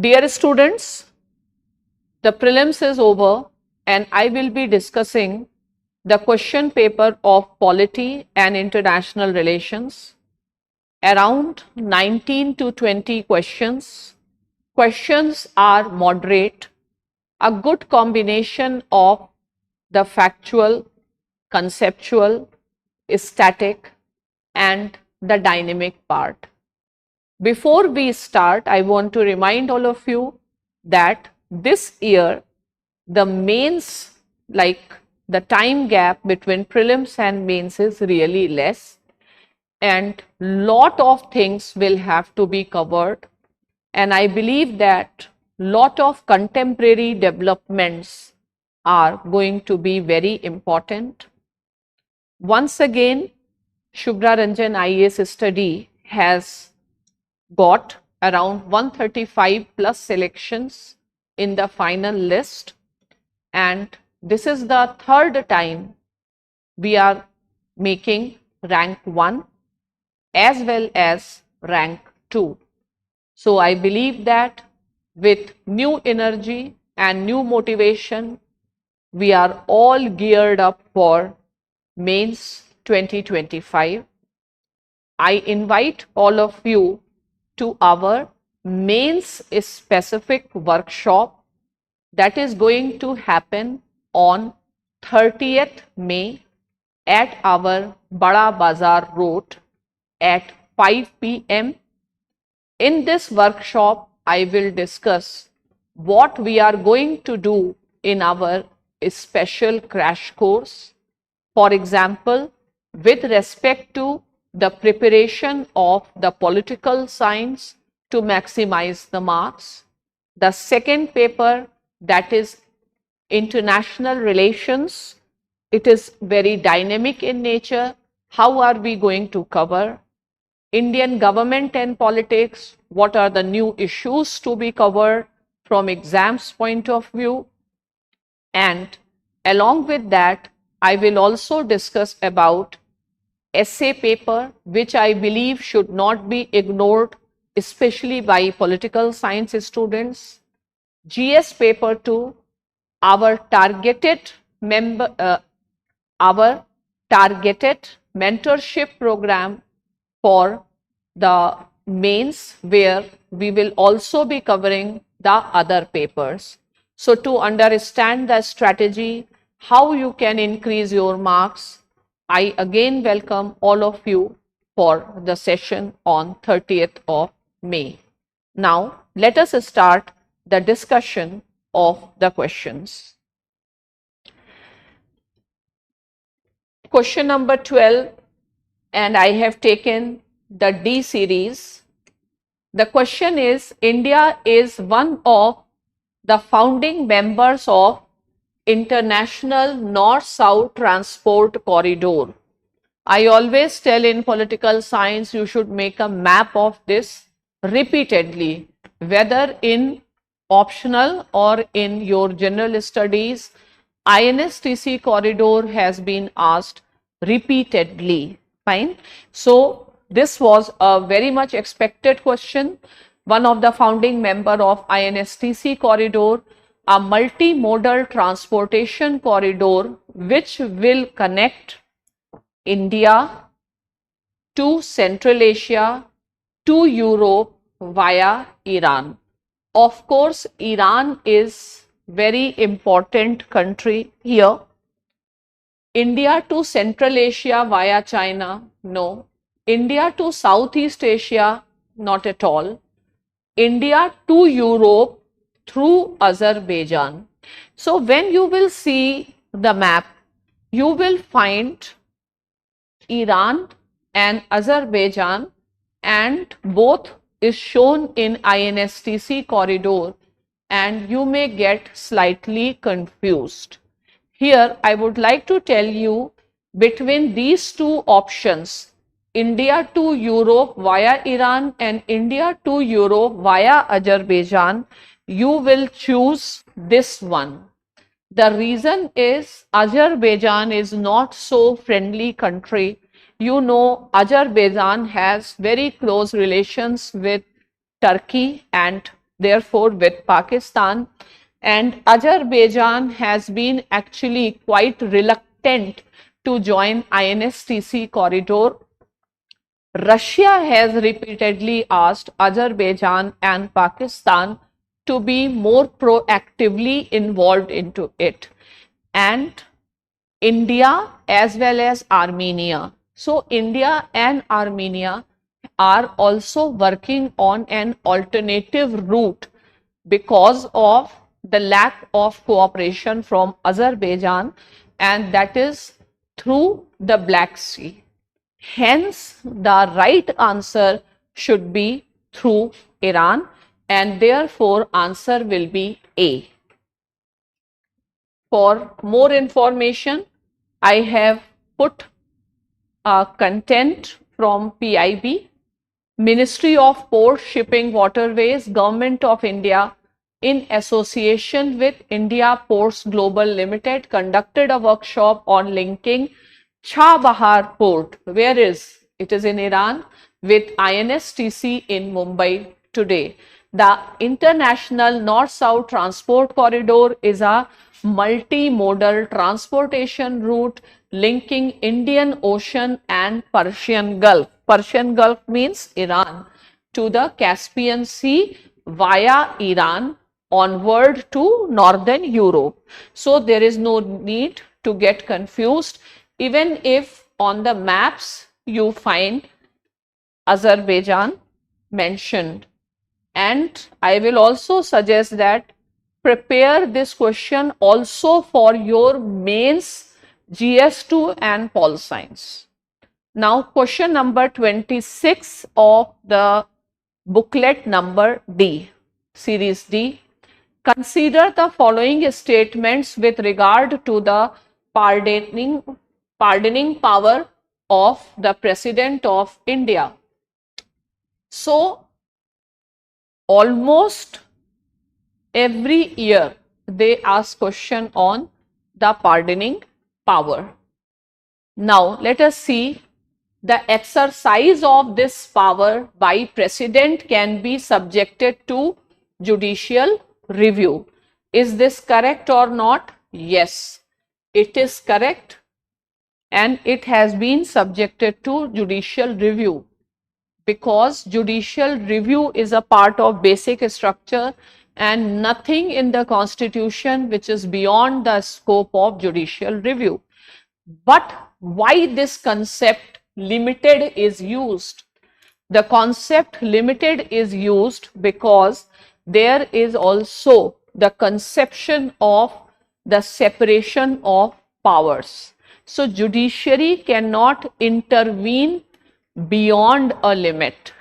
Dear students, the prelims is over and I will be discussing the question paper of Polity and International Relations. Around 19 to 20 questions. Questions are moderate, a good combination of the factual, conceptual, static and the dynamic part. Before we start, I want to remind all of you that this year the mains, like the time gap between prelims and mains is really less and lot of things will have to be covered, and I believe that lot of contemporary developments are going to be very important. Once again, Shubhra Ranjan IAS study has got around 135 plus selections in the final list, and this is the third time we are making rank 1 as well as rank 2. So I believe that with new energy and new motivation, we are all geared up for mains 2025. I invite all of you to our mains specific workshop that is going to happen on 30th May at our Bada Bazar Road at 5 p.m. In this workshop, I will discuss what we are going to do in our special crash course. For example, with respect to the preparation of the political science to maximize the marks. The second paper, that is international relations, it is very dynamic in nature. How are we going to cover Indian government and politics? What are the new issues to be covered from exams point of view? And along with that, I will also discuss about essay paper, which I believe should not be ignored, especially by political science students. GS paper 2, our targeted mentorship program for the mains, where we will also be covering the other papers. So to understand the strategy, how you can increase your marks, I again welcome all of you for the session on 30th of May. Now, let us start the discussion of the questions. Question number 12, and I have taken the D series. The question is, India is one of the founding members of International North-South Transport Corridor. I always tell in political science you should make a map of this repeatedly, whether in optional or in your general studies. INSTC corridor has been asked repeatedly. Fine. So this was a very much expected question. One of the founding member of INSTC corridor, a multimodal transportation corridor which will connect India to Central Asia to Europe via Iran. Of course, Iran is very important country here. India to Central Asia via China, no. India to Southeast Asia, not at all. India to Europe through Azerbaijan. So when you will see the map, you will find Iran and Azerbaijan, and both is shown in INSTC corridor, and you may get slightly confused. Here I would like to tell you, between these two options, India to Europe via Iran and India to Europe via Azerbaijan, you will choose this one. The reason is Azerbaijan is not so friendly country. You know, Azerbaijan has very close relations with Turkey and therefore with Pakistan, and Azerbaijan has been actually quite reluctant to join INSTC corridor. Russia has repeatedly asked Azerbaijan and Pakistan to be more proactively involved into it, and India as well as Armenia. So India and Armenia are also working on an alternative route because of the lack of cooperation from Azerbaijan, and that is through the Black Sea. Hence, the right answer should be through Iran, and therefore answer will be A. For more information, I have put content from PIB, Ministry of Ports, Shipping, Waterways, Government of India, in association with India Ports Global Limited, conducted a workshop on linking Chabahar Port, where is it is in Iran, with INSTC in Mumbai today. The International North-South Transport Corridor is a multimodal transportation route linking Indian Ocean and Persian Gulf. Persian Gulf means Iran, to the Caspian Sea via Iran onward to Northern Europe. So there is no need to get confused, even if on the maps you find Azerbaijan mentioned. And I will also suggest that prepare this question also for your mains GS2 and Pol Science. Now question number 26 of the booklet number D, series D. Consider the following statements with regard to the pardoning power of the President of India. So, almost every year they ask question on the pardoning power. Now, let us see. The exercise of this power by President can be subjected to judicial review. Is this correct or not? Yes, it is correct, and it has been subjected to judicial review, because judicial review is a part of basic structure and nothing in the constitution which is beyond the scope of judicial review. But why this concept limited is used? The concept limited is used because there is also the conception of the separation of powers. So judiciary cannot intervene beyond a limit.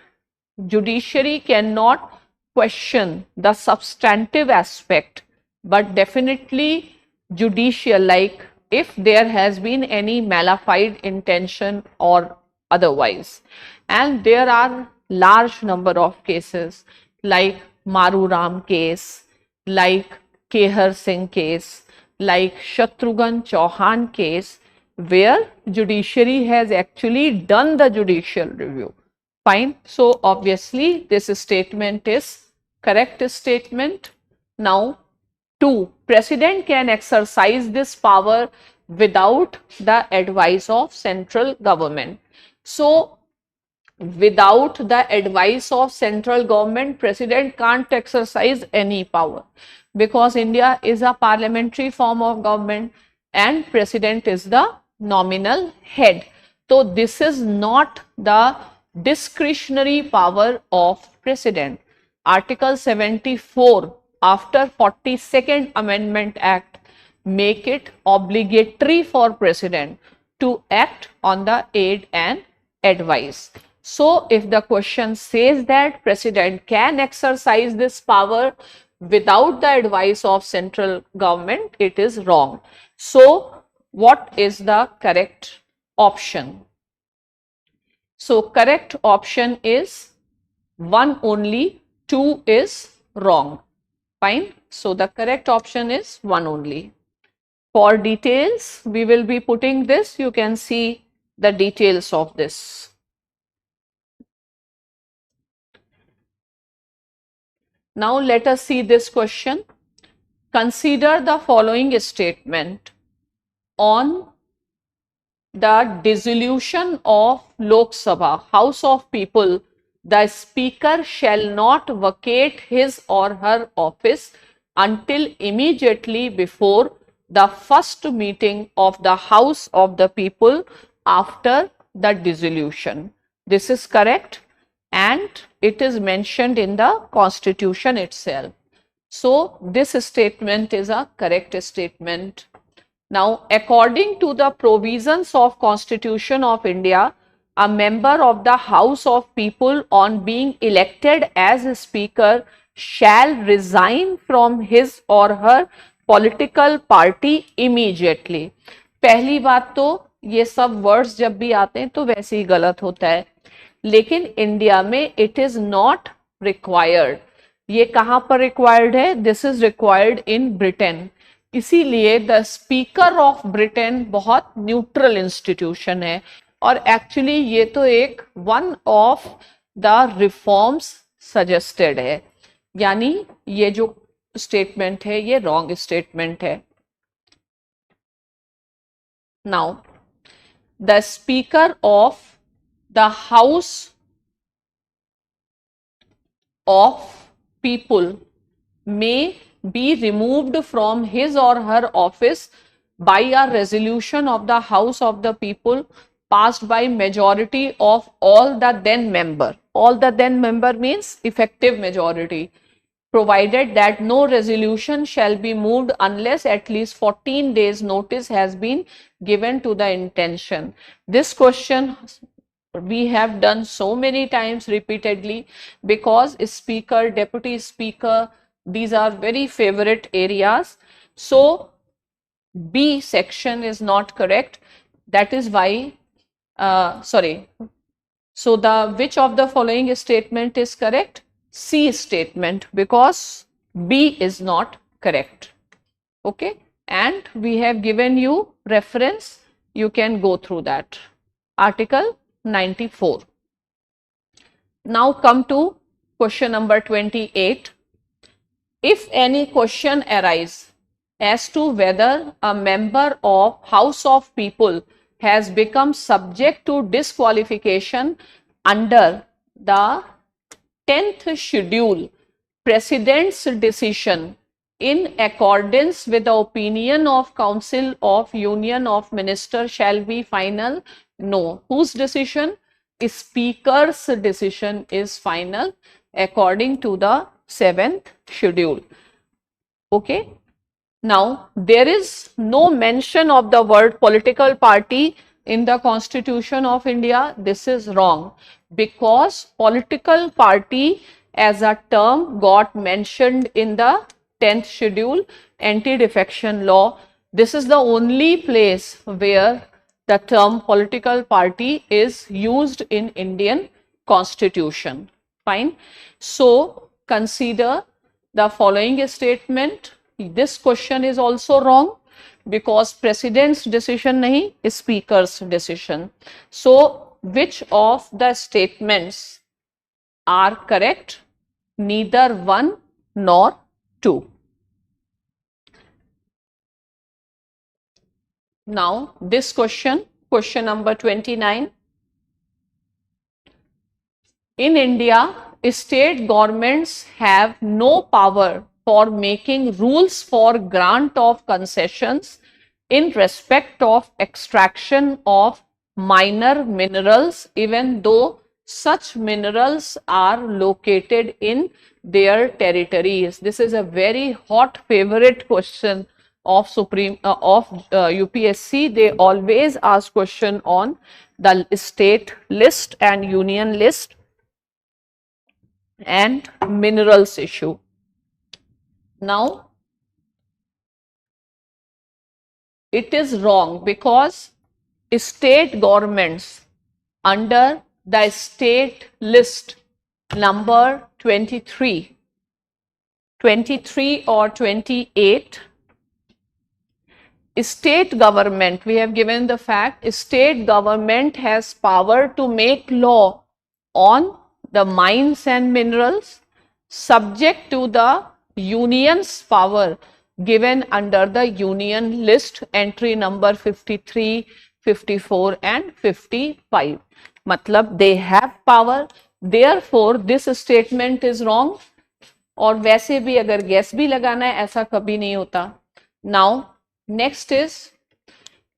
Judiciary cannot question the substantive aspect, but definitely judicial, like if there has been any malified intention or otherwise. And there are large number of cases like Maru Ram case, like Kehar Singh case, like Shatrughan Chauhan case, where judiciary has actually done the judicial review. Fine. So obviously this statement is correct statement. Now 2. President can exercise this power without the advice of central government. So without the advice of central government, President can't exercise any power, because India is a parliamentary form of government and President is the nominal head. So this is not the discretionary power of President. Article 74 after 42nd Amendment Act make it obligatory for President to act on the aid and advice. So if the question says that President can exercise this power without the advice of central government, it is wrong. So what is the correct option? So correct option is 1 only, 2 is wrong. Fine. So the correct option is 1 only. For details, we will be putting this. You can see the details of this. Now let us see this question. Consider the following statement on the dissolution of Lok Sabha, House of People. The Speaker shall not vacate his or her office until immediately before the first meeting of the House of the People after the dissolution. This is correct and it is mentioned in the Constitution itself. So, this statement is a correct statement. Now, according to the provisions of Constitution of India, a member of the House of People on being elected as a speaker shall resign from his or her political party immediately. पहली बात तो ये सब words जब भी आते हैं तो वैसे ही गलत होता है, लेकिन इंडिया में इट इज नॉट रिक्वायर्ड. ये कहाँ पर रिक्वायर्ड है? This is required in Britain. इसीलिए द स्पीकर ऑफ ब्रिटेन बहुत न्यूट्रल इंस्टीट्यूशन है और एक्चुअली ये तो एक one of the reforms suggested है, यानी ये जो स्टेटमेंट है ये रॉन्ग स्टेटमेंट है. Now the speaker of the house of people may be removed from his or her office by a resolution of the House of the People passed by majority of all the then member. All the then member means effective majority, provided that no resolution shall be moved unless at least 14 days notice has been given to the intention. This question we have done so many times repeatedly because speaker, deputy speaker, these are very favorite areas. So B section is not correct. That is why, so the which of the following statement is correct? C statement, because B is not correct. Okay, and we have given you reference. You can go through that. Article 94. Now come to question number 28. If any question arises as to whether a member of House of People has become subject to disqualification under the 10th schedule, President's decision in accordance with the opinion of Council of Union of Ministers shall be final? No. Whose decision? Speaker's decision is final according to the 7th schedule. Okay. Now, there is no mention of the word political party in the Constitution of India. This is wrong, because political party as a term got mentioned in the 10th schedule, anti-defection law. This is the only place where the term political party is used in Indian Constitution. Fine. So, consider the following statement. This question is also wrong because President's decision nahi, Speaker's decision. So, which of the statements are correct? Neither one nor two. Now, this question, question number 29. In India, state governments have no power for making rules for grant of concessions in respect of extraction of minor minerals, even though such minerals are located in their territories. This is a very hot favorite question of UPSC. They always ask question on the state list and union list and minerals issue. Now, it is wrong because state governments under the state list number 23 or 28, state government, we have given the fact, state government has power to make law on the mines and minerals, subject to the union's power given under the union list entry number 53, 54 and 55. मतलब they have power, therefore this statement is wrong. और वैसे भी अगर gas भी लगाना है ऐसा कभी नहीं होता. Now next is,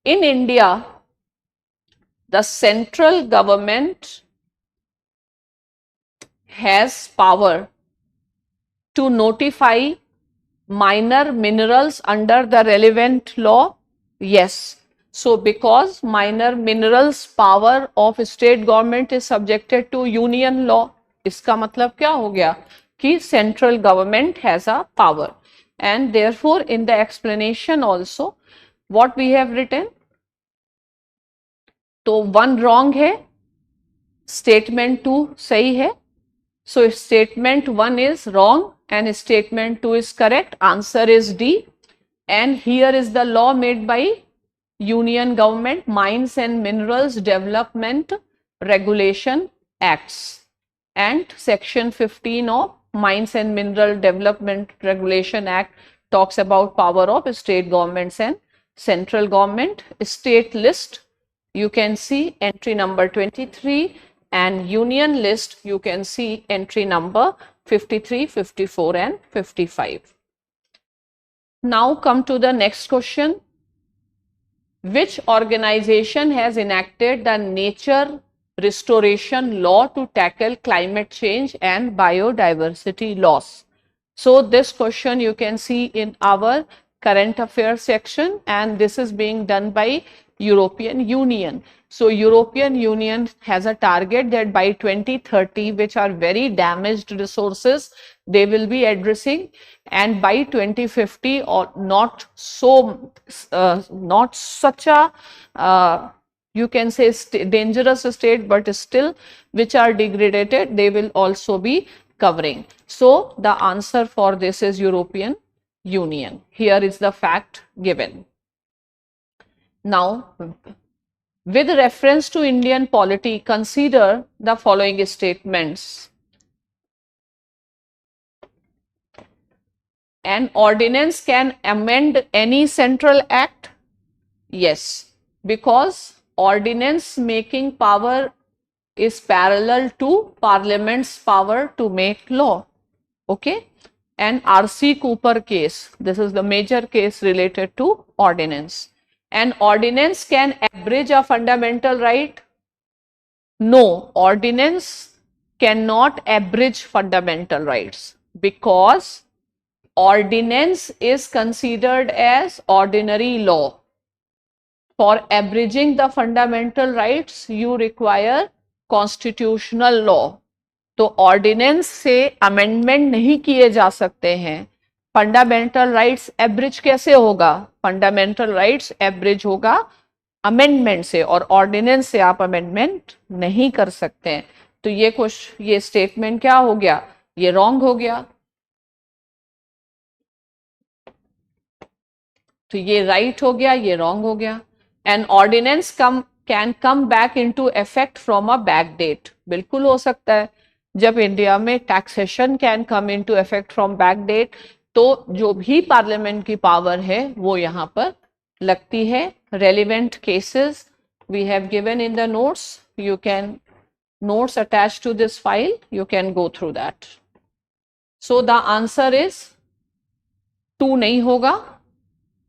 in India the central government has power to notify minor minerals under the relevant law. Yes, so because minor minerals power of state government is subjected to union law, इसका मतलब क्या हो गया कि central government has a power, and therefore in the explanation also what we have written, तो one wrong है, statement 2 सही है. So statement 1 is wrong and statement 2 is correct. Answer is D. And here is the law made by Union Government, Mines and Minerals Development Regulation Acts, and section 15 of Mines and Mineral Development Regulation Act talks about power of state governments and central government. State list you can see entry number 23, and union list you can see entry number 53, 54 and 55. Now come to the next question. Which organization has enacted the nature restoration law to tackle climate change and biodiversity loss? So this question you can see in our current affairs section, and this is being done by European Union. So European Union has a target that by 2030, which are very damaged resources, they will be addressing, and by 2050 or not such a you can say dangerous state, but still which are degraded, they will also be covering. So the answer for this is European Union. Here is the fact given. Now, with reference to Indian polity, consider the following statements. An ordinance can amend any central act? Yes, because ordinance making power is parallel to Parliament's power to make law. Okay, and R.C. Cooper case, this is the major case related to ordinance. An ordinance can abridge a fundamental right? No, ordinance cannot abridge fundamental rights, because ordinance is considered as ordinary law. For abridging the fundamental rights, you require constitutional law. तो ordinance से amendment नहीं किए जा सकते हैं. Fundamental rights एब्रिज कैसे होगा? Fundamental rights एब्रिज होगा अमेंडमेंट से, और ऑर्डिनेंस से आप अमेंडमेंट नहीं कर सकते हैं. तो ये स्टेटमेंट क्या हो गया? ये रॉन्ग हो गया. तो ये राइट हो गया, ये रॉन्ग हो गया. An ordinance can come back into effect from a back date. बिल्कुल हो सकता है. जब इंडिया में taxation can come into effect from back date, तो जो भी पार्लियामेंट की पावर है वो यहाँ पर लगती है. Relevant cases we have given in the notes. You can notes attached to this file, you can go through that. So the answer is 2 नहीं होगा.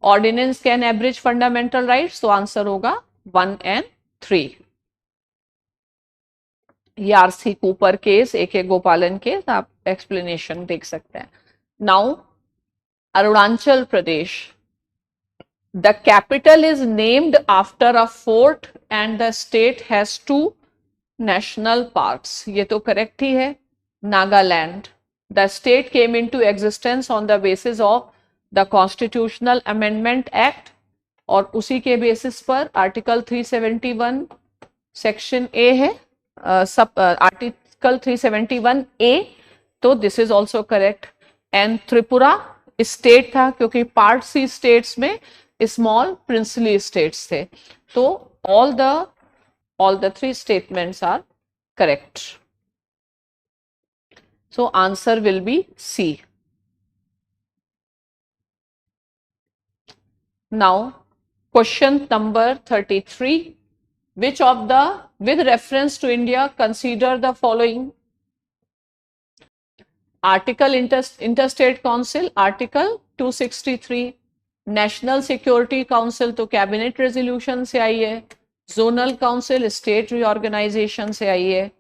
Ordinance can abridge fundamental rights, तो आंसर होगा 1 and 3. ये RC Cooper case, AK गोपालन case, आप explanation देख सकते हैं. Now Arunachal Pradesh, the capital is named after a fort and the state has 2 national parks. ये तो करेक्ट ही है. Nagaland, the state came into existence on the basis of the Constitutional Amendment Act, और उसी के बेसिस पर आर्टिकल 371 सेक्शन ए है, sub article 371 ए, तो this is also correct. And Tripura state था क्योंकि पार्ट सी स्टेट्स में स्मॉल प्रिंसली स्टेट्स थे. तो all the 3 statements are correct. So answer will be C. Now question number 33. Which of the, with reference to India, consider the following? Article Interstate Council, Article 263. National security council तो cabinet resolution से आई है, zonal council state reorganisation से आई है.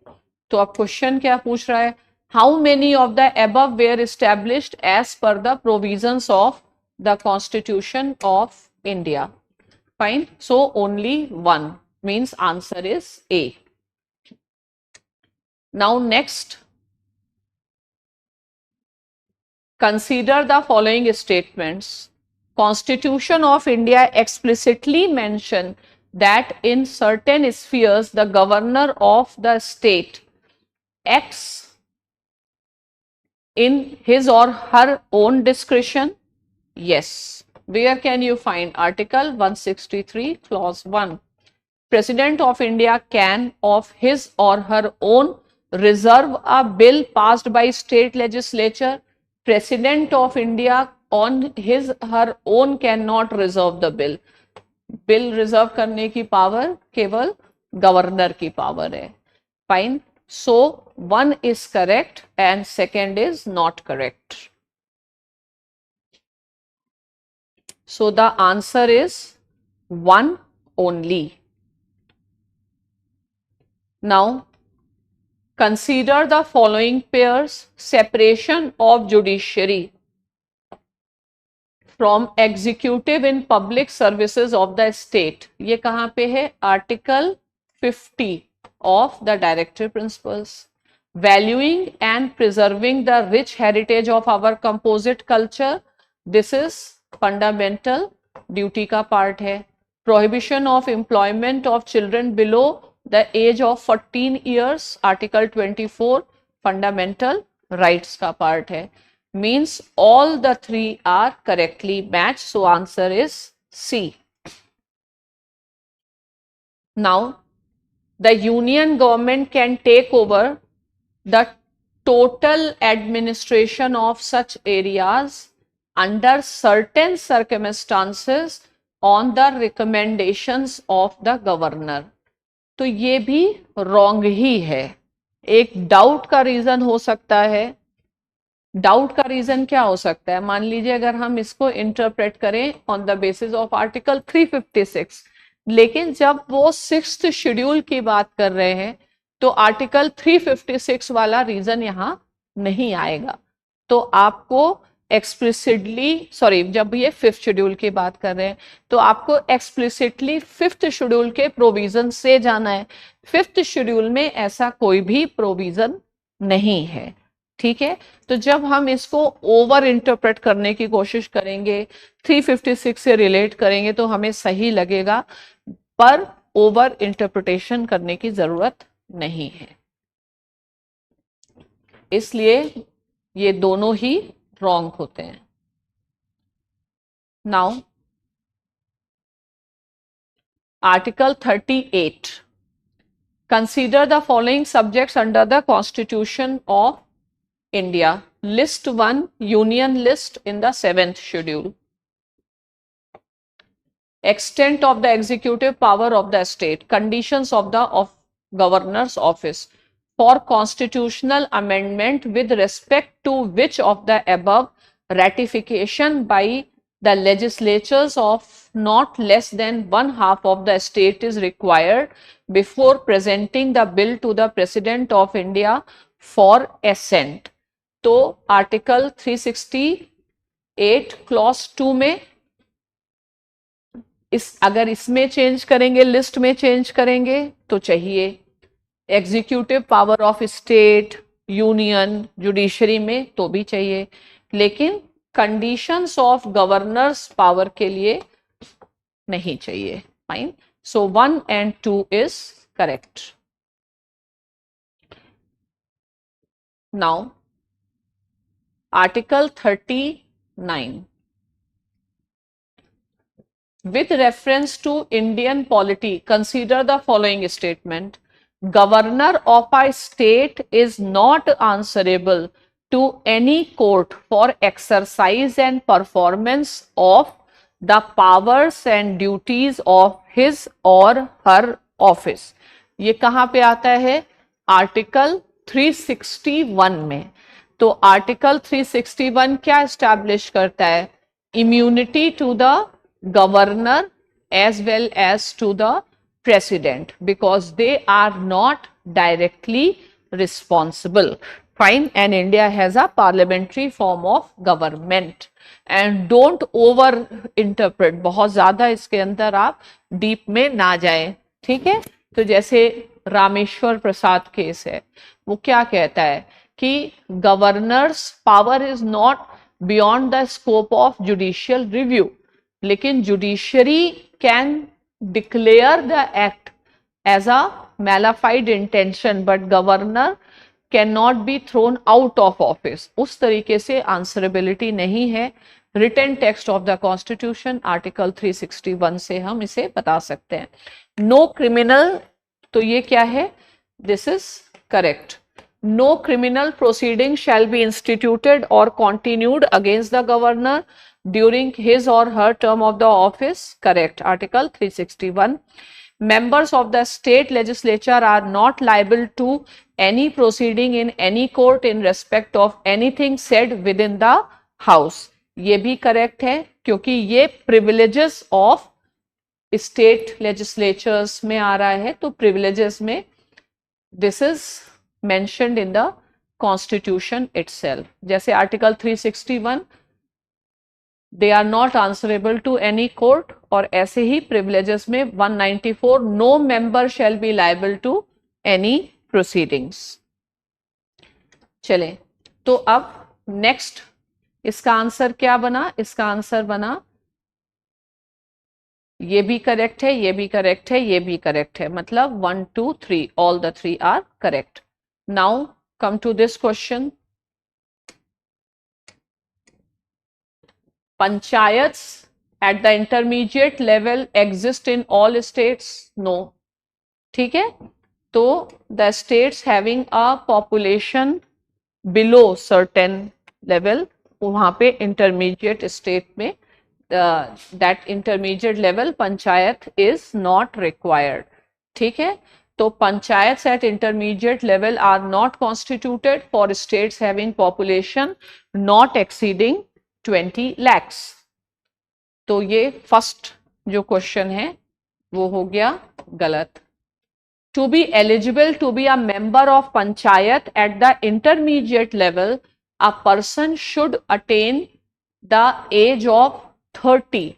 तो अब question क्या पूछ रहा है? How many of the above were established as per the provisions of the constitution of India? Fine, so only one, means answer is A. Now next, consider the following statements. Constitution of India explicitly mention that in certain spheres the governor of the state acts in his or her own discretion. Yes. Where can you find? Article 163 clause 1. President of India can of his or her own reserve a bill passed by state legislature. President of India on his her own cannot reserve the bill. Bill reserve करने की power केवल governor की power है. Fine, so one is correct and second is not correct. So the answer is one only. Now consider the following pairs. Separation of judiciary from executive in public services of the state. ये कहाँ पे है? Article 50 of the Directive Principles. Valuing and preserving the rich heritage of our composite culture. This is fundamental duty का part है. Prohibition of employment of children below the age of 14 years, article 24, fundamental rights का part है. Means all the three are correctly matched, so answer is C. Now the union government can take over the total administration of such areas under certain circumstances on the recommendations of the governor. तो ये भी wrong ही है. एक doubt का reason हो सकता है. Doubt का रीजन क्या हो सकता है? मान लीजिए अगर हम इसको इंटरप्रेट करें on the basis of article 356, लेकिन जब वो 6th शेड्यूल की बात कर रहे हैं तो आर्टिकल 356 वाला रीजन यहां नहीं आएगा. तो आपको एक्सप्लिसिटली, सॉरी, जब ये 5th शेड्यूल की बात कर रहे हैं तो आपको एक्सप्लिसिटली 5th शेड्यूल के प्रोविजन से जाना है. 5th शेड्यूल में ऐसा कोई भी प्रोविजन नहीं है. ठीक है, तो जब हम इसको ओवर इंटरप्रेट करने की कोशिश करेंगे, 356 से रिलेट करेंगे तो हमें सही लगेगा, पर ओवर इंटरप्रिटेशन करने की जरूरत नहीं है. इसलिए ये दोनों ही रॉन्ग होते हैं. Now article 38. Consider the following subjects under the constitution of India. List 1, union list in the 7th schedule. Extent of the executive power of the state. Conditions of the governor's office. For constitutional amendment with respect to which of the above ratification by the legislatures of not less than 1/2 of the state is required before presenting the bill to the President of India for assent. तो article 368 clause 2 में अगर इसमें change करेंगे, list में change करेंगे तो चाहिए. Executive power of state, union, judiciary में तो भी चाहिए, लेकिन कंडीशंस ऑफ गवर्नर्स पावर के लिए नहीं चाहिए. Fine, so 1 and 2 is correct. Now Article 39. With reference to Indian polity, consider the following statement. governor of a state is not answerable to any court for exercise and performance of the powers and duties of his or her office. ये कहाँ पे आता है? Article 361 में. तो article 361 क्या establish करता है? Immunity to the governor as well as to the president because they are not directly responsible. Fine. And India has a parliamentary form of government. And don't over interpret. बहुत ज्यादा इसके अंदर आप deep में ना जाएं. ठीक है. तो जैसे रामेश्वर प्रसाद केस है, वो क्या कहता है कि governors power is not beyond the scope of judicial review, लेकिन judiciary can declare the act as a malified intention but governor cannot be thrown out of office. उस तरीके से answerability नहीं है. Written text of the constitution article 361 से हम इसे बता सकते हैं. No criminal, तो ये क्या है? This is correct. No criminal proceeding shall be instituted or continued against the governor during his or her term of the office. Correct. Article 361. Members of the state legislature are not liable to any proceeding in any court in respect of anything said within the house. ये भी correct है क्योंकि ये privileges of state legislatures में आ रहा है. तो privileges में this is mentioned in the constitution itself. जैसे article 361 they are not answerable to any court, और ऐसे ही privileges में 194 no member shall be liable to any proceedings. चले तो अब next इसका आंसर क्या बना? इसका आंसर बना ये भी करेक्ट है, ये भी करेक्ट है, ये भी करेक्ट है. मतलब 1 2 3 all the 3 are correct. Now come to this question. Panchayats at the intermediate level exist in all states? No. ठीक है. तो the states having a population below certain level, वहां पे intermediate state में that intermediate level panchayat is not required. ठीक है. तो panchayats at intermediate level are not constituted for states having population not exceeding 20 lakhs. तो ये first जो question है वो हो गया गलत. To be eligible to be a member of panchayat at the intermediate level, a person should attain the age of 30.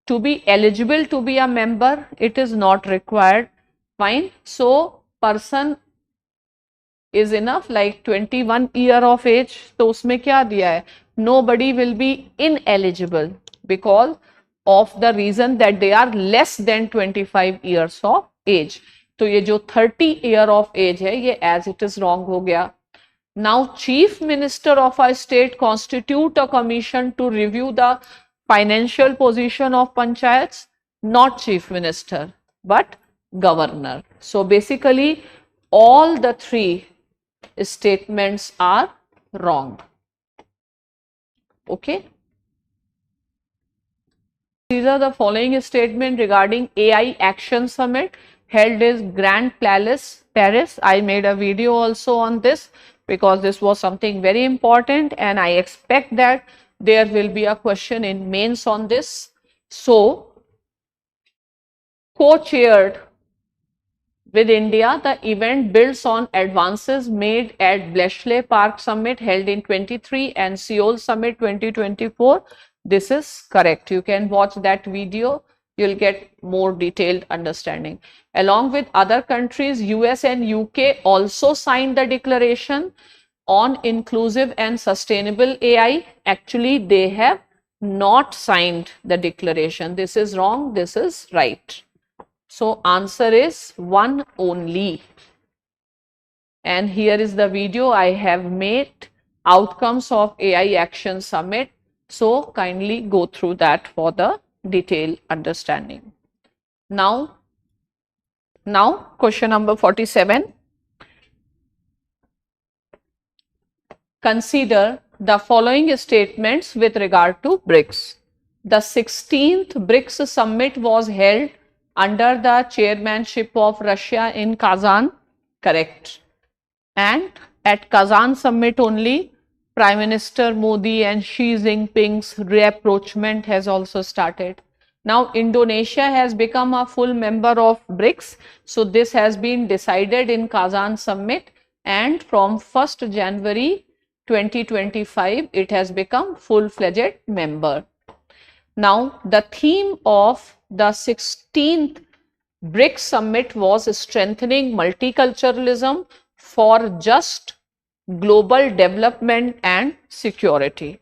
To be eligible to be a member, it is not required. Fine. So person is enough like 21 year of age. तो उसमें क्या दिया है? Nobody will be ineligible because of the reason that they are less than 25 years of age. तो ये जो 30 year of age है ये as it is wrong हो गया. Now chief minister of a state constitute a commission to review the financial position of panchayats. Not chief minister but governor. So basically all the 3 statements are wrong. Okay. These are the following statement regarding AI Action Summit held in Grand Palace, Paris. I made a video also on this because this was something very important and I expect that there will be a question in mains on this. So, co-chaired with India, the event builds on advances made at Bletchley Park Summit held in 23 and Seoul Summit 2024. This is correct. You can watch that video. You'll get more detailed understanding. Along with other countries, US and UK also signed the declaration on inclusive and sustainable AI. Actually, they have not signed the declaration. This is wrong. This is right. So answer is 1 only. And here is the video I have made, outcomes of AI Action Summit. So kindly go through that for the detailed understanding. Now Now question number 47. Consider the following statements with regard to BRICS. The 16th BRICS summit was held under the chairmanship of Russia in Kazan, correct. And at Kazan summit only, Prime Minister Modi and Xi Jinping's rapprochement has also started. Now Indonesia has become a full member of BRICS, so this has been decided in Kazan summit, and from 1st January 2025 it has become full-fledged member. Now the theme of the 16th BRICS summit was strengthening multiculturalism for just global development and security.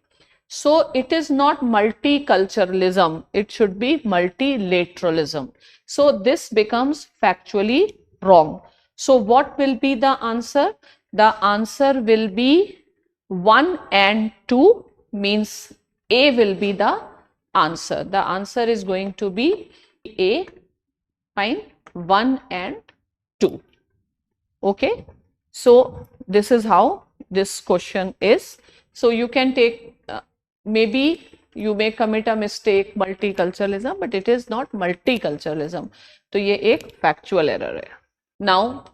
So it is not multiculturalism, it should be multilateralism. So this becomes factually wrong. So what will be the answer? The answer will be 1 and 2, means A will be the answer. The answer is going to be A, fine, 1 and 2. Okay. So this is how this question is. So you can take, maybe you may commit a mistake multiculturalism, but it is not multiculturalism. तो ये एक factual error है. Now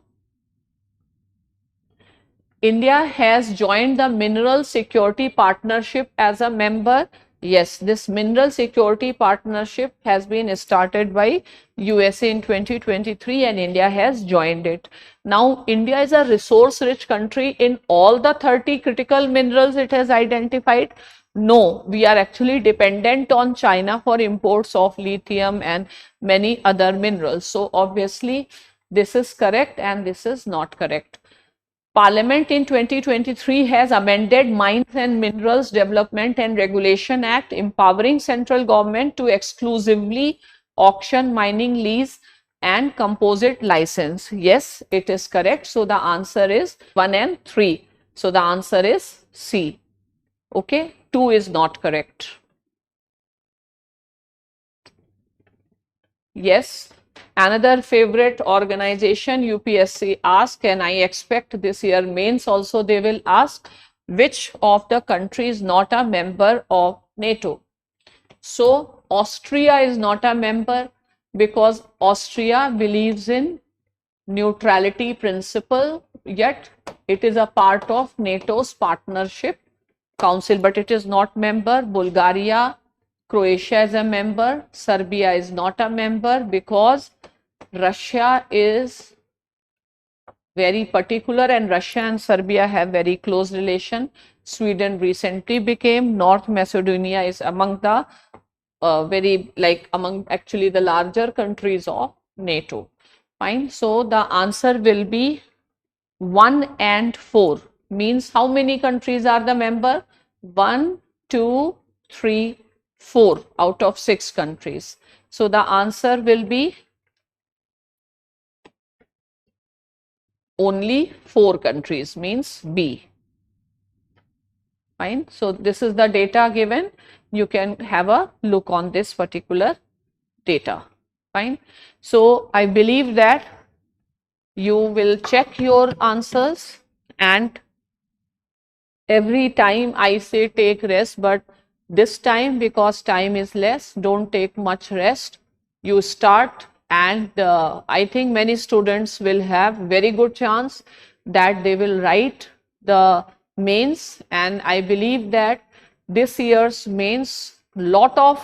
India has joined the Mineral Security Partnership as a member. Yes, this Mineral Security Partnership has been started by USA in 2023 and India has joined it. Now, India is a resource-rich country in all the 30 critical minerals it has identified. No, we are actually dependent on China for imports of lithium and many other minerals. So, obviously, this is correct and this is not correct. Parliament in 2023 has amended Mines and Minerals Development and Regulation Act, empowering central government to exclusively auction mining lease and composite license. Yes, it is correct. So the answer is 1 and 3. So the answer is C. Okay, 2 is not correct. Yes. Another favorite organization UPSC ask, and I expect this year mains also they will ask, which of the countries not a member of NATO? So Austria is not a member because Austria believes in neutrality principle, yet it is a part of NATO's partnership council, but it is not member. Bulgaria, Croatia is a member. Serbia is not a member because Russia is very particular and Russia and Serbia have very close relation. Sweden recently became. North Macedonia is among the among actually the larger countries of NATO. Fine. So the answer will be 1 and 4. Means how many countries are the member? 1, 2, 3, 4 out of 6 countries. So the answer will be only 4 countries, means B. Fine. So this is the data given. You can have a look on this particular data. Fine. So I believe that you will check your answers, and every time I say take rest, but this time because time is less, don't take much rest. You start, and I think many students will have very good chance that they will write the mains, and I believe that this year's mains, lot of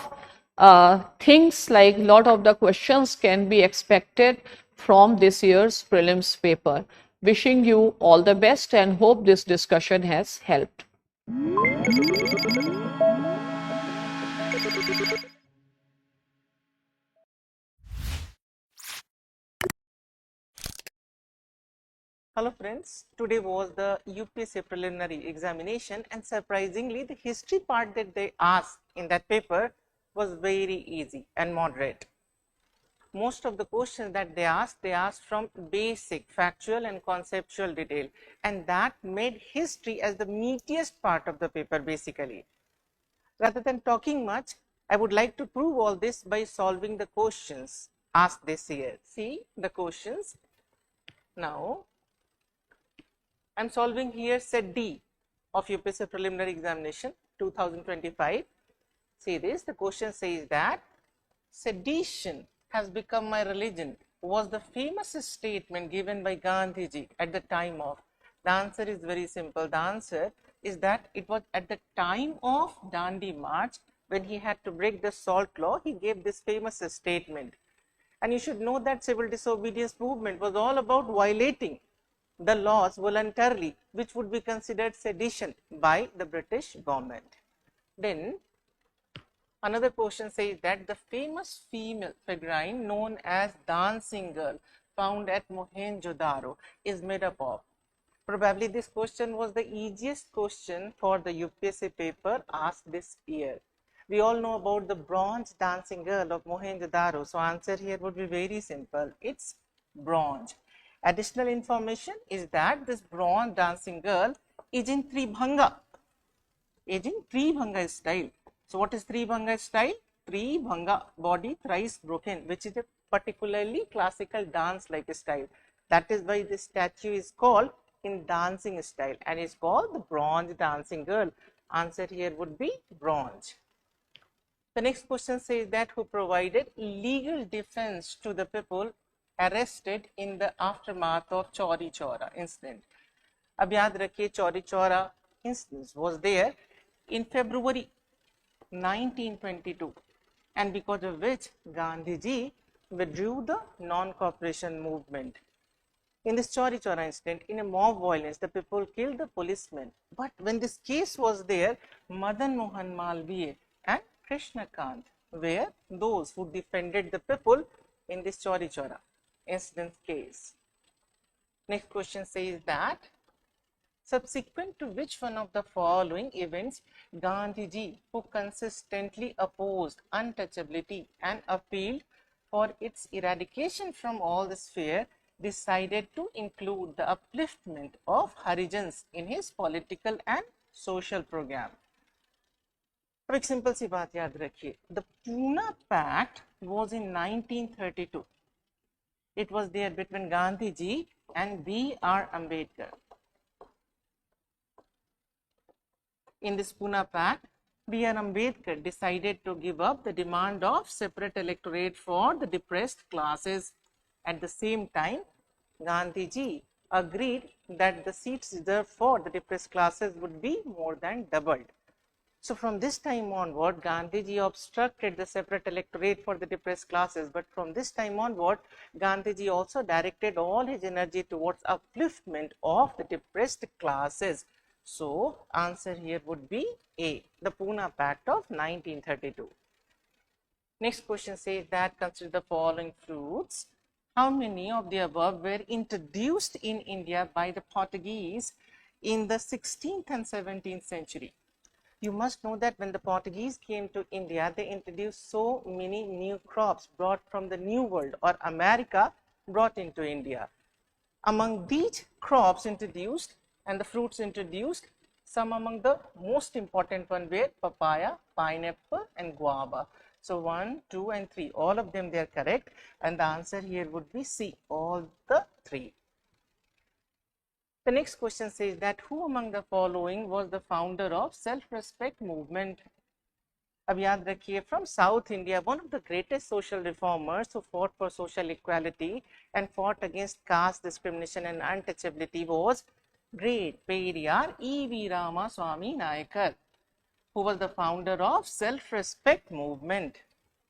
things like lot of the questions can be expected from this year's prelims paper. Wishing you all the best and hope this discussion has helped. Hello friends, today was the UPSC preliminary examination, and surprisingly the history part that they asked in that paper was very easy and moderate. Most of the questions that they asked from basic factual and conceptual detail, and that made history as the meatiest part of the paper basically. Rather than talking much, I would like to prove all this by solving the questions asked this year. See the questions. Now, I am solving here set D of UPSC Preliminary Examination 2025. See this, the question says that sedition has become my religion was the famous statement given by Gandhiji at the time of. The answer is very simple. The answer is that it was at the time of Dandi March, when he had to break the salt law, he gave this famous statement. And you should know that civil disobedience movement was all about violating the laws voluntarily, which would be considered sedition by the British government. Then another question says that the famous female figurine known as dancing girl found at Mohenjo-daro is made up of. Probably this question was the easiest question for the UPSC paper asked this year. We all know about the bronze dancing girl of Mohenjo-daro, so answer here would be very simple. It's bronze. Additional information is that this bronze dancing girl is in Tribhanga. Style. So what is Tribhanga style? Tribhanga, body thrice broken, which is a particularly classical dance like style. That is why this statue is called in dancing style and is called the bronze dancing girl. Answer here would be bronze. The next question says that who provided legal defense to the people arrested in the aftermath of Chauri Chaura incident. अब याद रखिए Chauri Chaura incident was there in February 1922, and because of which Gandhiji withdrew the non-cooperation movement. In this Chauri Chaura incident, in a mob violence, the people killed the policemen. But when this case was there, Madan Mohan Malviya and Krishna Kant were those who defended the people in this Chauri Chaura incident case. Next question says that subsequent to which one of the following events Gandhiji, who consistently opposed untouchability and appealed for its eradication from all the sphere, decided to include the upliftment of Harijans in his political and social program? अब एक simple सी बात याद रखिए, the Pune Pact was in 1932. It was there between Gandhiji and B.R. Ambedkar. In this Pune Pact, B.R. Ambedkar decided to give up the demand of separate electorate for the depressed classes. At the same time, Gandhiji agreed that the seats reserved for the depressed classes would be more than doubled. So from this time onward, Gandhiji obstructed the separate electorate for the depressed classes, but from this time onward, Gandhiji also directed all his energy towards upliftment of the depressed classes. So answer here would be A, the Pune Pact of 1932. Next question says that consider the following fruits. How many of the above were introduced in India by the Portuguese in the 16th and 17th century? You must know that when the Portuguese came to India, they introduced so many new crops brought from the New World or America brought into India. Among these crops introduced and the fruits introduced, some among the most important one were papaya, pineapple and guava. So 1, 2 and 3, all of them they are correct, and the answer here would be C, all the 3. The next question says that who among the following was the founder of self-respect movement? अब याद रखिए, from South India, one of the greatest social reformers who fought for social equality and fought against caste discrimination and untouchability was great Periyar E.V. Ramaswamy Nayakar, who was the founder of self-respect movement.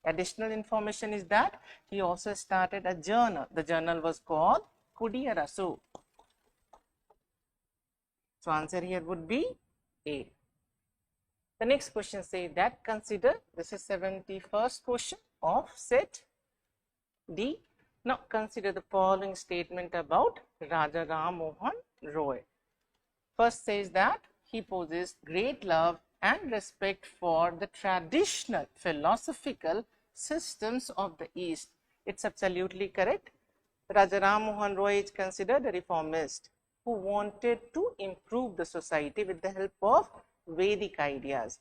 Additional information is that he also started a journal. The journal was called Kudiyarasu. So answer here would be A. The next question says that consider, this is 71st question of set D. Now consider the following statement about Raja Ram Mohan Roy. First says that he possessed great love and respect for the traditional philosophical systems of the East. It's absolutely correct. Raja Ram Mohan Roy is considered a reformist who wanted to improve the society with the help of Vedic ideas.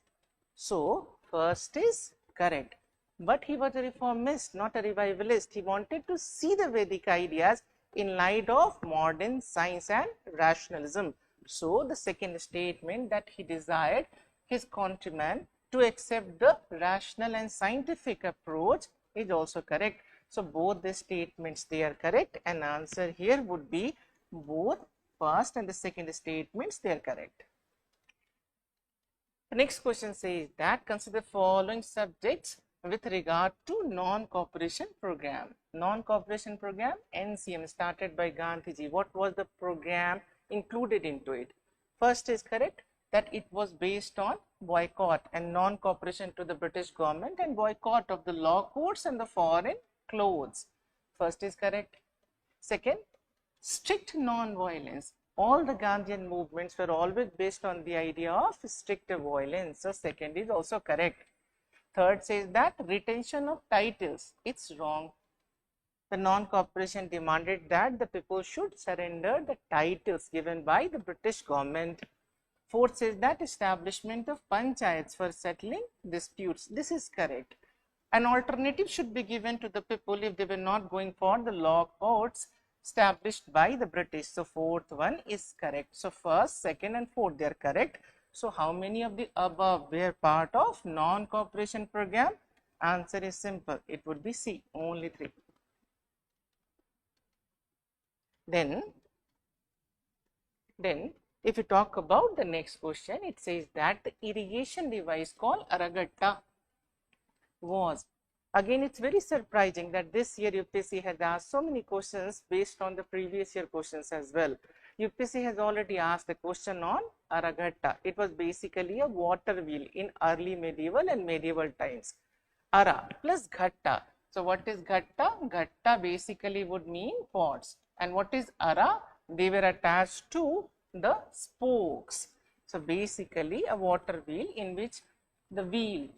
So first is correct. But he was a reformist, not a revivalist. He wanted to see the Vedic ideas in light of modern science and rationalism. So, the second statement, that he desired his countrymen to accept the rational and scientific approach, is also correct. So, both the statements, they are correct, and answer here would be both first and the second statements, they are correct. The next question says that consider following subjects with regard to non-cooperation program. Non-cooperation program, NCM, started by Gandhiji. What was the program included into it? First is correct, that it was based on boycott and non-cooperation to the British government and boycott of the law courts and the foreign clothes. First is correct. Second, strict non-violence. All the Gandhian movements were always based on the idea of strict violence. So, second is also correct. Third says that retention of titles, it's wrong. The non-cooperation demanded that the people should surrender the titles given by the British government. Fourth says that establishment of panchayats for settling disputes. This is correct. An alternative should be given to the people if they were not going for the law courts established by the British. So, fourth one is correct. So, first, second and fourth, they are correct. So, how many of the above were part of non-cooperation program? Answer is simple. It would be C, only 3. Then if you talk about the next question, it says that the irrigation device called Aragatta was, again it's very surprising that this year UPSC has asked so many questions based on the previous year questions as well. UPSC has already asked the question on Aragatta. It was basically a water wheel in early medieval and medieval times. Ara plus Ghatta. So, what is Ghatta? Ghatta basically would mean pots. And what is Ara? They were attached to the spokes. So, basically a water wheel in which the wheel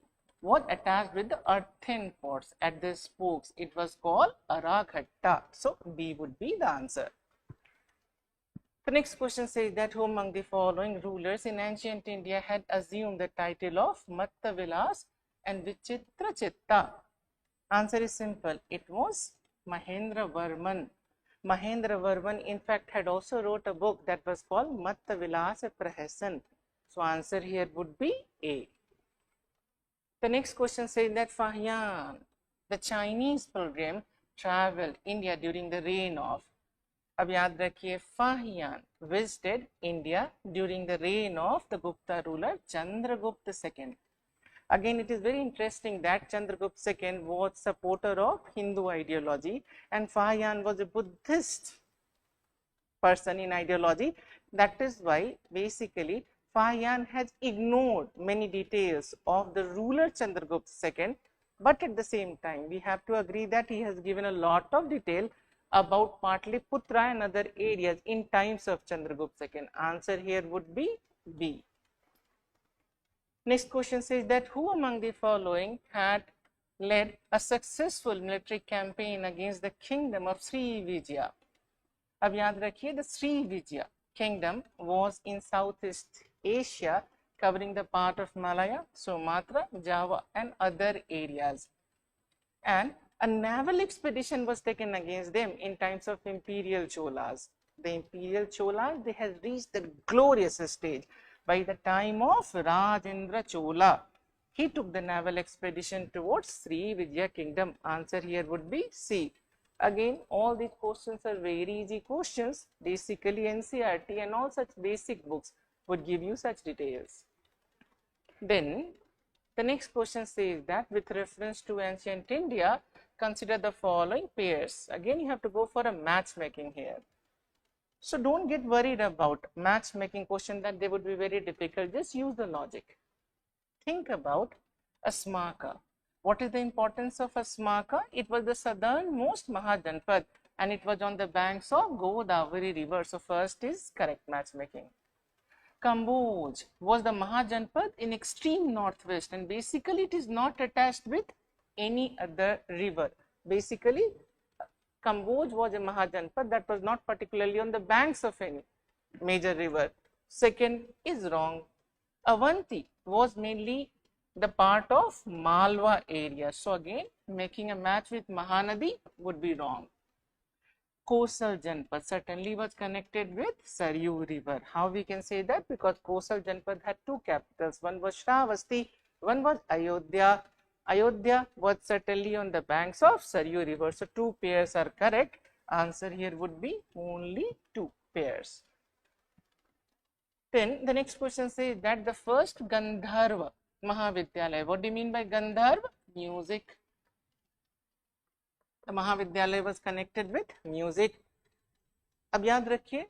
was attached with the earthen pots at the spokes. It was called Araghatta. So, B would be the answer. The next question says that who among the following rulers in ancient India had assumed the title of Mattavilas and Vichitra Chitta? Answer is simple. It was Mahendra Varman. Mahendra Varman in fact had also wrote a book that was called Mattavilasa Prahasan. So, answer here would be A. The next question says that Fahyan, the Chinese pilgrim, traveled India during the reign of, अब याद रखिए, Fahyan visited India during the reign of the Gupta ruler Chandragupta II. Again, it is very interesting that Chandragupta II was supporter of Hindu ideology and Fahyan was a Buddhist person in ideology. That is why basically Fahyan has ignored many details of the ruler Chandragupta II, but at the same time we have to agree that he has given a lot of detail about Patliputra and other areas in times of Chandragupta II. Answer here would be B. Next question says that who among the following had led a successful military campaign against the kingdom of Srivijaya? अब याद रखिए, the Srivijaya kingdom was in Southeast Asia, covering the part of Malaya, Sumatra, Java and other areas. And a naval expedition was taken against them in times of Imperial Cholas. The Imperial Cholas, they had reached the glorious stage by the time of Rajendra Chola. He took the naval expedition towards Srivijaya kingdom. Answer here would be C. Again, all these questions are very easy questions. Basically, NCERT and all such basic books would give you such details. Then, the next question says that with reference to ancient India, consider the following pairs. Again, you have to go for a matchmaking here. So, don't get worried about matchmaking question that they would be very difficult. Just use the logic. Think about a smaka. What is the importance of a smaka? It was the southernmost Mahajanpad and it was on the banks of Godavari river. So, first is correct matchmaking. Kamboj was the Mahajanpad in extreme northwest and basically it is not attached with any other river. Basically, Kamboj was a Mahajanpad that was not particularly on the banks of any major river. Second is wrong. Avanti was mainly the part of Malwa area. So again, making a match with Mahanadi would be wrong. Coastal Janpad certainly was connected with Saryu river. How we can say that? Because Coastal Janpad had two capitals. One was Shravasti, one was Ayodhya. Ayodhya was certainly on the banks of Saryu river. So two pairs are correct. Answer here would be only two pairs. Then the next question says that the first Gandharva Mahavidyalaya. What do you mean by Gandharva? Music. The Mahavidyalaya was connected with music. अब याद रखिए,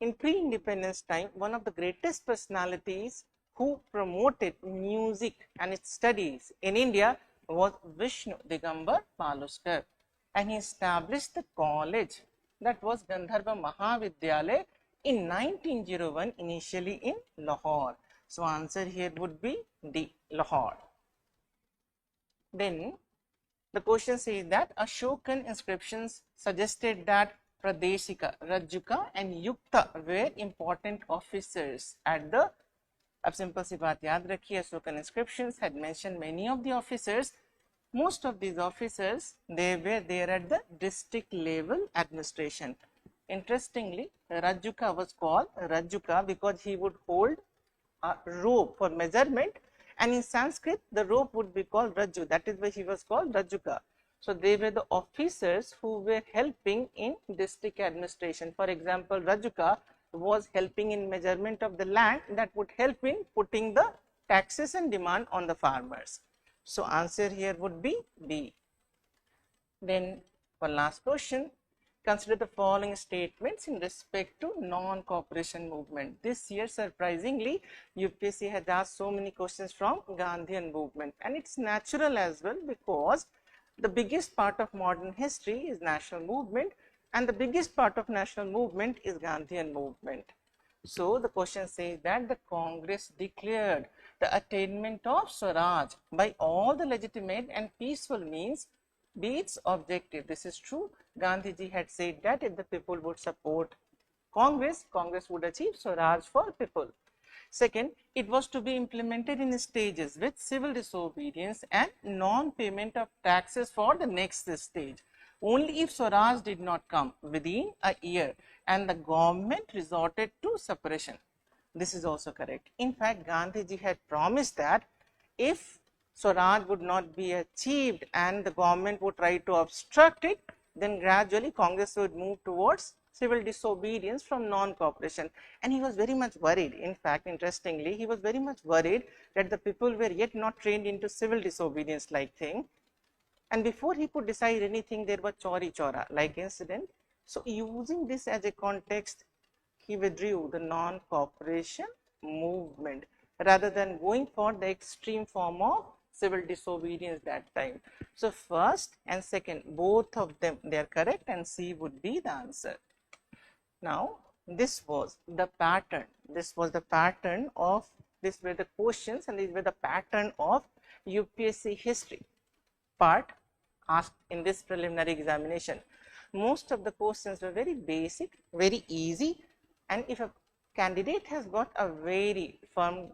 in pre-independence time, one of the greatest personalities who promoted music and its studies in India was Vishnu Digambar Paluskar, and he established the college that was Gandharva Mahavidyalaya in 1901, initially in Lahore. So answer here would be D, Lahore. Then the question says that Ashokan inscriptions suggested that Pradeshika, Rajjuka and Yukta were important officers at the, अब simple सी बात याद रखिए, Ashokan inscriptions had mentioned many of the officers. Most of these officers, they were there at the district level administration. Interestingly, Rajjuka was called Rajjuka because he would hold a rope for measurement, and in Sanskrit the rope would be called Rajju. That is why he was called Rajjuka. So they were the officers who were helping in district administration. For example, Rajjuka was helping in measurement of the land that would help in putting the taxes and demand on the farmers. So answer here would be B. Then for last question, consider the following statements in respect to non-cooperation movement. This year, surprisingly, UPSC has asked so many questions from Gandhian movement, and it's natural as well because the biggest part of modern history is national movement, and the biggest part of national movement is Gandhian movement. So the question says that the Congress declared the attainment of Swaraj by all the legitimate and peaceful means be its objective. This is true. Gandhiji had said that if the people would support Congress, Congress would achieve Swaraj for people. Second, it was to be implemented in stages with civil disobedience and non-payment of taxes for the next stage. Only if Swaraj did not come within a year and the government resorted to suppression. This is also correct. In fact, Gandhiji had promised that if Swaraj would not be achieved and the government would try to obstruct it, then gradually Congress would move towards civil disobedience from non-cooperation. And he was very much worried. In fact, interestingly, he was very much worried that the people were yet not trained into civil disobedience like thing. And before he could decide anything, there was Chauri Chaura like incident. So using this as a context, he withdrew the non-cooperation movement rather than going for the extreme form of civil disobedience that time. So first and second, both of them, they are correct, and C would be the answer. Now this was the pattern. This was the pattern of, these were the questions and these were the pattern of UPSC history part asked in this preliminary examination. Most of the questions were very basic, very easy, and if a candidate has got a very firm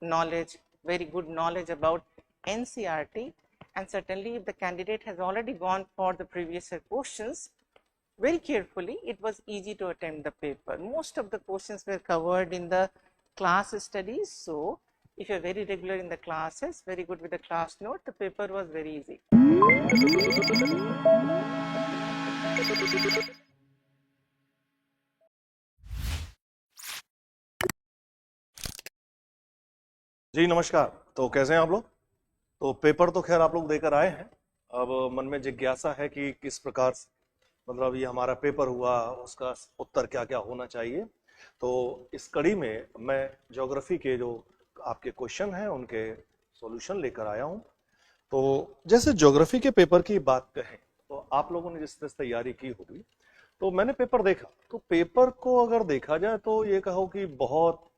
knowledge, very good knowledge about NCERT, and certainly if the candidate has already gone for the previous year questions very carefully, it was easy to attempt the paper. Most of the questions were covered in the class studies. So if you are very regular in the classes, very good with the class note, the paper was very easy. जी नमस्कार। तो कैसे हैं आप लोग? तो paper तो खैर आप लोग देकर आए हैं। अब मन में जिज्ञासा है कि किस प्रकार मतलब ये हमारा पेपर हुआ, उसका उत्तर क्या क्या होना चाहिए। तो इस कड़ी में मैं ज्योग्राफी के जो आपके क्वेश्चन हैं उनके सॉल्यूशन लेकर आया हूं। तो जैसे ज्योग्राफी के पेपर की बात कहें तो आप लोगों ने जिस तरह तैयारी की होगी, तो मैंने पेपर देखा, तो पेपर को अगर देखा जाए तो ये कहो कि बहुत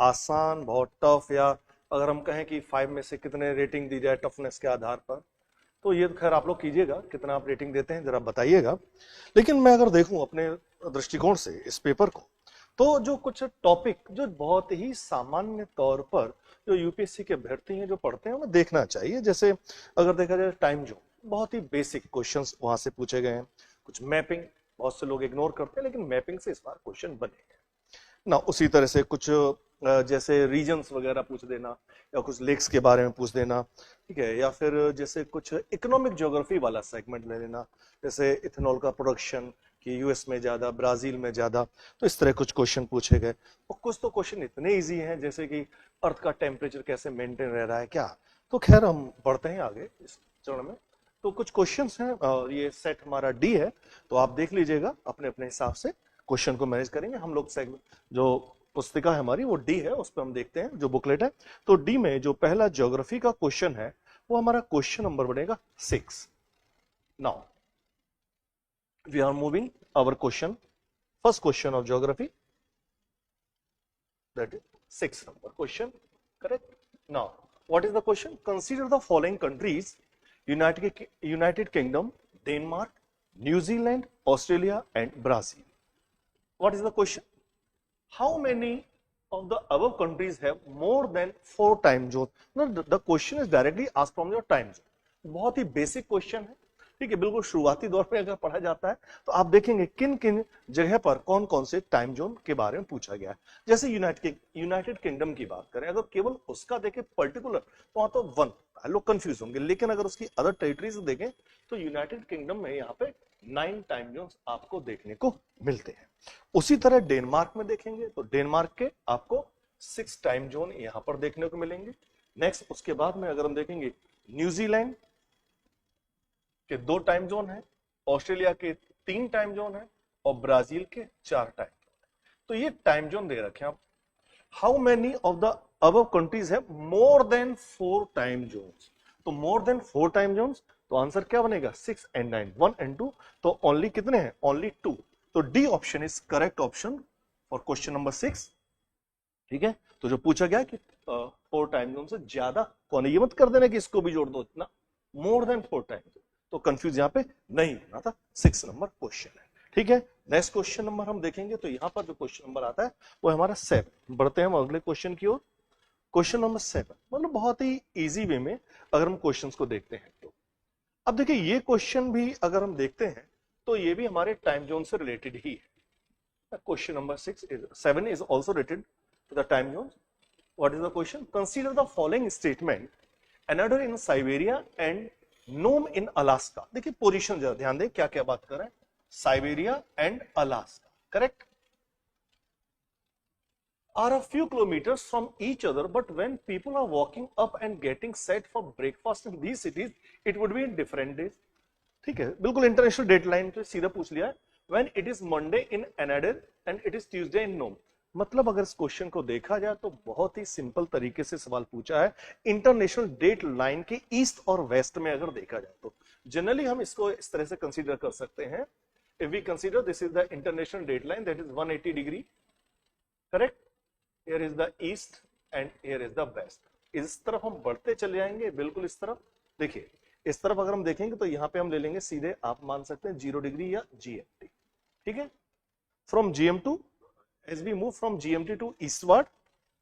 आसान, बहुत टफ, या अगर हम कहें कि 5 में से कितने रेटिंग दी जाए टफनेस के आधार पर, तो ये खैर आप लोग कीजिएगा, कितना आप रेटिंग देते हैं जरा बताइएगा। लेकिन मैं अगर देखूं अपने दृष्टिकोण से इस पेपर को, तो जो कुछ टॉपिक जो बहुत ही सामान्य तौर पर जो यूपीएससी के अभ्यर्थी हैं जो पढ़ते हैं वो देखना चाहिए। जैसे अगर देखा जाए टाइम जोन, बहुत ही बेसिक क्वेश्चंस वहां से पूछे गए हैं। कुछ मैपिंग बहुत से लोग इग्नोर करते हैं, लेकिन मैपिंग से इस बार क्वेश्चन बने हैं ना। उसी तरह से कुछ जैसे रीजन्स वगैरह पूछ देना, या कुछ लेक्स के बारे में पूछ देना, ठीक है, या फिर जैसे कुछ इकोनॉमिक ज्योग्राफी वाला सेगमेंट ले लेना, जैसे इथेनॉल का प्रोडक्शन कि यूएस में ज्यादा, ब्राजील में ज्यादा, तो इस तरह कुछ क्वेश्चन पूछे गए। और कुछ तो क्वेश्चन इतने इजी हैं जैसे कि अर्थ का टेम्परेचर कैसे मेंटेन रह रहा है क्या। तो खैर हम बढ़ते हैं आगे इस चरण में। तो कुछ क्वेश्चंस हैं, और ये सेट हमारा डी है, तो आप देख लीजिएगा अपने अपने हिसाब से क्वेश्चन को मैनेज करेंगे हम लोग। जो पुस्तिका है हमारी वो डी है, उस पर हम देखते हैं जो बुकलेट है। तो डी में जो पहला ज्योग्राफी का क्वेश्चन है वो हमारा क्वेश्चन नंबर बनेगा 6। Now we are moving our question, first question of geography, that is 6 number question, correct. Now what is the question? Consider the following countries, United kingdom, Denmark, New Zealand, Australia and Brazil. What is the question? How many of the above countries have more than 4 time zones? No, the question is directly asked from your time zone. बहुत ही basic question है, ठीक है, बिल्कुल शुरुआती दौर में अगर पढ़ा जाता है तो आप देखेंगे किन किन जगह पर कौन कौन से टाइम जोन के बारे में पूछा गया है। जैसे यूनाइटेड किंगडम की बात करें, अगर केवल उसका देखें पर्टिकुलर, तो वहां तो 1 लोग कंफ्यूज होंगे, लेकिन अगर उसकी अदर टेरिटरीज देखें तो यूनाइटेड किंगडम में यहाँ पे 9 टाइम जोन्स आपको देखने को मिलते हैं। उसी तरह डेनमार्क में देखेंगे तो डेनमार्क के आपको 6 टाइम जोन यहां पर देखने को मिलेंगे। नेक्स्ट उसके बाद में अगर हम देखेंगे न्यूजीलैंड के 2 टाइम जोन है, ऑस्ट्रेलिया के 3 टाइम जोन है, और ब्राजील के 4 टाइम जोन है। तो ये टाइम जोन दे रखे हैं आप। How many of the above countries है मोर देन 4 टाइम जोन्स? तो मोर देन 4 टाइम जोन्स, तो आंसर क्या बनेगा? 6 and 9, 1 and 2, तो ओनली कितने हैं? ओनली 2। तो D option is correct option for question number 6, ठीक है। तो जो पूछा गया कि 4 टाइम जोन से ज्यादा कौन है, ये मत कर देना कि इसको भी जोड़ दो इतना, मोर देन 4 टाइम जोन, तो कंफ्यूज यहाँ पे नहीं होना था। 6 नंबर क्वेश्चन है, ठीक है। नेक्स्ट क्वेश्चन नंबर हम देखेंगे तो यहाँ पर जो क्वेश्चन नंबर आता है वो हमारा 7। बढ़ते हैं हम अगले क्वेश्चन की ओर। क्वेश्चन नंबर 7 मतलब बहुत ही इजी वे में अगर हम क्वेश्चन को देखते हैं तो अब देखिए ये क्वेश्चन भी अगर हम देखते हैं तो ये भी हमारे टाइम जोन से रिलेटेड ही है। Question number 7 is also related to the time zone. What is the question? Consider the following statement, Anadyr in Siberia and Nome in Alaska. देखिए पोजीशन जरा ध्यान दें, क्या क्या बात कर रहे हैं, Siberia and Alaska, correct, are a few kilometers from each other, but when people are walking up and getting set for breakfast in these cities, it would be in different days. ठीक है, बिल्कुल international deadline पे सीधा पूछ लिया है। When it is Monday in Anadir and it is Tuesday in Nome. मतलब अगर इस क्वेश्चन को देखा जाए तो बहुत ही सिंपल तरीके से सवाल पूछा है इंटरनेशनल डेट लाइन के ईस्ट और वेस्ट में। अगर देखा जाए तो जनरली हम इसको इस तरह से कंसीडर कर सकते हैं, if we consider this is the international date line that is 180 degree, correct, here is the east and here is the west। इस तरफ हम बढ़ते चले जाएंगे, बिल्कुल इस तरफ देखिए, इस तरफ अगर हम देखेंगे तो यहाँ पे हम ले लेंगे सीधे, आप मान सकते हैं 0 डिग्री या GMT, ठीक है। From GM to, as we move from GMT to eastward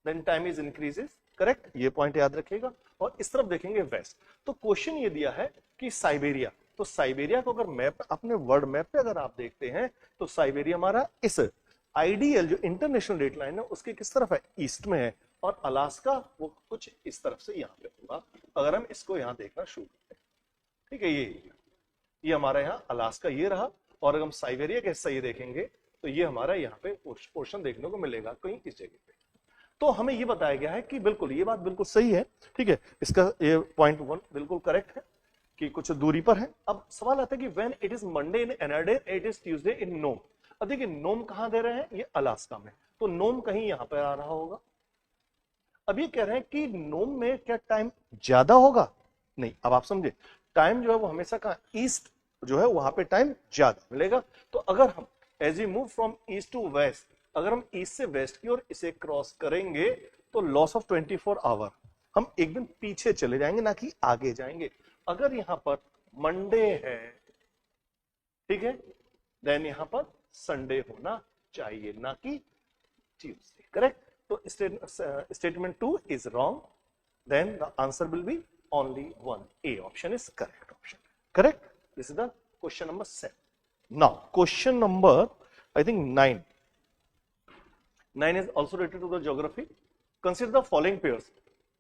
then time is increases, correct, ये पॉइंट याद रखिएगा। और इस तरफ देखेंगे वेस्ट। तो क्वेश्चन ये दिया है कि साइबेरिया, तो साइबेरिया को अगर मैप अपने वर्ल्ड मैप पे अगर आप देखते हैं तो साइबेरिया हमारा इस आइडियल जो इंटरनेशनल डेट लाइन है उसके किस तरफ है, ईस्ट में है, और अलास्का वो कुछ इस तरफ से यहाँ पे होगा। अगर हम इसको यहाँ देखना शुरू करते हैं, ठीक है, ये हमारा यहाँ अलास्का ये रहा, और अगर हम साइबेरिया का हिस्सा ये देखेंगे तो ये हमारा यहाँ पे पोर्शन देखने को मिलेगा कहीं इस जगह पे। तो हमें ये बताया गया है कि बिल्कुल ये बात बिल्कुल सही है, ठीक है, इसका ये पॉइंट 1 बिल्कुल करेक्ट है कि कुछ दूरी पर है। अब सवाल आता है कि when it is Monday in Anadyr, it is Tuesday in Nome. अब देखिए नोम कहां दे रहे हैं, ये अलास्का में, तो नोम कहीं यहां पर आ रहा होगा। अब ये कह रहे हैं कि नोम में क्या टाइम ज्यादा होगा? नहीं, अब आप समझे, टाइम जो है वो हमेशा कहां, ईस्ट जो है वहां पे टाइम ज्यादा मिलेगा। तो अगर हम as we move from east to west, अगर हम ईस्ट से वेस्ट की ओर इसे क्रॉस करेंगे तो लॉस ऑफ 24 आवर, हम एकदम पीछे चले जाएंगे ना कि आगे जाएंगे। अगर यहां पर मंडे है, ठीक है, देन यहां पर संडे होना चाहिए, ना कि Tuesday. Correct? So statement 2 is wrong. Then the answer will be only one. A option is correct option. Correct? This is the question number 7. Now question number I think 9. 9 is also related to the geography. Consider the following pairs.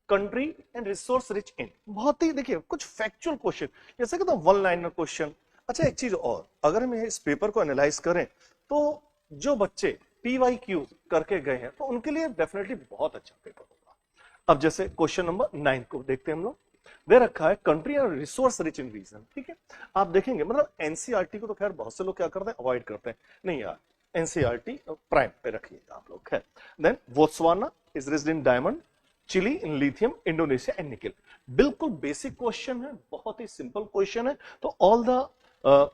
Country and resource rich इन. बहुत ही देखिए कुछ factual question, जैसे कि one liner question. अच्छा एक चीज और, अगर हम इस पेपर को एनालाइज करें तो जो बच्चे PYQ करके गए हैं तो उनके लिए डेफिनेटली बहुत अच्छा पेपर होगा. अब जैसे क्वेश्चन नंबर 9 को देखते हैं हम लोग. दे रखा है country and resource rich in region. ठीक है, आप देखेंगे मतलब एनसीईआरटी को तो खैर बहुत से लोग क्या करते हैं, अवॉइड करते हैं. नहीं यार, एनसीईआरटी प्राइम पे रखिएगा आप लोग. है then Botswana is riched in diamond, Chile in lithium, Indonesia and nickel. बिल्कुल बेसिक क्वेश्चन है, बहुत ही सिंपल क्वेश्चन है. तो ऑल द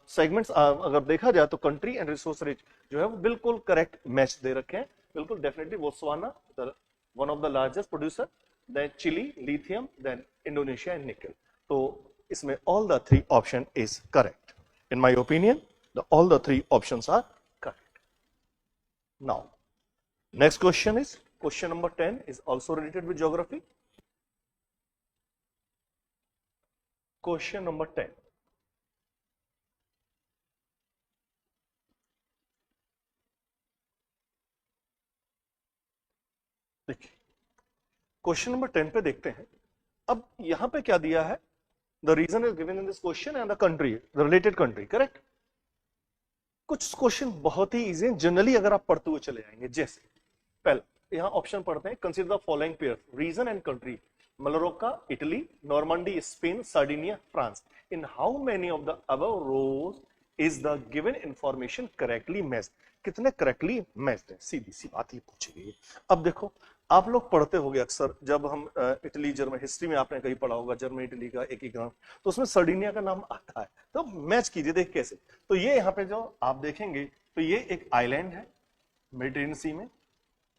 सेगमेंट्स अगर देखा जाए तो कंट्री एंड रिसोर्स रिच जो है वो बिल्कुल करेक्ट मैच दे रखे हैं. बिल्कुल definitely Botswana one of the largest producer, then Chile, lithium, then Indonesia and nickel. तो इसमें all the 3 option is correct. In my opinion all the 3 options are correct. Now next question is question number 10 is also related with geography. Question number 10. देखिए question number 10 पे देखते हैं. अब यहां पे क्या दिया है, the region is given in this question and the country, the related country. Correct. कुछ क्वेश्चन बहुत ही इजी हैं, जनरली अगर आप पढ़ते हुए चले जाएंगे. जैसे पहले यहां ऑप्शन पढ़ते हैं, consider the following pair, region and country. Mallorca Italy, Normandy Spain, Sardinia France. In how many of the above rows is the given information correctly matched. कितने करेक्टली मैच्ड है, सीधी सी बात ही पूछी गई है. अब देखो आप लोग पढ़ते होंगे अक्सर, जब हम इटली जर्मनी, हिस्ट्री में आपने कहीं पढ़ा होगा जर्मनी इटली का एक ही ग्राम, तो उसमें सार्डिनिया का नाम आता है. तो मैच कीजिए, देख कैसे. तो ये यहाँ पे जो आप देखेंगे तो ये एक आइलैंड है मेडिटेरियन सी में.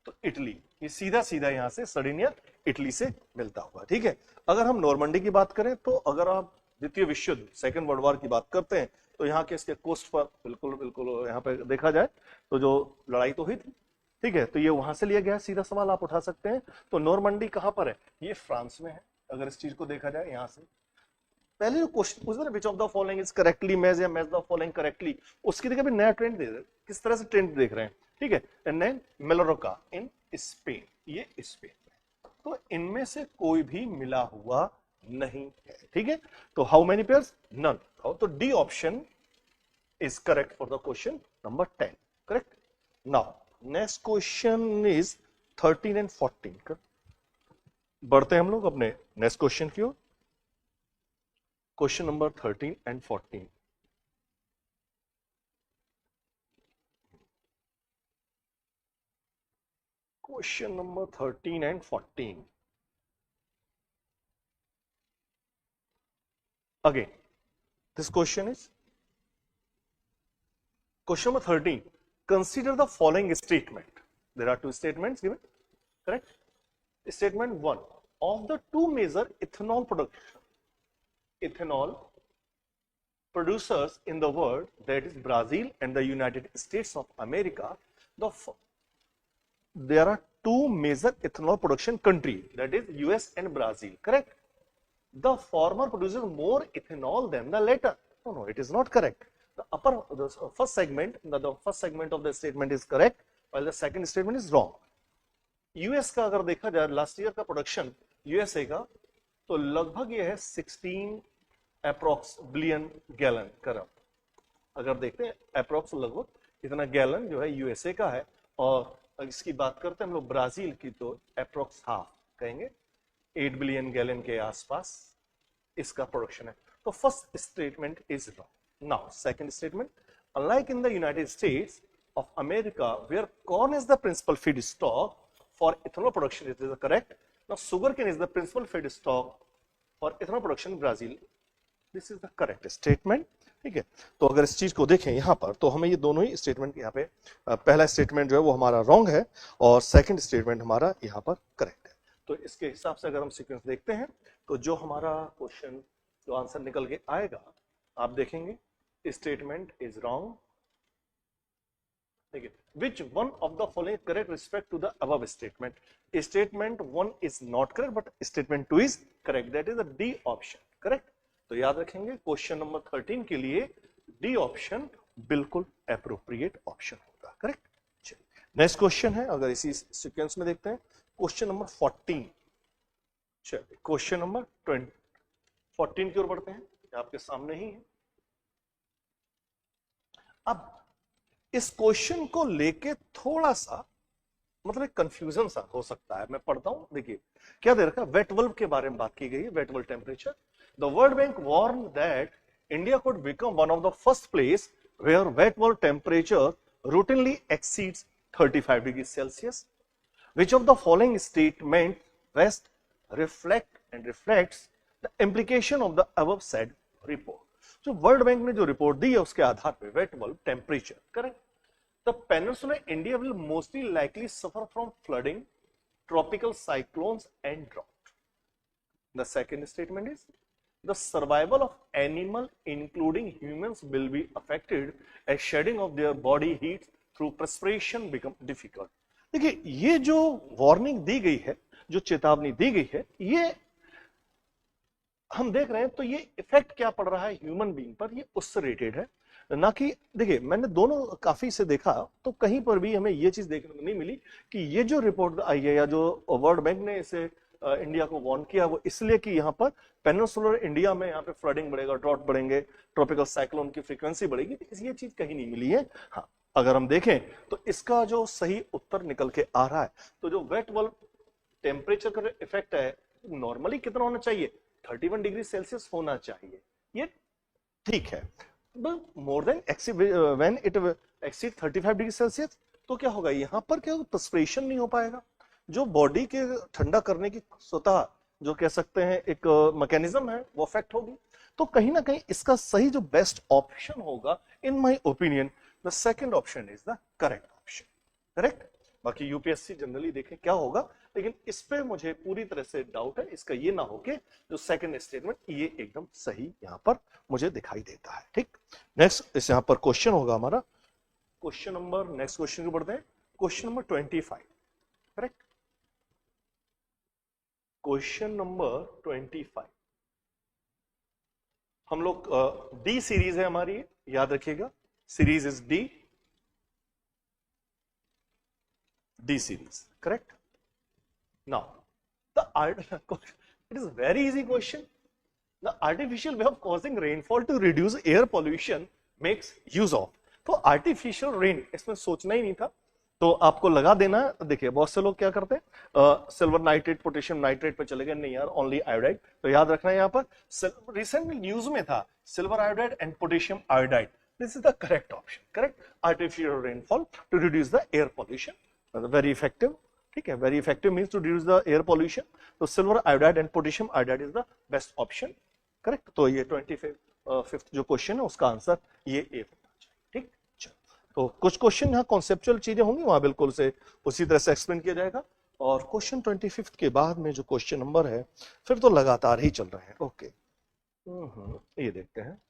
तो इटली, ये सीधा सीधा यहाँ से सार्डिनिया इटली से मिलता हुआ. ठीक है. अगर हम नॉर्मंडी की बात करें तो अगर आप द्वितीय विश्व युद्ध, सेकेंड वर्ल्ड वॉर की बात करते हैं तो यहाँ के इसके कोस्ट पर बिल्कुल बिल्कुल यहाँ पे देखा जाए तो जो लड़ाई तो हुई थी. ठीक है, तो ये वहां से लिया गया. सीधा सवाल आप उठा सकते हैं. तो नॉर्मंडी कहां पर है, ये फ्रांस में है. अगर इस चीज को देखा जाए यहां से पहले जो क्वेश्चन पूछा ना, which of the following is correctly match या मैच द फॉलोइंग करेक्टली, उसकी देखिए अभी नया ट्रेंड दे रहे, किस तरह से ट्रेंड देख रहे हैं. ठीक है. एंड देन मेलोरोका इन स्पेन, ये स्पेन में. तो इनमें से कोई भी मिला हुआ नहीं है. ठीक है. तो हाउ मेनी पेयर्स, नन. तो D option is correct for the question number 10. Correct. Now next question is 13 and 14. बढ़ते हैं हम लोग अपने नेक्स्ट क्वेश्चन की ओर. Question number 13 and 14. Question number 13 and 14. Again, this question is question number 13. Consider the following statement. There are two statements given. Correct? Statement 1. Of the two major ethanol producers in the world, that is Brazil and the United States of America, there are two major ethanol production countries, that is US and Brazil. Correct? The former produces more ethanol than the latter. No, it is not correct. The first segment of the statement is correct, while the second statement is wrong. US का अगर देखा जाए last year का production USA का, तो लगभग ये है 16 अप्रोक्स बिलियन गैलन करब. अगर देखते हैं अप्रोक्स लगभग इतना गैलन जो है यूएसए का है. और इसकी बात करते हैं हम लोग ब्राजील की, तो अप्रोक्स हाफ कहेंगे 8 बिलियन गैलन के आसपास इसका प्रोडक्शन है. तो first statement is wrong. Now second statement, unlike in the United States of America where corn is the principal feed stock for ethanol production, it is correct. Now sugar cane is the principal feed stock for ethanol production Brazil. This is the correct statement. ठीक है. तो अगर इस चीज को देखें यहां पर तो हमें ये दोनों ही स्टेटमेंट यहाँ पे पहला स्टेटमेंट जो है वो हमारा रॉन्ग है और सेकंड स्टेटमेंट हमारा यहाँ पर करेक्ट है. तो इसके हिसाब से अगर हम सीक्वेंस देखते हैं तो जो हमारा क्वेश्चन जो आंसर निकल के आएगा, आप देखेंगे स्टेटमेंट इज रॉन्ग, देखिए, which one of the following is correct respect to the above statement? Statement 1 is not correct, but statement 2 is correct. That is the D option. Correct? तो याद रखेंगे क्वेश्चन नंबर 13 के लिए D option बिल्कुल appropriate option होगा. Correct. चलिए next question है, अगर इसी सीक्वेंस में देखते हैं, क्वेश्चन नंबर 14. चलिए क्वेश्चन नंबर 14 की ओर बढ़ते हैं, आपके सामने ही है. अब इस क्वेश्चन को लेके थोड़ा सा मतलब एक कंफ्यूजन सा हो सकता है. मैं पढ़ता हूं, देखिए क्या दे रखा है. वेट बल्ब के बारे में बात की गई है, wet bulb temperature. The world bank warn that India could become one of the first place where wet bulb temperature routinely exceeds 35 degrees Celsius. Which of the following statement best reflects the implication of the above said report? जो world bank ने जो report दी है उसके आधार पे wait bulb temperature. Correct. The peninsula India will mostly likely suffer from flooding, tropical cyclones and drought. The second statement is the survival of animal including humans will be affected as shedding of their body heat through perspiration become difficult. देखिए ये जो warning दी गई है, जो चेतावनी दी गई है, ये हम देख रहे हैं तो ये इफेक्ट क्या पड़ रहा है ह्यूमन बीइंग पर, ये उससे रिलेटेड है ना कि. देखिए मैंने दोनों काफी से देखा तो कहीं पर भी हमें ये चीज देखने को नहीं मिली कि ये जो रिपोर्ट आई है या जो वर्ल्ड बैंक ने इसे इंडिया को वार्न किया वो इसलिए कि यहाँ पर पेनिनसुलर इंडिया में यहाँ पे फ्लडिंग बढ़ेगा, ड्रॉट बढ़ेंगे, ट्रॉपिकल साइक्लोन की फ्रीक्वेंसी बढ़ेगी, ये चीज कहीं नहीं मिली है. हाँ अगर हम देखें तो इसका जो सही उत्तर निकल के आ रहा है, तो जो वेट बल्ब टेम्परेचर का इफेक्ट है नॉर्मली कितना होना चाहिए, 31 डिग्री सेल्सियस होना चाहिए. ये ठीक है. More than when it exceed 35 degree Celsius तो क्या होगा, यहाँ पर क्या पर्सपिरेशन नहीं हो पाएगा. जो बॉडी के ठंडा करने की स्वतः जो कह सकते हैं एक मैकेनिज्म है वो अफेक्ट होगी. तो कहीं ना कहीं इसका सही जो बेस्ट ऑप्शन होगा इन my opinion the second option is the correct option. Correct. बाकी यूपीएससी जनरली देखें क्या होगा, लेकिन इस पे मुझे पूरी तरह से डाउट है. इसका ये ना हो कि जो सेकंड स्टेटमेंट ये एकदम सही यहां पर मुझे दिखाई देता है. ठीक. नेक्स्ट इस यहां पर क्वेश्चन होगा हमारा क्वेश्चन नंबर, नेक्स्ट क्वेश्चन को बढ़ते हैं, question number 25. Correct. Question number 25 हम लोग डी सीरीज है हमारी, याद रखिएगा series is D series. Correct. Now it is very easy question. The artificial way of causing rainfall to reduce air pollution makes use of. तो artificial rain इसमें सोचना ही नहीं था, तो आपको लगा देना. देखिए बहुत से लोग क्या करते हैं, सिल्वर नाइट्रेट पोटेशियम नाइट्रेट पे चले गए, नहीं यार ओनली आयोडाइड. तो याद रखना यहाँ पर रिसेंटली न्यूज में था silver iodide and potassium iodide. This is the correct option. Correct. Artificial rainfall to reduce the air pollution, very effective. ठीक है, very effective means to reduce the air pollution. तो silver iodide and potassium iodide is the best option. Correct. तो ये 25th जो question है उसका answer ये ए होना चाहिए. ठीक. तो कुछ क्वेश्चन यहाँ कॉन्सेप्चुअल चीजें होंगी, वहां बिल्कुल से उसी तरह से एक्सप्लेन किया जाएगा. और क्वेश्चन 25th के बाद में जो क्वेश्चन नंबर है फिर तो लगातार ही चल रहे हैं. ओके. ये देखते हैं,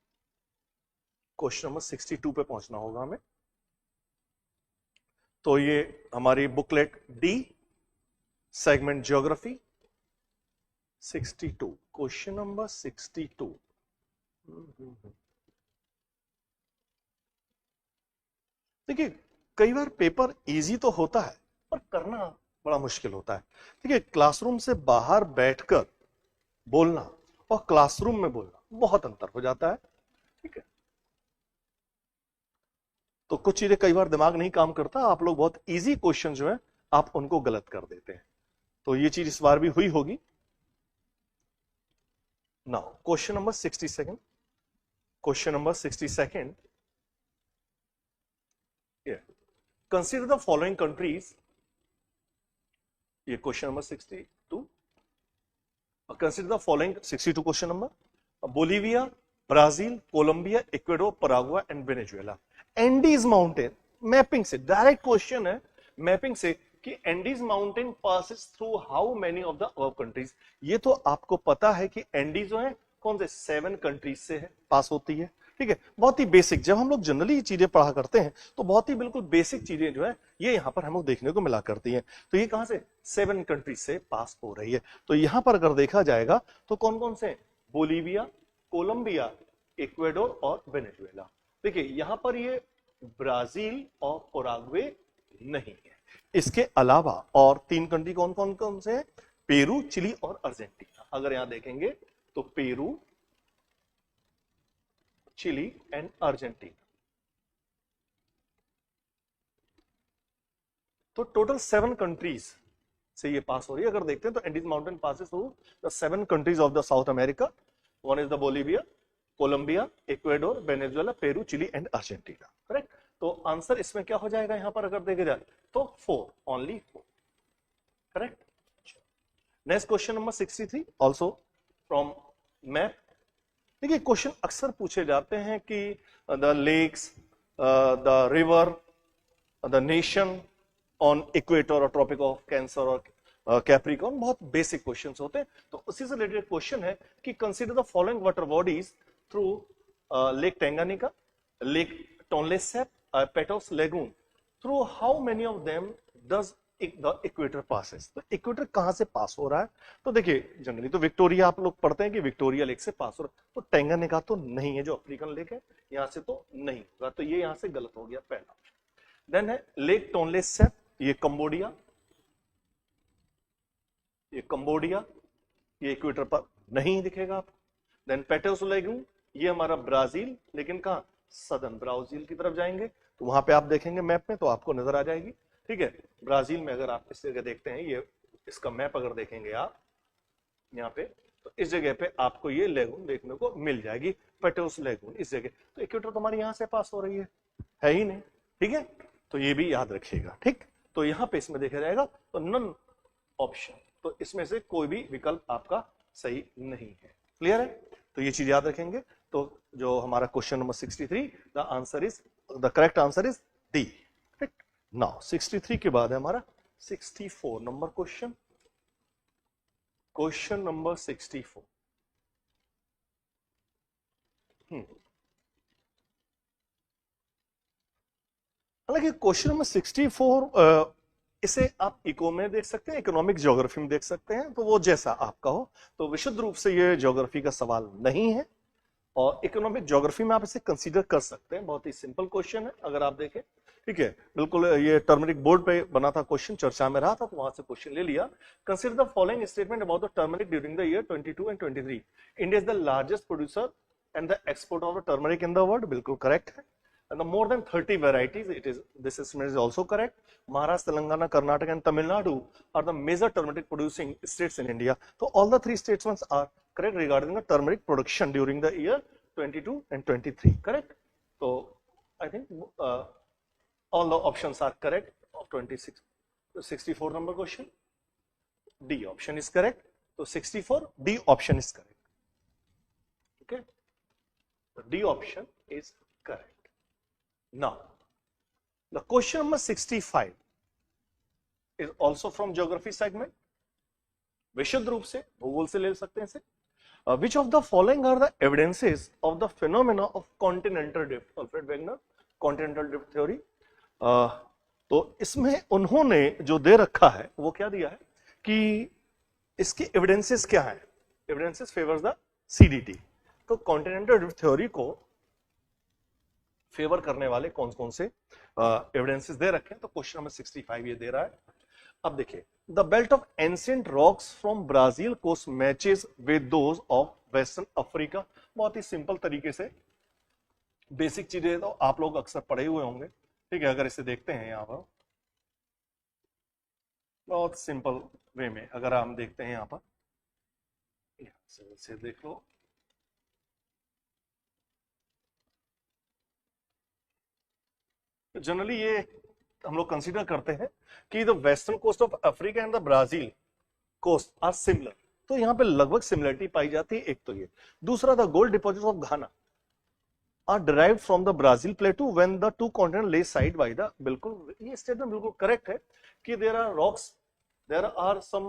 क्वेश्चन नंबर 62 पे पहुंचना होगा हमें. तो ये हमारी booklet D segment geography 62, question number 62. देखिए कई बार पेपर इजी तो होता है पर करना बड़ा मुश्किल होता है. देखिए क्लासरूम से बाहर बैठकर बोलना और क्लासरूम में बोलना बहुत अंतर हो जाता है. ठीक है. तो कुछ चीजें कई बार दिमाग नहीं काम करता, आप लोग बहुत इजी क्वेश्चन जो है आप उनको गलत कर देते हैं. तो ये चीज इस बार भी हुई होगी. Now question number 62. Question number 62. Consider the following countries. ये question number 62. Consider the following 62 question number. Bolivia, Brazil, Colombia, Ecuador, Paraguay and Venezuela. Andes mountain, mapping से डायरेक्ट क्वेश्चन है, मैपिंग से कि Andes mountain passes through how many of the above countries. ये तो आपको पता है कि एंडीज जो है कौन से 7 कंट्रीज से है पास होती है. ठीक है, बहुत ही बेसिक। जब हम लोग जनरली ये चीजें पढ़ा करते हैं तो बहुत ही बिल्कुल बेसिक चीजें जो है ये यहाँ पर हम लोग देखने को मिला करती हैं। तो ये कहां से, 7 कंट्रीज से पास हो रही है। तो यहाँ पर अगर देखा जाएगा तो कौन कौन से, बोलीविया, कोलंबिया, इक्वेडोर और वेनेजुएला। देखिए यहाँ पर ये ब्राजील और उरुग्वे नहीं है। इसके अलावा और 3 कंट्री कौन कौन कौन से हैं, पेरू, चिली और अर्जेंटीना। अगर यहां देखेंगे तो पेरू, चिली एंड अर्जेंटीना। तो टोटल 7 कंट्रीज से ये पास हो रही है। अगर देखते हैं तो Andes mountain passes through the 7 countries of the south America. One is the Bolivia, Colombia, Ecuador, Venezuela, Peru, Chile and Argentina. Correct. तो आंसर इसमें क्या हो जाएगा यहां पर अगर देखे जाए तो 4, only 4। Correct. Next question number 63 also from map. देखिए क्वेश्चन अक्सर पूछे जाते हैं कि the lakes, the river, the nation on equator और ट्रॉपिक ऑफ कैंसर और कैप्रिकॉर्न, बहुत बेसिक क्वेश्चंस होते हैं। तो उसी से रिलेटेड क्वेश्चन है कि consider the following water bodies through lake Tanganyika, lake Tonle Sap, Patos lagoon, through how many of them does the equator passes. तो इक्वेटर कहां से पास हो रहा है, तो देखिए जनरली तो विक्टोरिया आप लोग पढ़ते हैं कि विक्टोरिया लेक से पास हो रहा है, तो टेंगानिका तो नहीं है जो अफ्रीकन लेक है, यहां से तो नहीं होगा, तो ये यहां से गलत हो गया पहला। देन है लेक टोनले सैप, ये कंबोडिया, ये इक्वेटर पर नहीं दिखेगा आपको। देन पेटोस लेगून, ये हमारा ब्राजील, लेकिन कहां, सदर्न ब्राजील की तरफ जाएंगे तो वहां पे आप देखेंगे मैप में तो आपको नजर आ जाएगी। ठीक है, ब्राजील में अगर आप इस जगह देखते हैं, ये इसका मैप अगर देखेंगे आप यहाँ पे, तो इस जगह पे आपको ये लेगून देखने को मिल जाएगी, पेटोस लेगून इस जगह। तो इक्वेटर तो हमारी यहाँ से पास हो रही है ही नहीं। ठीक है, तो ये भी याद रखिएगा। ठीक, तो यहाँ पे इसमें देखा जाएगा तो नन ऑप्शन, तो इसमें से कोई भी विकल्प आपका सही नहीं है। क्लियर है, तो ये चीज याद रखेंगे। तो जो हमारा question number 63, the answer is, the correct answer is D. Now 63 के बाद है हमारा 64 नंबर क्वेश्चन। Question number 64। हालांकि क्वेश्चन नंबर 64 इसे आप इको में देख सकते हैं, इकोनॉमिक ज्योग्राफी में देख सकते हैं, तो वो जैसा आपका हो। तो विशुद्ध रूप से ये ज्योग्राफी का सवाल नहीं है, और इकोनॉमिक ज्योग्राफी में आप इसे कंसीडर कर सकते हैं। बहुत ही सिंपल क्वेश्चन है अगर आप देखें। ठीक है, बिल्कुल ये टर्मरिक बोर्ड पे बना था क्वेश्चन, चर्चा में रहा था तो वहां से क्वेश्चन ले लिया। Consider the following statement about the turmeric during the year 22 and 23। India is the largest producer and the export of the turmeric in the world, बिल्कुल करेक्ट है। And the more than 30 varieties, this estimate is also correct. Maharashtra, Telangana, Karnataka and Tamil Nadu are the major turmeric producing states in India. So all the 3 statements are correct regarding the turmeric production during the year 22 and 23. Correct? So I think all the options are correct of 26, 64 number question. D option is correct. So 64, D option is correct. Okay? The D option is correct. Now, the question number 65 is also from geography segment. विशुद्ध रूप से भूगोल से ले सकते हैं इसे। Which of the following are the evidences of the phenomena of continental drift? Alfred Wegener, continental drift theory. तो इसमें उन्होंने जो दे रखा है वो क्या दिया है कि इसकी एविडेंसेस क्या है, एविडेंसेस फेवर्स द CDT। तो कॉन्टिनेंटल ड्रिफ्ट थ्योरी को फेवर करने वाले कौन कौन से एविडेंसेस दे रखे हैं, तो क्वेश्चन नंबर 65 ये दे रहा है। अब देखिए, the belt of ancient rocks from Brazil coast matches with those of western Africa. बहुत ही सिंपल तरीके से बेसिक चीजें तो आप लोग अक्सर पढ़े हुए होंगे। ठीक है, अगर इसे देखते हैं यहाँ पर बहुत सिंपल वे में अगर हम देखते हैं यहाँ पर, इसे देख लो। जनरली ये हम लोग कंसीडर करते हैं कि the western coast of Africa and the Brazil coast are similar, तो यहाँ पे लगभग सिमिलरिटी पाई जाती है। एक तो ये, दूसरा the gold deposit of Ghana are derived from the Brazil प्लेटू when the two continent ले साइड बाय द, बिल्कुल ये स्टेटमेंट बिल्कुल करेक्ट है कि there are some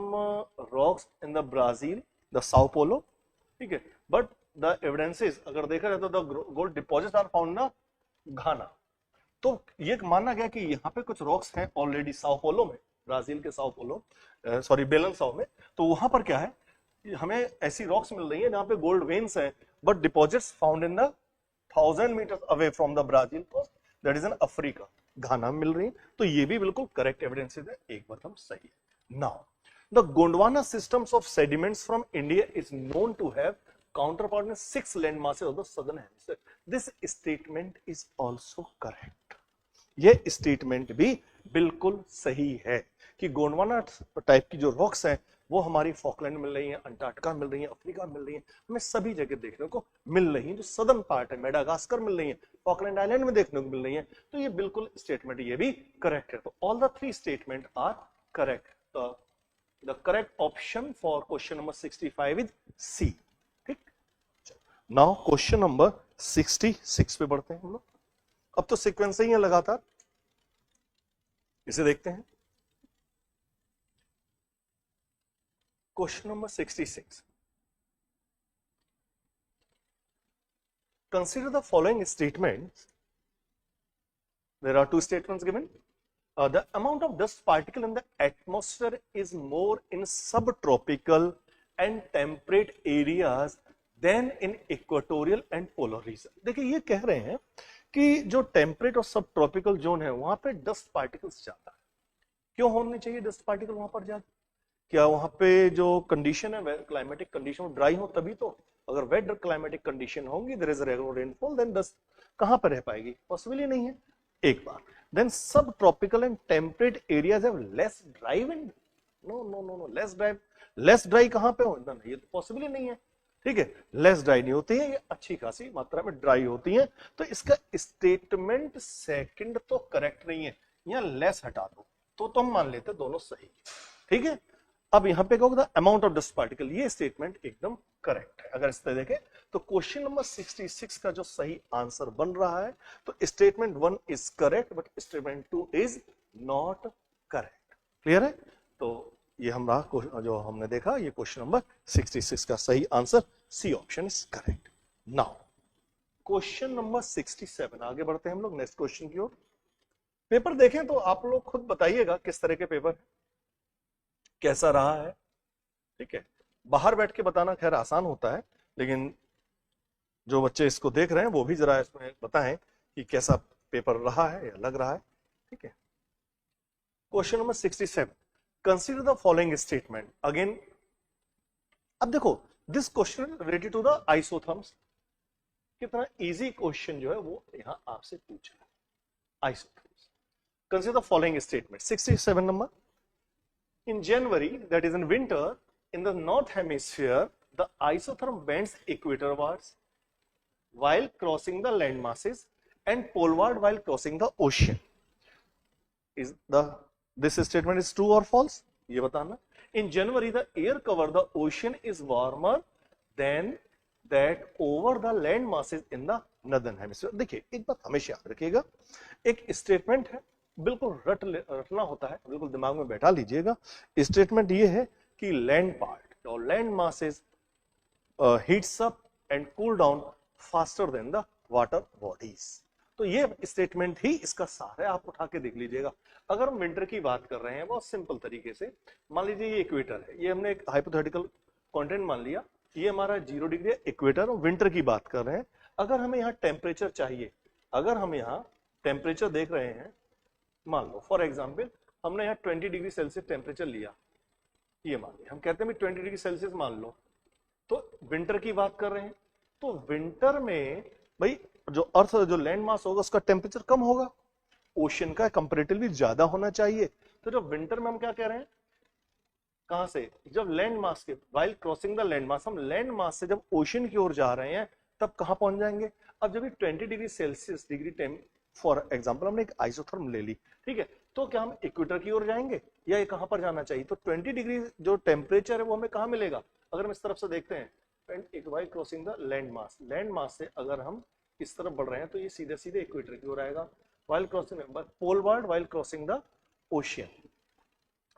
rocks in the Brazil, the Sao Paulo. ठीक है, बट द एविडेंसेस अगर देखा जाए तो the gold deposits are found ना घाना। तो ये माना गया कि यहाँ पे कुछ रॉक्स हैं ऑलरेडी साओ पोलो में, ब्राजील के साओ पोलो, सॉरी बेलन साओ में। तो वहां पर क्या है, हमें ऐसी रॉक्स मिल रही है जहां पे गोल्ड वेन्स हैं, but deposits found in the 1000 metre away from the Brazil coast, that is in Africa, Ghana में मिल रही है। तो ये भी बिल्कुल करेक्ट एविडेंसेस है, एक बार हम सही है। Now the Gondwana systems of sediments from India is known to have counterpart in 6 land masses of the southern hemisphere. This statement is also correct. ये स्टेटमेंट भी बिल्कुल सही है कि गोंडवाना टाइप की जो रॉक्स हैं वो हमारी फॉकलैंड मिल रही हैं, अंटार्कटिका मिल रही हैं, अफ्रीका मिल रही हैं, हमें सभी जगह देखने को मिल रही हैं। जो सदर्न पार्ट है मेडागास्कर मिल रही है, फॉकलैंड आइलैंड में देखने को मिल रही हैं। तो ये बिल्कुल स्टेटमेंट ये भी करेक्ट है। तो all the 3 statement are correct. The correct option for question number 65 is C. Now question number 66 पे बढ़ते हैं हम लोग। अब तो सीक्वेंस ही है लगातार, इसे देखते हैं। Question number 66, consider the following statements. There are 2 statements given. The amount of dust particle in the atmosphere is more in subtropical and temperate areas then in equatorial and polar region. देखिए ये कह रहे हैं कि जो temperate और सब tropical zone है वहां पे डस्ट पार्टिकल्स ज्यादा है। क्यों होने चाहिए डस्ट पार्टिकल वहां पर ज्यादा? क्या वहां पे जो कंडीशन है क्लाइमेटिक कंडीशन ड्राई हो तभी तो? अगर वेट क्लाइमेटिक कंडीशन होंगी, there is a regular rainfall, then dust कहां पर रह पाएगी? पॉसिबल ही नहीं है। एक बार then subtropical and temperate areas have less dry wind. No no no no, less dry कहां पे हो? ये तो पॉसिबल ही नहीं है। ठीक है, लेस ड्राई नहीं होती है, ये अच्छी खासी मात्रा में ड्राई होती है। तो इसका स्टेटमेंट सेकंड तो करेक्ट नहीं है, यहां लेस हटा दो तो हम मान लेते दोनों सही। ठीक है, अब यहां पे कहोगे the amount of dust particle, ये स्टेटमेंट एकदम करेक्ट है। अगर इस तरह देखें तो क्वेश्चन नंबर 66 का जो सही आंसर बन रहा है, तो statement 1 is correct but statement 2 is not correct. Clear है? तो ये हमारा जो हमने देखा, ये क्वेश्चन नंबर 66 का सही answer C option is correct. Now question number 67, आगे बढ़ते हैं हम लोग नेक्स्ट क्वेश्चन की ओर। पेपर देखें तो आप लोग खुद बताइएगा किस तरह के पेपर कैसा रहा है। ठीक है, बाहर बैठ के बताना खैर आसान होता है, लेकिन जो बच्चे इसको देख रहे हैं वो भी जरा इसमें बताएं कि कैसा पेपर रहा है या लग रहा है। ठीक है, question number 67, consider the following statement. Again अब देखो this question related to the isotherms. कितना इजी क्वेश्चन जो है वो यहां आपसे पूछा है, isotherms. Consider the following statement. 67 number, in January, that is in winter, in the north hemisphere the isotherm bends equatorwards while crossing the land masses and poleward while crossing the ocean. Is this statement is true or false? ये बताना। In January the air cover the ocean is warmer than that over the land masses in the northern hemisphere। देखिए एक बात हमेशा याद रखिएगा, एक statement है, बिल्कुल रटना होता है, बिल्कुल दिमाग में बैठा लीजिएगा। स्टेटमेंट ये है कि लैंड पार्ट और land masses heats up and cool down faster than the water bodies. तो ये स्टेटमेंट ही इसका सार है, आप उठा के देख लीजिएगा। अगर हम विंटर की बात कर रहे हैं बहुत सिंपल तरीके से, मान लीजिए ये इक्वेटर है, ये हमने एक हाइपोथेटिकल कंटेंट मान लिया, ये हमारा 0 डिग्री इक्वेटर और विंटर की बात कर रहे हैं। अगर हमें यहाँ टेम्परेचर चाहिए, अगर हम यहाँ टेम्परेचर देख रहे हैं, मान लो फॉर एग्जाम्पल हमने यहाँ 20 डिग्री सेल्सियस टेम्परेचर लिया, ये मान लिया, हम कहते हैं 20 डिग्री सेल्सियस मान लो, तो विंटर की बात कर रहे हैं। तो विंटर में भाई जो अर्थ जो लैंड मास होगा उसका टेम्परेचर कम होगा, ओशन का कंपैरेटिवली ज्यादा होना चाहिए। तो जब विंटर में हम क्या कह रहे हैं, कहां से, जब लैंड मास के while crossing the land mass, हम लैंड मास से जब ओशन की ओर जा रहे हैं तब कहां पहुंच जाएंगे। अब जब 20 डिग्री सेल्सियस फॉर एग्जाम्पल हमने एक आइसोथर्म ले ली, ठीक है, तो क्या हम इक्वेटर की ओर जाएंगे या ये कहां पर जाना चाहिए? तो 20 डिग्री जो टेम्परेचर है वो हमें कहां मिलेगा? अगर हम इस तरफ से देखते हैं, while crossing the land mass से अगर हम इस तरफ बढ़ रहे हैं तो ये सीधे सीधे इक्वेटर की ओर आएगा। While crossing poleward while crossing the ocean.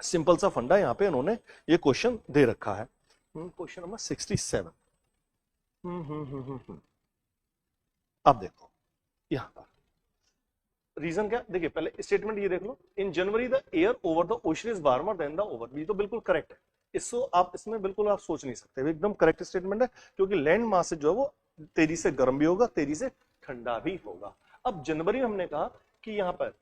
Simple सा फंडा यहाँ पे उन्होंने ये क्वेश्चन दे रखा है। क्वेश्चन नंबर 67, अब देखो यहां पर रीजन क्या, देखिए पहले स्टेटमेंट ये देख लो, in January the air over the ocean is warmer than the over, ये तो बिल्कुल करेक्ट है, इसको आप इसमें बिल्कुल आप सोच नहीं सकते, एकदम करेक्ट स्टेटमेंट है, क्योंकि लैंड मास जो है वो तेजी से गर्म भी होगा, तेजी से ठंडा भी होगा। अब जनवरी हमने कहा कि यहाँ पर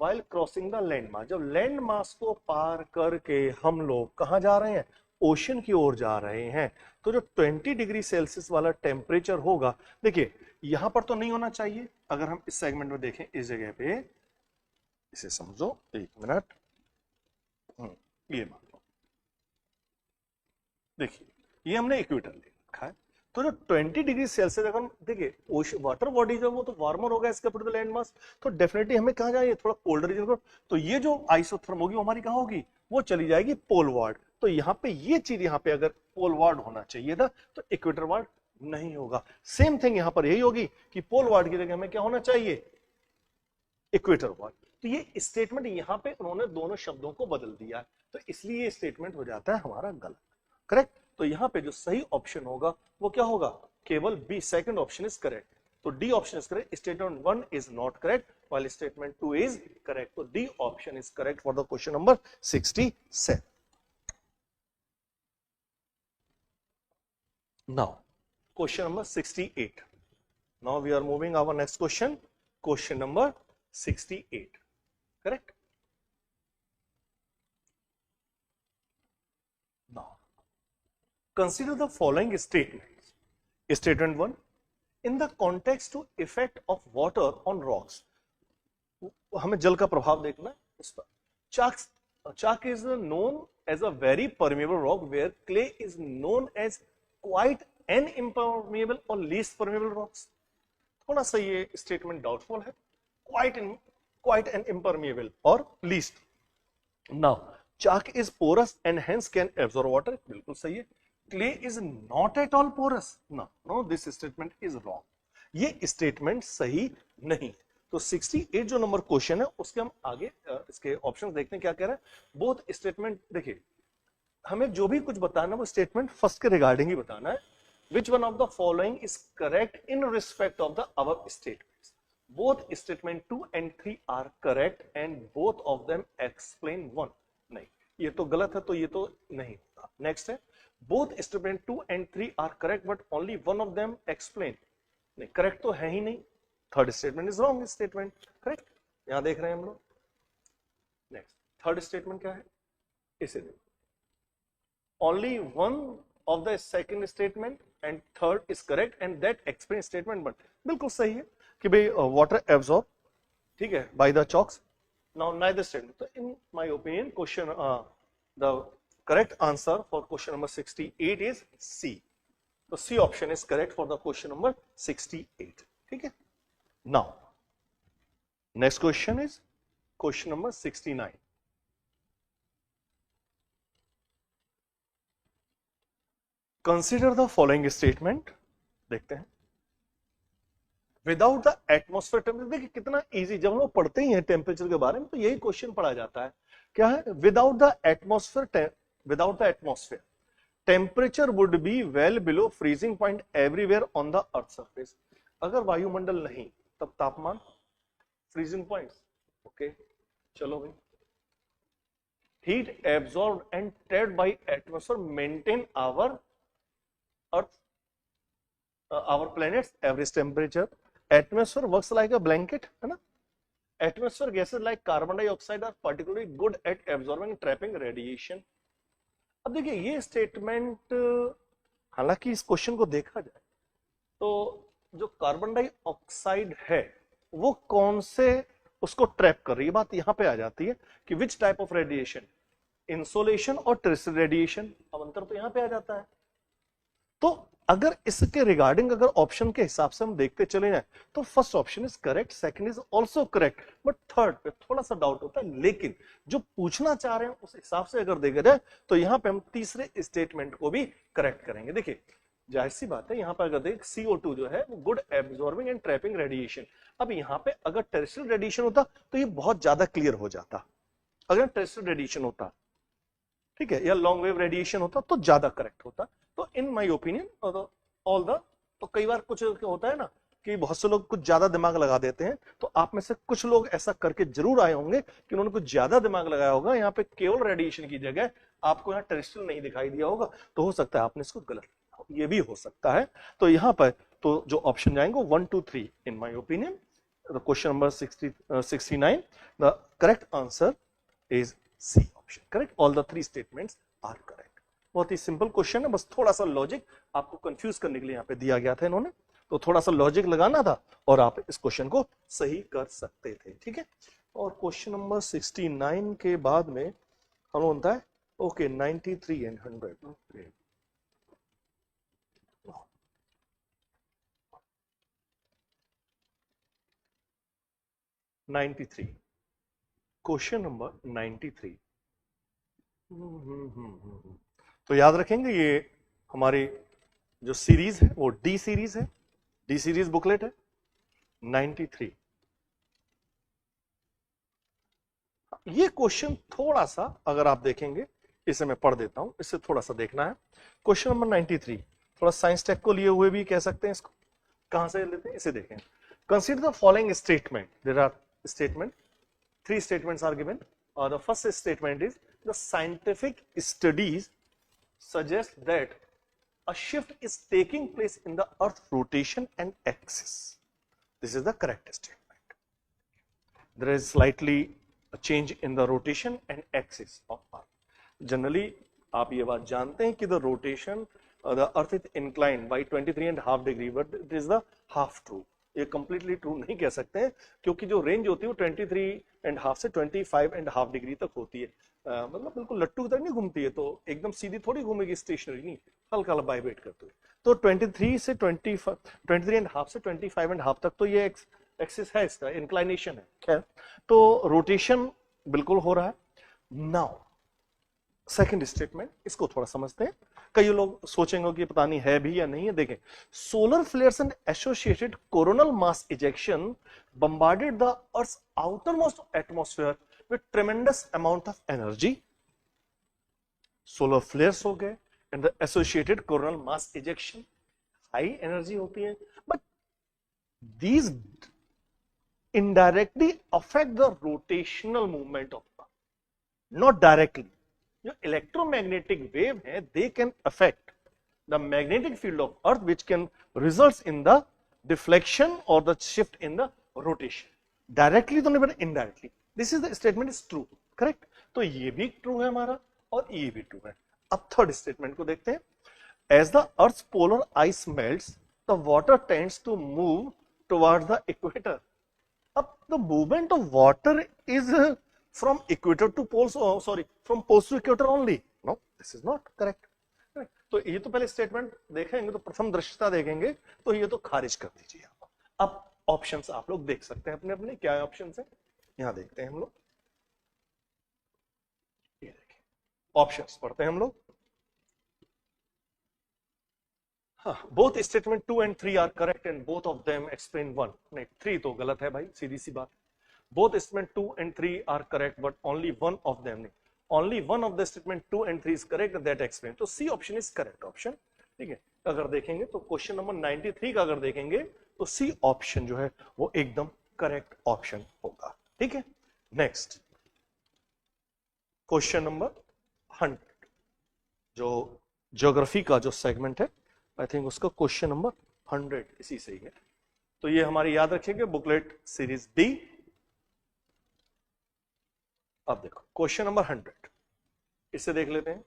while crossing the land mass, जब लैंड मास को पार करके हम लोग कहां जा रहे हैं, ओशन की ओर जा रहे हैं, तो जो 20 डिग्री सेल्सियस वाला टेम्परेचर होगा, देखिए यहां पर तो नहीं होना चाहिए, अगर हम इस सेगमेंट में देखें इस जगह पे, इसे समझो एक मिनट, ये मान लो, देखिए ये हमने इक्वेटर ले रखा है, तो जो 20 डिग्री सेल्सियस अगर देखिए वाटर बॉडी जो वो तो वार्मर होगा इसके ऊपर लैंड मास, तो डेफिनेटली हमें कहा जाए थोड़ा कोल्डर रीजन को, तो ये जो आइसोथर्म होगी वो हमारी कहां होगी, वो चली जाएगी पोलवार्ड, तो यहाँ पे ये चीज यहाँ पे अगर पोलवार्ड होना चाहिए था तो इक्वेटर वार्ड नहीं होगा। सेम थिंग यहां पर यही होगी कि पोलवार्ड की जगह हमें क्या होना चाहिए, इक्वेटर वार्ड, तो ये स्टेटमेंट यहां पे उन्होंने दोनों शब्दों को बदल दिया है, तो इसलिए ये स्टेटमेंट हो जाता है हमारा गलत, करेक्ट, तो यहां पे जो सही ऑप्शन होगा वो क्या होगा, केवल B, second option is correct, तो D option is correct, statement 1 is not correct while statement 2 is correct, तो D option is correct for the question number 67। now question number 68, now we are moving our next question number 68, correct। now consider the following statements, statement 1, in the context to effect of water on rocks, हमें जल का प्रभाव देखना है इस पर, chalk is known as a very permeable rock where clay is known as quite an impermeable or least permeable rocks, थोड़ा सा ये स्टेटमेंट डाउटफुल है, quite an impermeable or least। now chalk is porous and hence can absorb water, बिल्कुल सही है, clay is not at all porous, no this statement is wrong, ये statement सही नहीं, तो 68 जो नंबर क्वेश्चन है उसके हम आगे इसके ऑप्शंस देखते हैं क्या कह रहा है, बोथ स्टेटमेंट, देखिए हमें जो भी कुछ बताना है वो स्टेटमेंट फर्स्ट के रिगार्डिंग ही बताना है, which one of the following is correct in respect of the above statements, both statement 2 and 3 are correct and both of them explain one, नहीं ये तो गलत है, तो ये तो नहीं होता। नेक्स्ट है, both statement 2 and 3 are correct but only one of them explain, नहीं करेक्ट तो है ही नहीं, third statement is wrong statement, correct, यहां देख रहे हैं हम लोग। नेक्स्ट थर्ड स्टेटमेंट क्या है, इसे देखो, only one of the second statement and third is correct and that explain statement, but बिल्कुल सही है कि भाई वाटर एब्सॉर्ब, ठीक है, by the chalks, now neither statement, तो in my opinion question the correct answer for question number 68 is C, तो C option is correct for the question number 68, ठीक है। Now, next question is question number 69. Consider the following statement, देखते हैं, without the atmosphere temperature, देखिए कितना easy, जब हम लोग पढ़ते ही हैं टेम्परेचर के बारे में तो यही क्वेश्चन पढ़ा जाता है, क्या है, without the atmosphere temperature would be well below freezing point everywhere on the earth surface, अगर वायुमंडल नहीं तब तापमान फ्रीजिंग पॉइंट्स, ओके चलो भाई, heat absorbed and trapped by atmosphere maintain our earth our planets average temperature, atmosphere works like a blanket, है ना, atmosphere gases like carbon dioxide are particularly good at absorbing and trapping radiation. अब देखिए ये statement, हालांकि इस question को देखा जाए तो जो कार्बन डाइऑक्साइड है वो कौन से उसको ट्रैप कर रही है, बात यहां पे आ जाती है कि which type of radiation, insolation और टेरेस्ट्रियल रेडिएशन, अब अंतर तो यहां पे आ जाता है, तो अगर इसके रिगार्डिंग अगर ऑप्शन के हिसाब से हम देखते चले जाए तो first option is correct, second is also correct, but third पे थोड़ा सा डाउट होता है, लेकिन जो पूछना चाह रहे हैं उस हिसाब से अगर देखा जाए तो यहां पे हम तीसरे स्टेटमेंट को भी करेक्ट करेंगे। देखिए जाहिर सी बात है, यहां पर अगर देख CO2 जो है वो good absorbing and trapping radiation, अब यहां पे अगर टेरेस्ट्रियल रेडिएशन होता तो ये बहुत ज्यादा क्लियर हो जाता, अगर टेरेस्ट्रियल रेडिएशन होता, ठीक है, या लॉन्ग वेव रेडिएशन होता तो ज्यादा करेक्ट होता, तो in my opinion all the तो कई बार कुछ होता है ना कि बहुत से लोग कुछ ज्यादा दिमाग लगा देते हैं, तो आप में से कुछ लोग ऐसा करके जरूर आए होंगे कि उन्होंने कुछ ज्यादा दिमाग लगाया होगा, यहाँ पे केवल रेडिएशन की जगह आपको यहाँ टेरेस्ट्रियल नहीं दिखाई दिया होगा, तो हो सकता है आपने इसको गलत, ये भी हो सकता है। तो यहाँ पर तो जो ऑप्शन जाएंगे 1 2 3 in my opinion. Question number 69, the correct answer is C option, correct, all the 3 statements are correct. बहुत ही सिंपल क्वेश्चन है, बस थोड़ा सा लॉजिक आपको कंफ्यूज करने के लिए यहाँ पे दिया गया था इन्होंने, तो थोड़ा सा लॉजिक लगाना था और आप इस क्वेश्चन को सही कर सकते थे, ठीक है। और क्वेश्चन नंबर 69 के बाद में हम होता है ओके 93 एंड 100। 93, question number 93। तो याद रखेंगे ये हमारी जो सीरीज है वो डी सीरीज है, डी सीरीज बुकलेट है 93। ये क्वेश्चन थोड़ा सा अगर आप देखेंगे, इसे मैं पढ़ देता हूं, इससे थोड़ा सा देखना है। क्वेश्चन नंबर 93 थोड़ा साइंस टेक को लिए हुए भी कह सकते हैं इसको, कहां से लेते हैं इसे देखें। Consider the following statement, there are statement, 3 statements are given. The first statement is the scientific studies suggest that a shift is taking place in the earth rotation and axis. This is the correct statement. There is slightly a change in the rotation and axis of earth. Generally आप ये बात जानते हैं कि the rotation the earth is inclined by 23.5 degree, but it is the half true. ये completely true नहीं कह सकते हैं, क्योंकि जो रेंज होती है वो 23.5 से 25.5 डिग्री तक होती है, मतलब बिल्कुल लट्टू की तरह नहीं घूमती है, तो एकदम सीधी थोड़ी घूमेगी, स्टेशनरी नहीं, हल्का हल्का वाइब्रेट करते हुए। तो 23 से 23.5 से 25.5 तक तो ये एक्सिस है, इसका इंक्लाइनेशन है, खैर। तो रोटेशन बिल्कुल हो रहा है। नाउ सेकंड स्टेटमेंट, इसको थोड़ा समझते हैं। कई लोग सोचेंगे कि पता नहीं है भी या नहीं है। देखें, solar flares and associated coronal mass ejection bombarded the earth's outermost atmosphere with tremendous amount of energy. Solar flares हो गए and the associated coronal mass ejection, high energy होती है, but these indirectly affect the rotational movement of the, not directly. जो electromagnetic wave है, they can affect the magnetic field of earth which can result in the deflection और the shift in the rotation. Directly तो नहीं but indirectly. This is the statement is true, correct. तो ये भी true है हमारा और ये भी ट्रू है। अब थर्ड स्टेटमेंट को देखते हैं। As the earth polar ice melts the water tends to move towards the equator. अब the movement of water is from equator to poles, from poles to equator only. No, this is not correct. तो ये तो पहले statement देखेंगे, तो प्रथम दृश्यता देखेंगे, तो ये तो खारिज कर दीजिए आप। अब ऑप्शंस आप लोग देख सकते हैं अपने अपने, क्या ऑप्शंस है यहां देखते हैं हम लोग। ये देखिए ऑप्शंस पढ़ते हैं हम लोग। हाँ, both statement 2 and 3 are correct and both of them explain 1। नहीं, 3 तो गलत है भाई, सीधी सी बात। Both statement 2 and 3 are correct, but only one of them, only one of the statement 2 and 3 is correct, that explains. तो C option is correct option, ठीक है। अगर देखेंगे तो क्वेश्चन नंबर 93 का अगर देखेंगे तो C ऑप्शन जो है वो एकदम करेक्ट ऑप्शन होगा, ठीक है। नेक्स्ट क्वेश्चन नंबर 100, जो ज्योग्राफी का जो सेगमेंट है, आई थिंक उसका क्वेश्चन नंबर 100 इसी से ही है। तो ये हमारे याद रखेंगे बुकलेट सीरीज डी। अब देखो क्वेश्चन नंबर 100, इसे देख लेते हैं।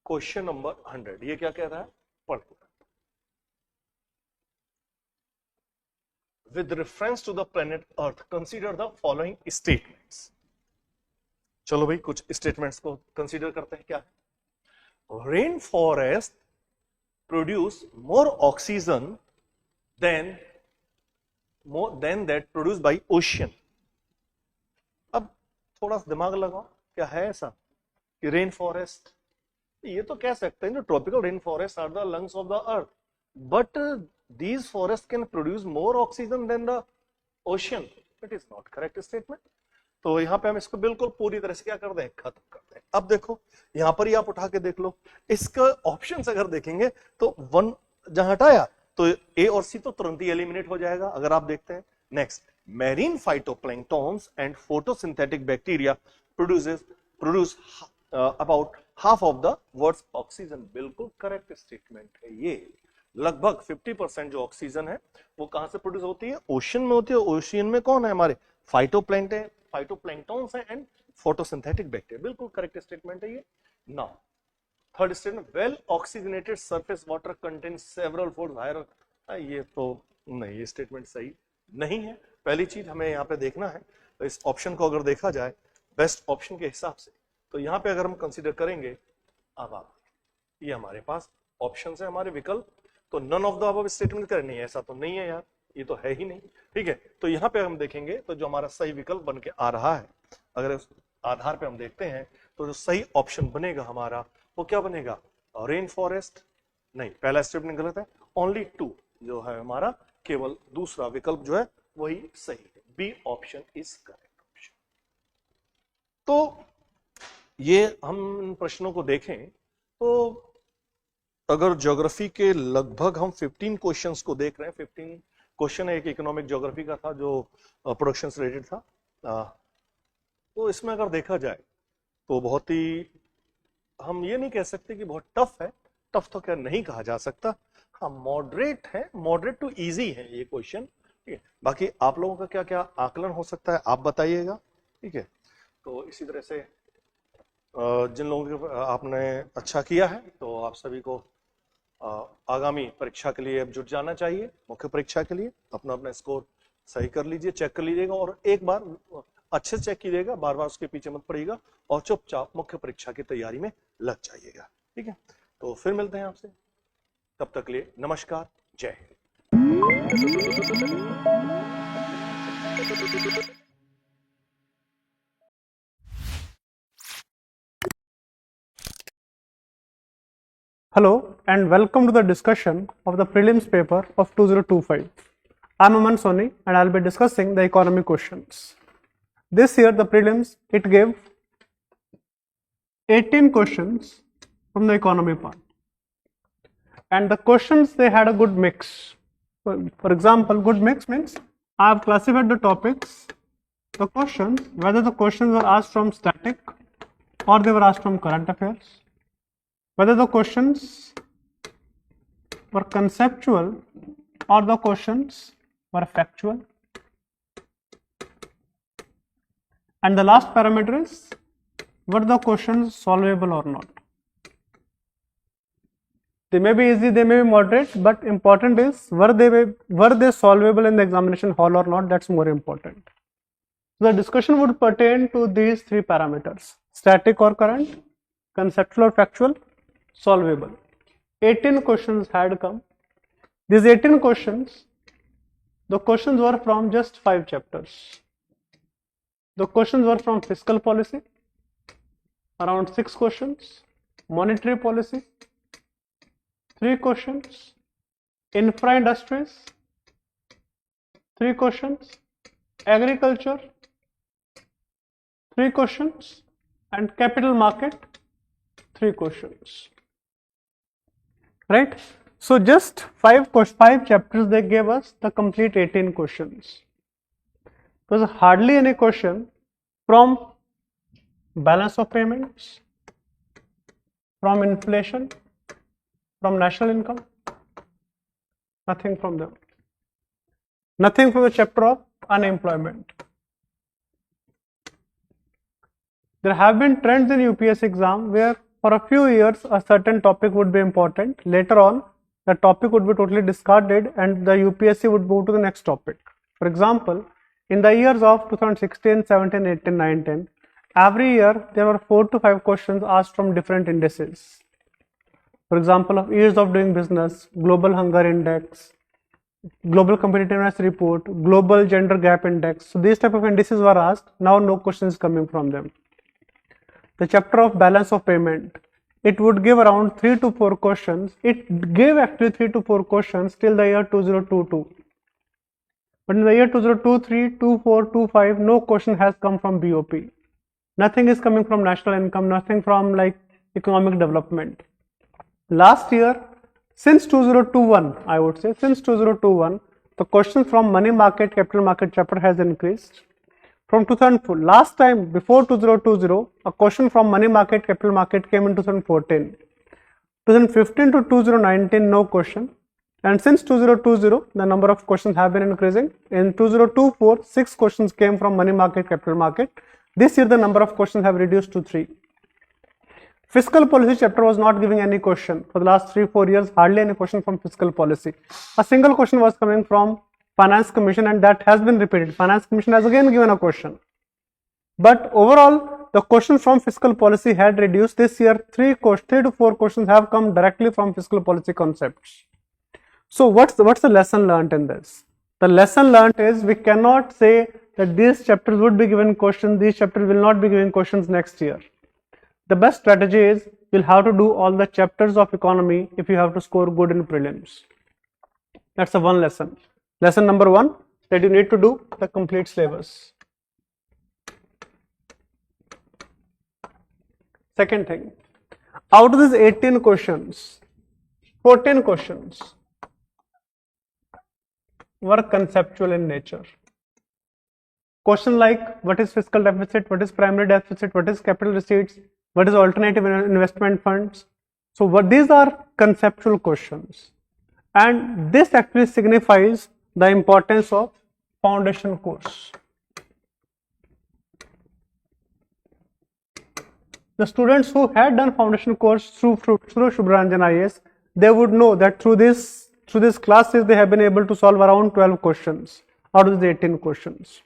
क्वेश्चन नंबर 100 ये क्या कह रहा है, पढ़। With reference to the planet earth consider the following statements. चलो भाई कुछ स्टेटमेंट्स को कंसीडर करते हैं। क्या है? Rain forest produce more oxygen than that produce by ocean. थोड़ा सा दिमाग लगाओ, क्या है ऐसा कि रेन फॉरेस्ट, ये तो कह सकते हैं जो tropical rain forest are the lungs of the earth, but these forest can produce more oxygen than the ocean. It is not correct statement. तो यहाँ पे हम इसको बिल्कुल पूरी तरह से क्या कर दें, खत्म कर दें। अब देखो यहाँ पर ही आप उठा के देख लो, इसका ऑप्शंस अगर देखेंगे तो 1 जहां हटाया तो ए और सी तो तुरंत ही एलिमिनेट हो जाएगा अगर आप देखते हैं। Next, marine phytoplanktons and photosynthetic bacteria produce about half of the words oxygen. बिल्कुल करेक्ट स्टेटमेंट है ये। लगभग 50% जो ऑक्सीजन है वो कहां से प्रोड्यूस होती है? ओशन में होती है। ओशियन में कौन है हमारे? फाइटोप्लैंक्टन्स है एंड फोटोसिंथेटिक बैक्टीरिया। बिल्कुल करेक्ट स्टेटमेंट है ये। Now third statement, well oxygenated surface water contains several fold higher. ये तो नहीं, ये स्टेटमेंट सही नहीं है। पहली चीज हमें यहाँ पे देखना है, तो इस ऑप्शन को अगर देखा जाए बेस्ट ऑप्शन के हिसाब से, तो यहाँ पे अगर हम कंसीडर करेंगे, अब आप ये हमारे पास ऑप्शन है, हमारे विकल्प, तो none of the above statement करें। नहीं, ऐसा तो नहीं है यार, ये तो है ही नहीं। ठीक है, तो यहाँ पे हम देखेंगे तो जो हमारा सही विकल्प बन के आ रहा है, अगर उस आधार पे हम देखते हैं तो जो सही ऑप्शन बनेगा हमारा वो क्या बनेगा? Rain forest. नहीं, पहला स्टेटमेंट गलत है। ओनली 2 जो है हमारा, केवल दूसरा विकल्प जो है वही सही है। B option is correct option. तो ये हम इन प्रश्नों को देखें तो अगर ज्योग्राफी के लगभग हम 15 क्वेश्चंस को देख रहे हैं, 15 क्वेश्चन एक इकोनॉमिक ज्योग्राफी का था जो प्रोडक्शन से रिलेटेड था, तो इसमें अगर देखा जाए तो बहुत ही, हम ये नहीं कह सकते कि बहुत टफ है। टफ तो क्या नहीं कहा जा सकता, हाँ मॉडरेट है, मॉडरेट टू इजी है ये क्वेश्चन। ठीक है, बाकी आप लोगों का क्या क्या आकलन हो सकता है आप बताइएगा। ठीक है, तो इसी तरह से जिन लोगों के आपने अच्छा किया है तो आप सभी को आगामी परीक्षा के लिए अब जुट जाना चाहिए। मुख्य परीक्षा के लिए अपना अपना स्कोर सही कर लीजिए, चेक कर लीजिएगा, और एक बार अच्छे से चेक कीजिएगा, बार बार उसके पीछे मत पड़िएगा, और चुपचाप मुख्य परीक्षा की तैयारी में लग जाइएगा। ठीक है, तो फिर मिलते हैं आपसे, तब तक के लिए नमस्कार, जय Hind. Hello and welcome to the discussion of the prelims paper of 2025. I am Aman Soni and I will be discussing the economic questions. This year the prelims, it gave 18 questions from the economy part, and the questions they had a good mix. For example, good mix means I have classified the topics, the questions, whether the questions were asked from static or they were asked from current affairs, whether the questions were conceptual or the questions were factual, and the last parameter is were the questions solvable or not. They may be easy, they may be moderate, but important is were they solvable in the examination hall or not. That's more important. So the discussion would pertain to these 3 parameters: static or current, conceptual or factual, solvable. 18 questions had come. These 18 questions, the questions were from just 5 chapters. The questions were from fiscal policy, around 6 questions, monetary policy, 3 questions, infra industries, 3 questions, agriculture, 3 questions, and capital market, 3 questions. Right? So just 5 chapters they gave us the complete 18 questions. There was hardly any question from balance of payments, from inflation, from national income, nothing from them. Nothing from the chapter of unemployment. There have been trends in UPSC exam where for a few years a certain topic would be important. Later on, the topic would be totally discarded and the UPSC would move to the next topic. For example, in the years of 2016, 17, 18, 19, every year there were 4 to 5 questions asked from different indices. For example, of ease of doing business, global hunger index, global competitiveness report, global gender gap index. So these type of indices were asked. Now no questions coming from them. The chapter of balance of payment, it would give around 3 to 4 questions. It gave actually 3 to 4 questions till the year 2022. But in the year 2023, 24, 25, no question has come from BOP. Nothing is coming from national income, nothing from like economic development. Last year, since 2021, I would say, since 2021, the question from money market, capital market chapter has increased. From 2004, last time before 2020, a question from money market, capital market came in 2014. 2015 to 2019, no question. And since 2020, the number of questions have been increasing. In 2024, 6 questions came from money market, capital market. This year, the number of questions have reduced to 3. Fiscal policy chapter was not giving any question. For the last 3-4 years, hardly any question from fiscal policy. A single question was coming from Finance Commission, and that has been repeated. Finance Commission has again given a question. But overall, the questions from fiscal policy had reduced. This year, 3 to 4 questions have come directly from fiscal policy concepts. So what's the lesson learned in this? The lesson learned is we cannot say that these chapters would be given questions, these chapters will not be given questions next year. The best strategy is you'll have to do all the chapters of economy if you have to score good in prelims. That's the one lesson. Lesson number 1, that you need to do the complete syllabus. Second thing, out of these 18 questions, 14 questions were conceptual in nature. Question like what is fiscal deficit, what is primary deficit, what is capital receipts, what is alternative investment funds. So what these are conceptual questions, and this actually signifies the importance of foundation course. The students who had done foundation course through Shubhra Ranjan IAS, they would know that through these classes they have been able to solve around 12 questions out of the 18 questions.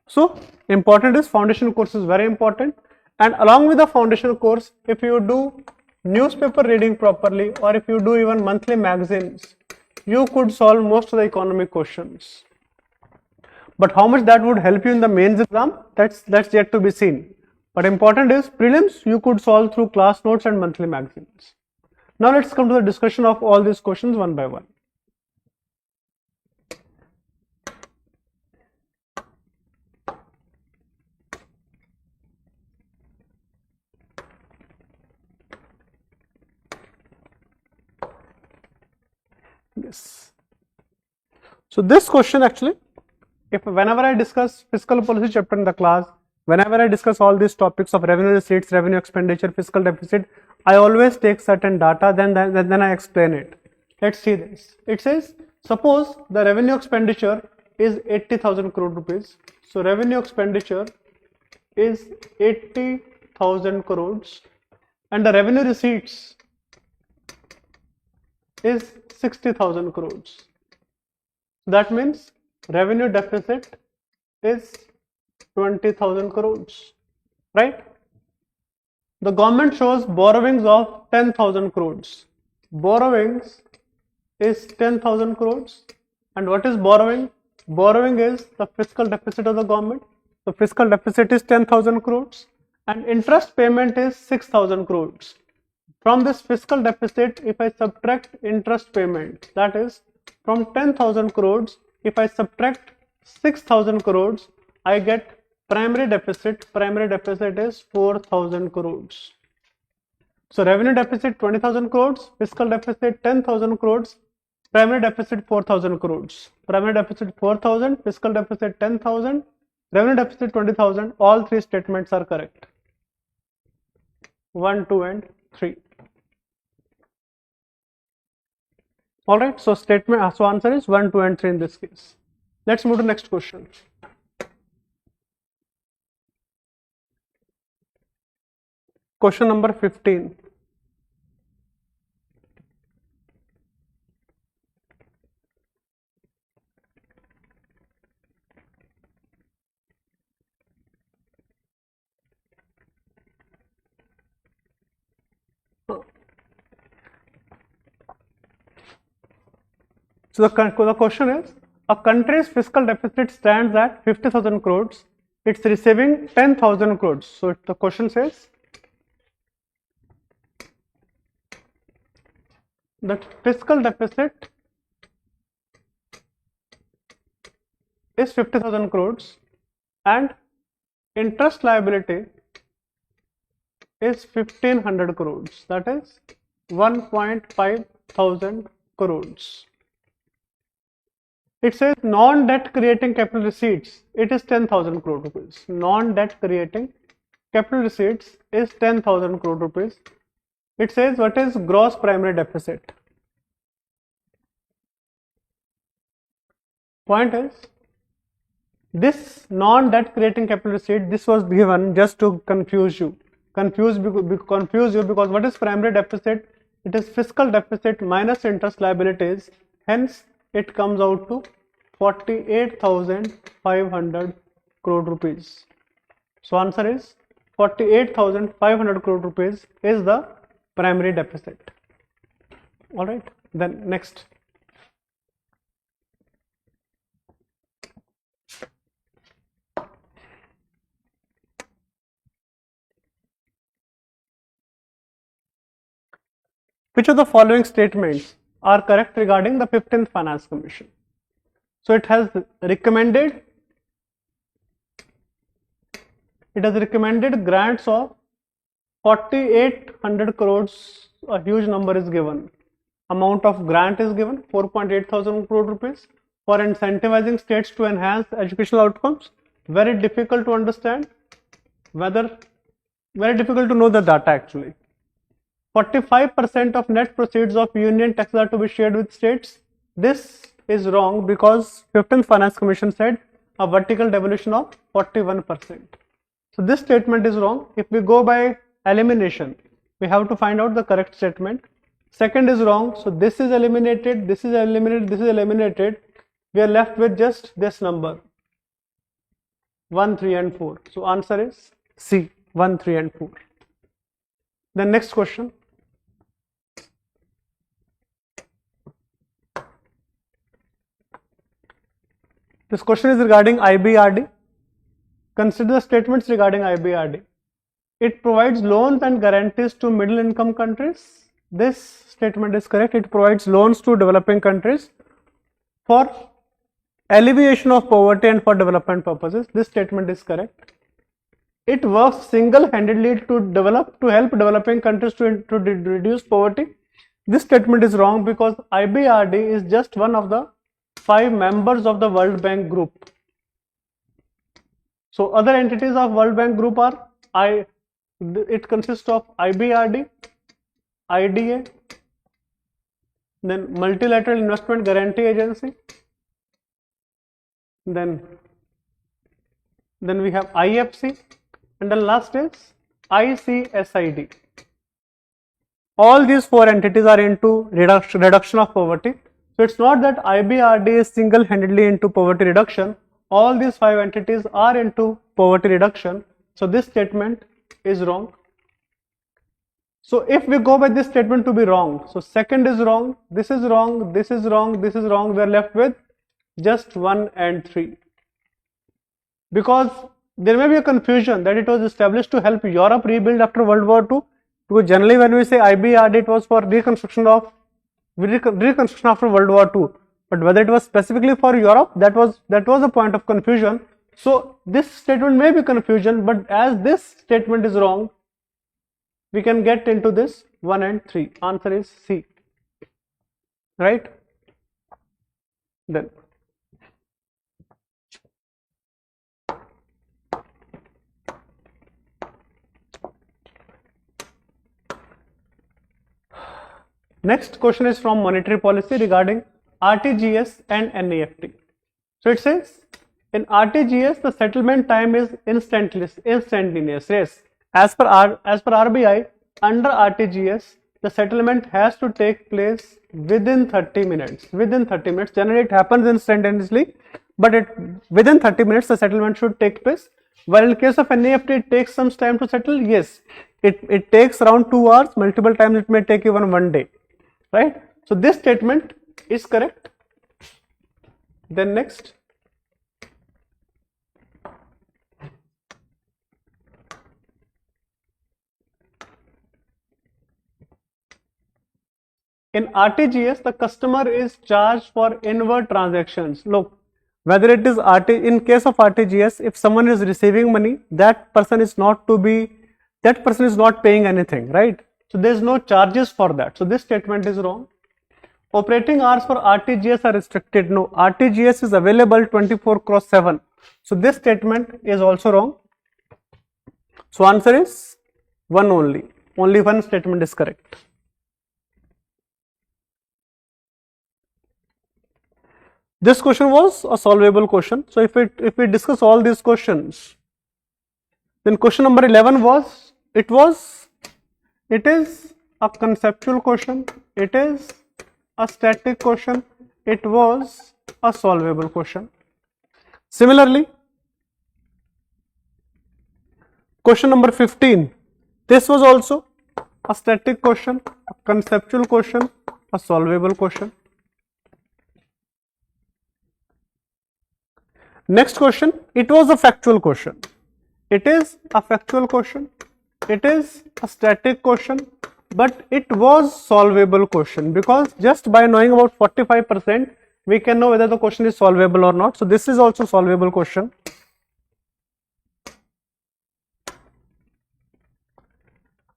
So important is foundation course is very important, and along with the foundation course, if you do newspaper reading properly, or if you do even monthly magazines, you could solve most of the economic questions. But how much that would help you in the mains exam, that's yet to be seen. But important is prelims you could solve through class notes and monthly magazines. Now let's come to the discussion of all these questions one by one. Yes. So this question actually, whenever I discuss fiscal policy chapter in the class, whenever I discuss all these topics of revenue receipts, revenue expenditure, fiscal deficit, I always take certain data, then I explain it. Let's see this. It says, suppose the revenue expenditure is 80,000 crore rupees. So revenue expenditure is 80,000 crores, and the revenue receipts is 60,000 crores. That means revenue deficit is 20,000 crores, right? The government shows borrowings of 10,000 crores. Borrowings is 10,000 crores. And what is borrowing? Borrowing is the fiscal deficit of the government. The fiscal deficit is 10,000 crores. And interest payment is 6,000 crores. From this fiscal deficit, if I subtract interest payment, that is from 10,000 crores, if I subtract 6,000 crores, I get primary deficit. Primary deficit is 4,000 crores. So revenue deficit 20,000 crores, fiscal deficit 10,000 crores, primary deficit 4,000 crores. Primary deficit 4,000, fiscal deficit 10,000, revenue deficit 20,000. All 3 statements are correct. 1, 2 and 3. Alright, so answer is 1, 2 and 3 in this case. Let's move to next question. Question number 15. So the question is, a country's fiscal deficit stands at 50,000 crores. It's receiving 10,000 crores. So the question says, the fiscal deficit is 50,000 crores and interest liability is 1,500 crores. That is 1.5 thousand crores. It says non-debt creating capital receipts, it is 10,000 crore rupees. Non-debt creating capital receipts is 10,000 crore rupees. It says what is gross primary deficit. Point is, this non-debt creating capital receipt, this was given just to confuse you. Confuse you because what is primary deficit? It is fiscal deficit minus interest liabilities. Hence, it comes out to 48,500 crore rupees. So answer is 48,500 crore rupees is the primary deficit. All right. Then next. Which of the following statements are correct regarding the 15th Finance Commission? So it has recommended grants of 4,800 crores. A huge number is given. Amount of grant is given 4.8 thousand crore rupees for incentivizing states to enhance educational outcomes. Very difficult to understand. Very difficult to know the data actually. 45% of net proceeds of union taxes are to be shared with states. This is wrong because 15th Finance Commission said a vertical devolution of 41%. So this statement is wrong. If we go by elimination, we have to find out the correct statement. Second is wrong. So this is eliminated, this is eliminated, this is eliminated. We are left with just this number 1, 3 and 4. So answer is C, 1, 3 and 4. The next question. This question is regarding IBRD. Consider the statements regarding IBRD. It provides loans and guarantees to middle income countries. This statement is correct. It provides loans to developing countries for alleviation of poverty and for development purposes. This statement is correct. It works single-handedly to help developing countries to reduce poverty. This statement is wrong because IBRD is just one of the 5 members of the World Bank Group. So other entities of World Bank Group are it consists of IBRD, IDA, then Multilateral Investment Guarantee Agency, then we have IFC, and the last is ICSID. All these 4 entities are into reduction of poverty. So it's not that IBRD is single-handedly into poverty reduction. All these 5 entities are into poverty reduction. So this statement is wrong. So if we go by this statement to be wrong, so second is wrong, this is wrong, this is wrong, this is wrong, we are left with just 1 and 3. Because there may be a confusion that it was established to help Europe rebuild after World War II. Because generally when we say IBRD, it was for reconstruction after World War II. But whether it was specifically for Europe, that was a point of confusion. So this statement may be confusion, but as this statement is wrong, we can get into this 1 and 3. Answer is C. Right? Then next question is from monetary policy regarding RTGS and NEFT. So it says in RTGS the settlement time is instantaneous. Yes. As per RBI, under RTGS the settlement has to take place within 30 minutes. Generally it happens instantaneously, but within 30 minutes the settlement should take place. While in case of NEFT it takes some time to settle. Yes, it takes around 2 hours. Multiple times it may take even 1 day. Right? So this statement is correct. Then next. In RTGS, the customer is charged for inward transactions. Look, whether it is in case of RTGS, if someone is receiving money, that person is not paying anything, right? So there is no charges for that. So this statement is wrong. operating hours for RTGS are restricted. No, RTGS is available 24/7. So this statement is also wrong. So answer is 1 only. Only one statement is correct. This question was a solvable question. So if we discuss all these questions, then question number 11 was, it is a conceptual question, it is a static question, it was a solvable question. Similarly, question number 15, this was also a static question, a conceptual question, a solvable question. Next question, it was a factual question. It is a factual question, it is a static question, but it was solvable question, because just by knowing about 45% we can know whether the question is solvable or not. So this is also solvable question.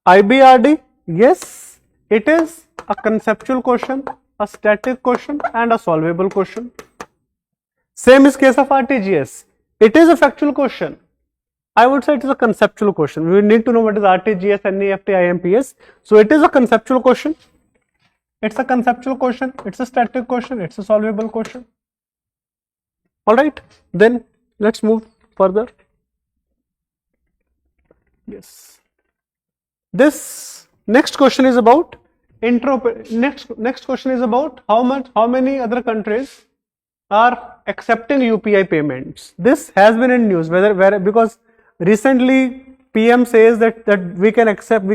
IBRD, yes, it is a conceptual question, a static question and a solvable question. Same is case of RTGS. It is a factual question. I would say it is a conceptual question. We need to know what is RTGS, NEFT, IMPS. So it is a conceptual question. It's a conceptual question. It's a static question. It's a solvable question. All right. Then let's move further. Yes. This next question is about next question is about how many other countries are accepting UPI payments. This has been in news, because recently PM says that we can extend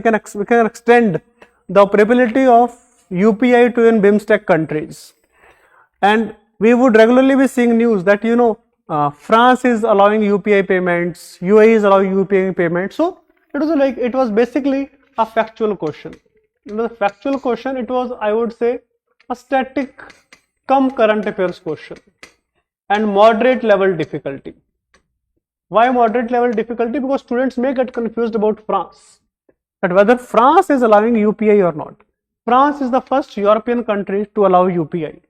the operability of UPI to in BIMSTEC countries, and we would regularly be seeing news that France is allowing UPI payments, UAE is allowing UPI payments. So it was basically a factual question. The factual question, it was, I would say, a static come current affairs question and moderate level difficulty. Why moderate level difficulty? Because students may get confused about France, that whether France is allowing UPI or not. France is the first European country to allow UPI.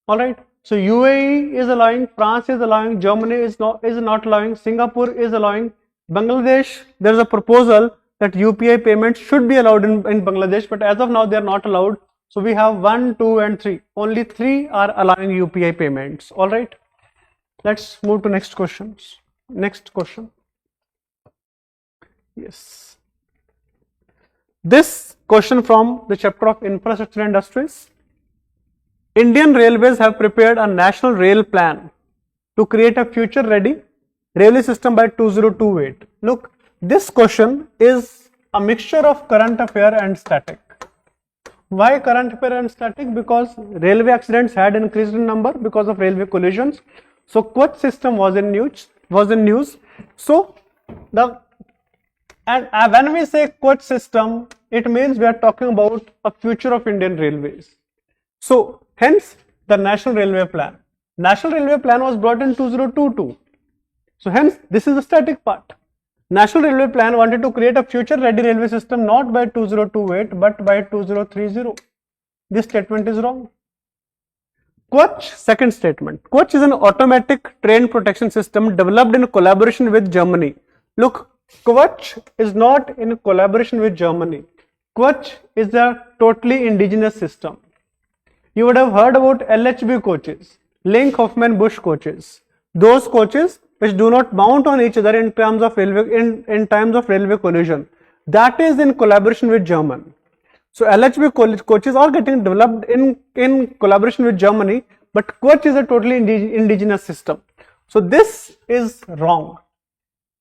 Alright, so UAE is allowing, France is allowing, Germany is not allowing, Singapore is allowing, Bangladesh, there is a proposal that UPI payments should be allowed in Bangladesh, but as of now they are not allowed. So we have 1, 2 and 3. Only 3 are allowing UPI payments. All right. Let's move to next questions. Next question. Yes. This question from the chapter of Infrastructure Industries. Indian Railways have prepared a national rail plan to create a future ready railway system by 2028. Look, this question is a mixture of current affair and static. Why current affair and static? Because railway accidents had increased in number because of railway collisions. So quote system was in news. So when we say quote system, it means we are talking about a future of Indian Railways. So hence the National Railway Plan. National Railway Plan was brought in 2022. So hence this is the static part. National Railway Plan wanted to create a future ready railway system not by 2028 but by 2030. This statement is wrong. Quach, second statement. Quach is an automatic train protection system developed in collaboration with Germany. Look, Quach is not in collaboration with Germany. Quach is a totally indigenous system. You would have heard about LHB coaches, Link Hoffman Bush coaches. Those coaches which do not mount on each other in terms of railway collision. That is in collaboration with German. So LHB coaches are getting developed in collaboration with Germany, but coach is a totally indigenous system. So this is wrong.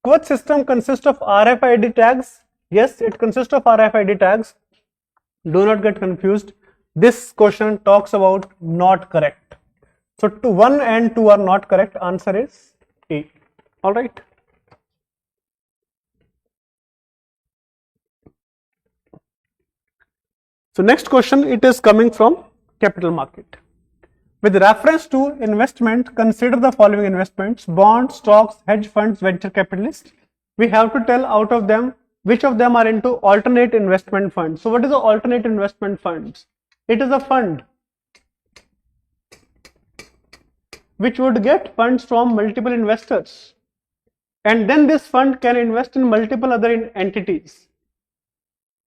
Coach system consists of RFID tags. Yes, it consists of RFID tags. Do not get confused. This question talks about not correct. So 1 and 2 are not correct. Answer is A. All right. So next question, it is coming from capital market. With reference to investment, consider the following investments: bonds, stocks, hedge funds, venture capitalists. We have to tell out of them which of them are into alternate investment funds. So what is the alternate investment funds? It is a fund which would get funds from multiple investors. And then this fund can invest in multiple other entities.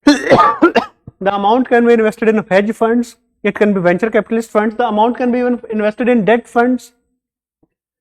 The amount can be invested in hedge funds, it can be venture capitalist funds, the amount can be even invested in debt funds,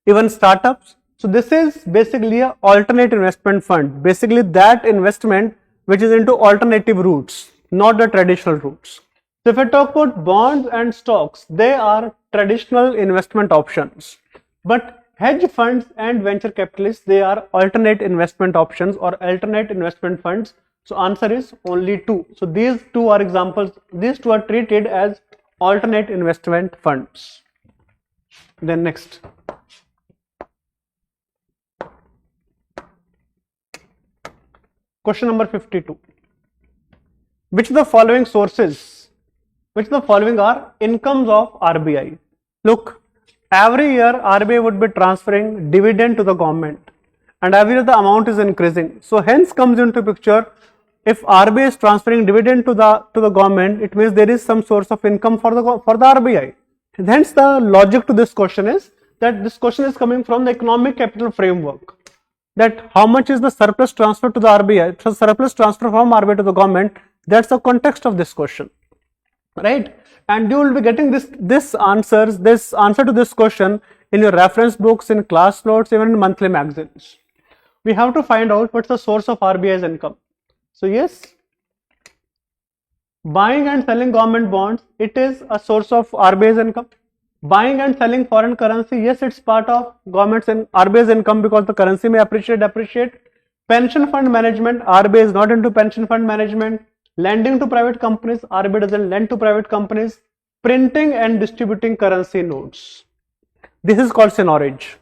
even startups. So this is basically an alternate investment fund, basically that investment which is into alternative routes, not the traditional routes. So if I talk about bonds and stocks, they are traditional investment options, but hedge funds and venture capitalists, they are alternate investment options or alternate investment funds. So answer is only 2. So these two are examples, these two are treated as alternate investment funds. Then next. Question number 52. Which of the following are incomes of RBI? Look, every year RBI would be transferring dividend to the government and every year the amount is increasing. So hence comes into picture, if RBI is transferring dividend to the government, it means there is some source of income for the RBI. And hence the logic to this question is that this question is coming from the economic capital framework. That how much is the surplus transfer to the RBI, so surplus transfer from RBI to the government, that's the context of this question, right? And you will be getting this answer to this question in your reference books, in class notes, even in monthly magazines. We have to find out what's the source of RBI's income. So yes, buying and selling government bonds, it is a source of RBI's income. Buying and selling foreign currency, yes, it's part of government's and RBI's income because the currency may depreciate. Pension fund management, RBI is not into pension fund management. Lending to private companies, RBI doesn't lend to private companies. Printing and distributing currency notes, this is called seigniorage.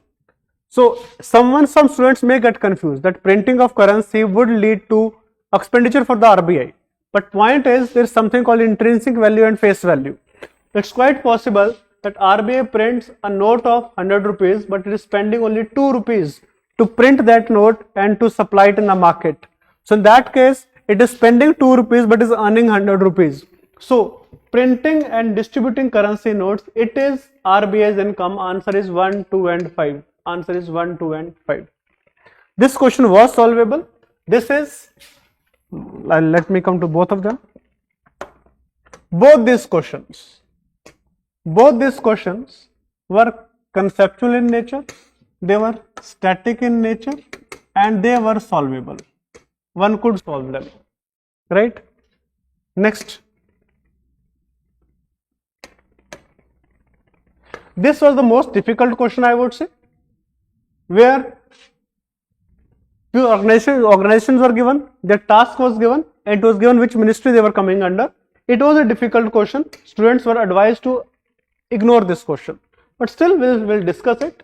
So some students may get confused that printing of currency would lead to expenditure for the RBI, but point is there is something called intrinsic value and face value. It's quite possible that RBI prints a note of 100 rupees, but it is spending only 2 rupees to print that note and to supply it in the market. So in that case, it is spending 2 rupees but is earning 100 rupees. So printing and distributing currency notes, it is RBI's income. Answer is 1, 2 and 5. Answer is 1, 2 and 5. This question was solvable. This is, let me come to both of them. Both these questions were conceptual in nature, they were static in nature, and they were solvable. One could solve them, right? Next. This was the most difficult question, I would say, where few organizations were given, their task was given, and it was given which ministry they were coming under. It was a difficult question. Students were advised to ignore this question, but still we'll discuss it.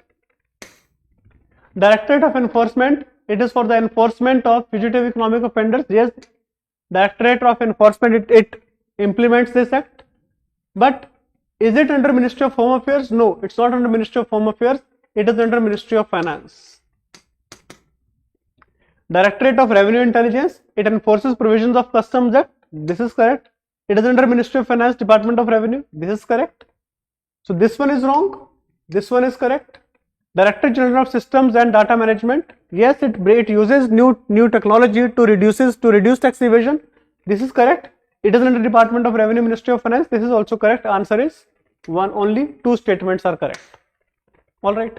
Directorate of Enforcement, it is for the enforcement of fugitive economic offenders. Yes, Directorate of Enforcement, it implements this act, but is it under Ministry of Home Affairs? No, it's not under Ministry of Home Affairs, it is under Ministry of Finance. Directorate of Revenue Intelligence, it enforces provisions of Customs Act. This is correct. It is under Ministry of Finance, Department of Revenue. This is correct. So this one is wrong. This one is correct. Director General of Systems and Data Management. Yes, it uses new technology to reduce tax evasion. This is correct. It is under Department of Revenue, Ministry of Finance. This is also correct. Answer is 1. Only 2 statements are correct. All right.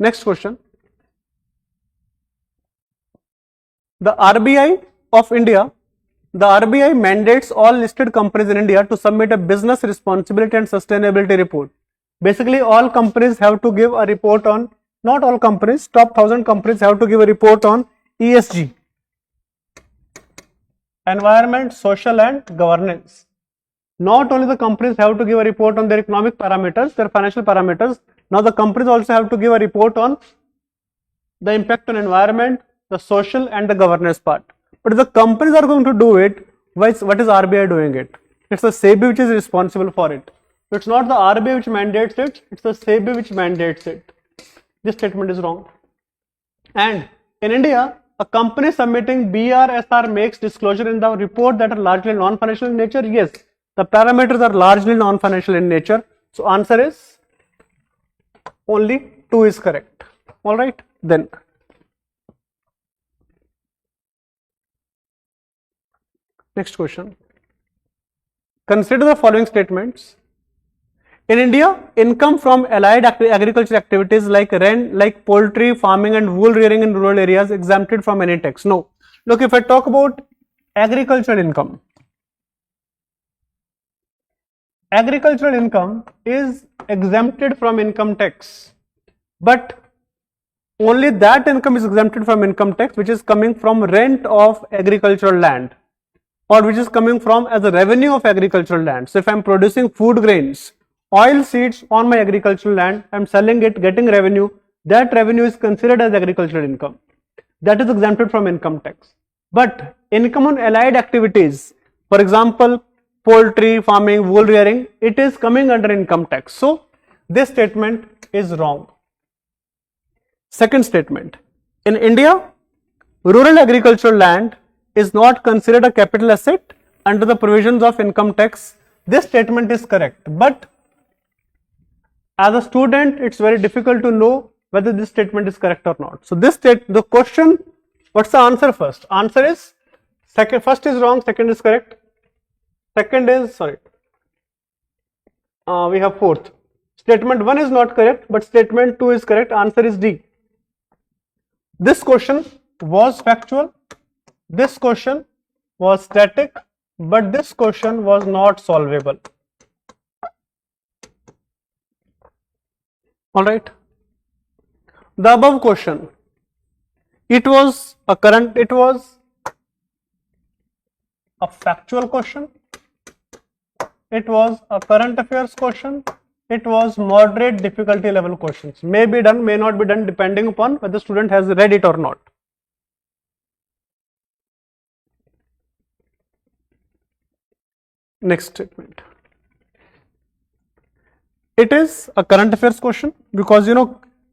Next question. The RBI of India, the RBI mandates all listed companies in India to submit a business responsibility and sustainability report. Basically, all companies have to give a report on, not all companies, top 1000 companies have to give a report on ESG, environment, social and governance. Not only the companies have to give a report on their economic parameters, their financial parameters, now the companies also have to give a report on the impact on environment, the social and the governance part. But if the companies are going to do it, what is RBI doing it? It's the SEBI which is responsible for it. So it's not the RBI which mandates it, it's the SEBI which mandates it. This statement is wrong. And in India, a company submitting BRSR makes disclosure in the report that are largely non-financial in nature. Yes, the parameters are largely non-financial in nature. So answer is only 2 is correct. All right, then next question. Consider the following statements. In India, income from allied agricultural activities like rent, like poultry, farming and wool rearing in rural areas exempted from any tax. No. Look, if I talk about agricultural income is exempted from income tax, but only that income is exempted from income tax which is coming from rent of agricultural land, or which is coming from as a revenue of agricultural land. So if I am producing food grains, oil seeds on my agricultural land, I am selling it, getting revenue, that revenue is considered as agricultural income. That is exempted from income tax. But income on allied activities, for example, poultry, farming, wool rearing, it is coming under income tax. So this statement is wrong. Second statement, in India, rural agricultural land is not considered a capital asset under the provisions of income tax. This statement is correct, but as a student, it's very difficult to know whether this statement is correct or not. So the question, what's the answer first? Answer is first is wrong, second is correct. Second is, we have fourth. Statement 1 is not correct, but statement 2 is correct. Answer is D. This question was factual, this question was static, but this question was not solvable. Alright. The above question, it was a factual question, it was a current affairs question, it was moderate difficulty level questions. May be done, may not be done, depending upon whether the student has read it or not. Next statement. It is a current affairs question because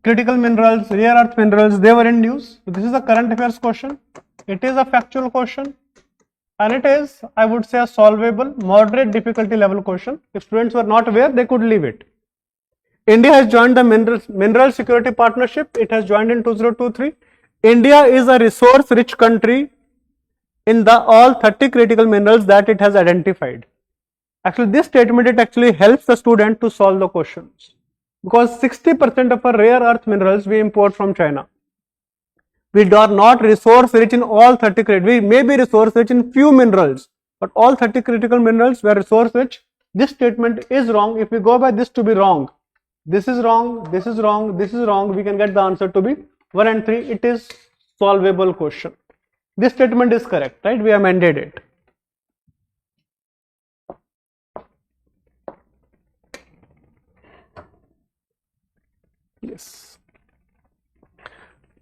critical minerals, rare earth minerals, they were in news. So this is a current affairs question. It is a factual question, and it is, I would say, a solvable, moderate difficulty level question. If students were not aware, they could leave it. India has joined the Mineral Security Partnership. It has joined in 2023. India is a resource-rich country in all 30 critical minerals that it has identified. Actually, this statement, it actually helps the student to solve the questions, because 60% of our rare earth minerals we import from China. We are not resource rich in all 30 critical. We may be resource rich in few minerals, but all 30 critical minerals were resource rich. This statement is wrong. If we go by this to be wrong, this is wrong, this is wrong, this is wrong, we can get the answer to be 1 and 3. It is solvable question. This statement is correct, right? We amended it. Yes.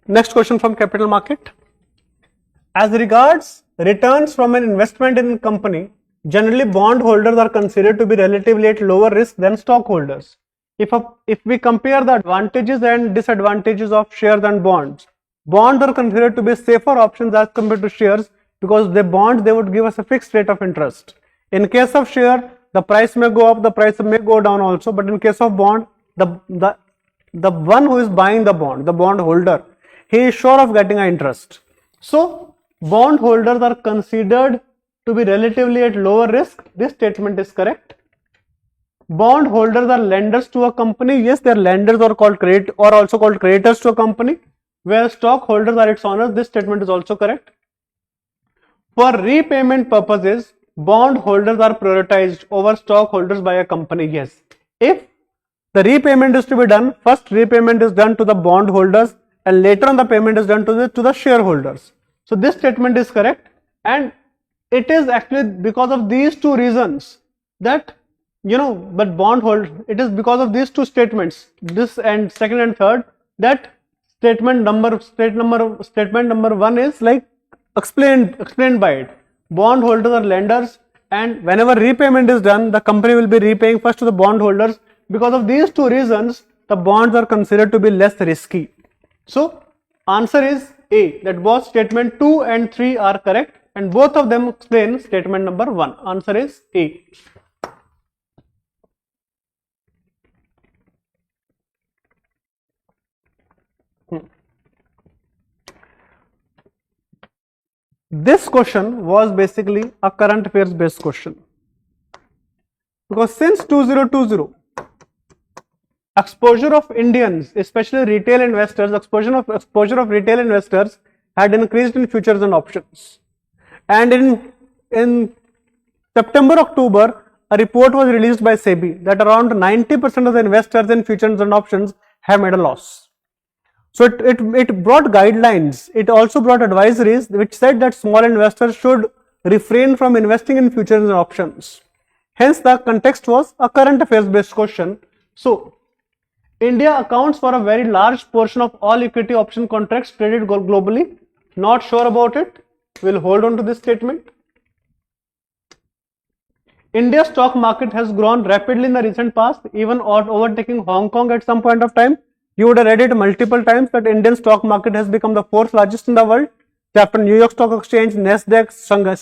Next question from capital market. As regards returns from an investment in a company, generally bond holders are considered to be relatively at lower risk than stockholders. If we compare the advantages and disadvantages of shares and bonds, bonds are considered to be safer options as compared to shares, because the bonds, they would give us a fixed rate of interest. In case of share, the price may go up, the price may go down also, but in case of bond, the one who is buying the bond holder, he is sure of getting an interest. So bond holders are considered to be relatively at lower risk. This statement is correct. Bond holders are lenders to a company. Yes, they are lenders, or also called creditors to a company, where stockholders are its owners. This statement is also correct. For repayment purposes, bond holders are prioritized over stockholders by a company. Yes, if the repayment is to be done, first repayment is done to the bond holders, and later on the payment is done to the shareholders. So this statement is correct, and it is actually because of these two reasons that but bond hold, it is because of these two statements, this and second and third, that statement number 1 is like explained by it. Bond holders are lenders, and whenever repayment is done, the company will be repaying first to the bond holders. Because of these two reasons, the bonds are considered to be less risky. So answer is A, that both statement 2 and 3 are correct, and both of them explain statement number 1. Answer is A. This question was basically a current affairs based question, because since 2020, exposure of Indians, especially retail investors, exposure of retail investors had increased in futures and options. And in September, October, a report was released by SEBI that around 90% of the investors in futures and options have made a loss. So it brought guidelines. It also brought advisories which said that small investors should refrain from investing in futures and options. Hence, the context was a current affairs based question. So, India accounts for a very large portion of all equity option contracts traded globally. Not sure about it? We'll hold on to this statement. India's stock market has grown rapidly in the recent past, even overtaking Hong Kong at some point of time. You would have read it multiple times that Indian stock market has become the fourth largest in the world. After New York Stock Exchange, Nasdaq,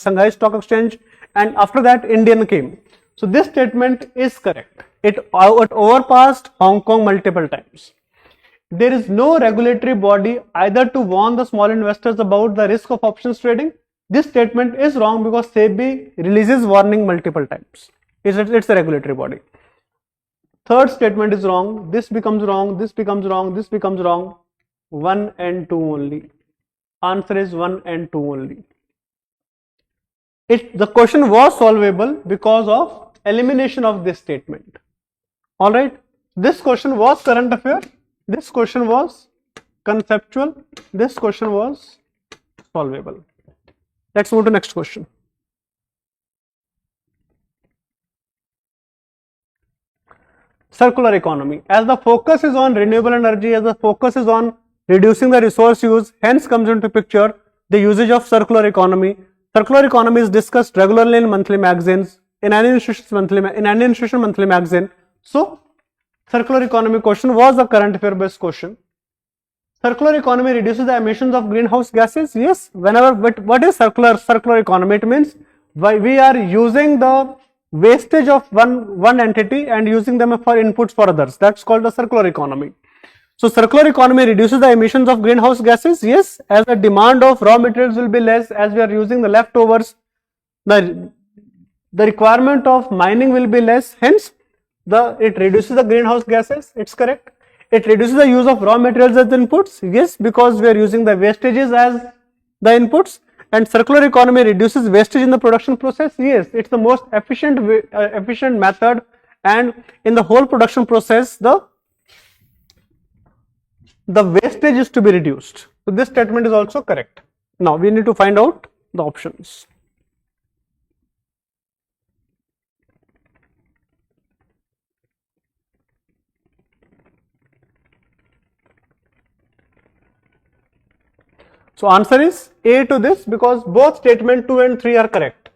Shanghai Stock Exchange, and after that Indian came. So this statement is correct. It overpassed Hong Kong multiple times. There is no regulatory body either to warn the small investors about the risk of options trading. This statement is wrong because SEBI releases warning multiple times. It's a regulatory body. Third statement is wrong. This becomes wrong. This becomes wrong. This becomes wrong. 1 and 2 only. Answer is 1 and 2 only. The question was solvable because of elimination of this statement. Alright. This question was current affair. This question was conceptual. This question was solvable. Let's move to next question. Circular economy. As the focus is on renewable energy, as the focus is on reducing the resource use, hence comes into picture the usage of circular economy. Circular economy is discussed regularly in monthly magazines, in any institution monthly magazine. So, circular economy question was a current affair based question. Circular economy reduces the emissions of greenhouse gases. Yes, but what is circular economy? It means we are using the wastage of one entity and using them for inputs for others. That's called the circular economy. So circular economy reduces the emissions of greenhouse gases. Yes, as the demand of raw materials will be less, as we are using the leftovers, the requirement of mining will be less. Hence, it reduces the greenhouse gases. It's correct. It reduces the use of raw materials as inputs. Yes, because we are using the wastages as the inputs. And circular economy reduces wastage in the production process. Yes, it's the most efficient method, and in the whole production process, the wastage is to be reduced. So this statement is also correct. Now we need to find out the options. So answer is A to this, because both statement 2 and 3 are correct.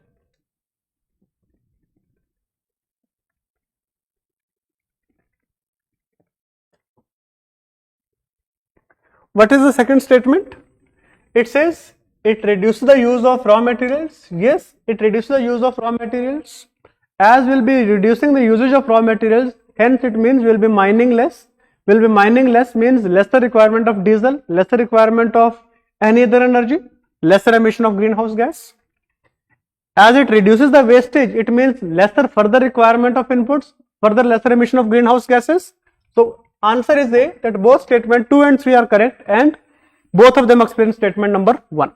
What is the second statement? It says it reduces the use of raw materials. Yes, it reduces the use of raw materials. As we will be reducing the usage of raw materials, hence it means we will be mining less. Will be mining less means lesser requirement of diesel, lesser requirement of any other energy, lesser emission of greenhouse gas. As it reduces the wastage, it means lesser further requirement of inputs, further lesser emission of greenhouse gases. So answer is A, that both statement 2 and 3 are correct, and both of them explain statement number 1.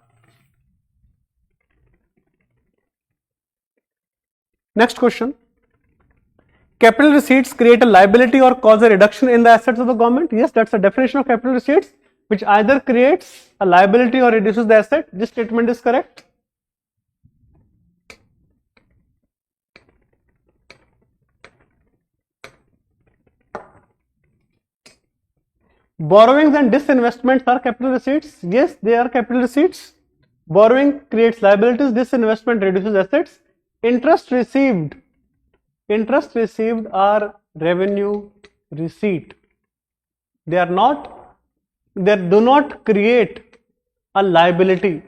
Next question. Capital receipts create a liability or cause a reduction in the assets of the government. Yes, that's the definition of capital receipts, which either creates a liability or reduces the asset. This statement is correct. Borrowings and disinvestments are capital receipts. Yes, they are capital receipts. Borrowing creates liabilities, disinvestment reduces assets. Interest received are revenue receipt. They do not create a liability.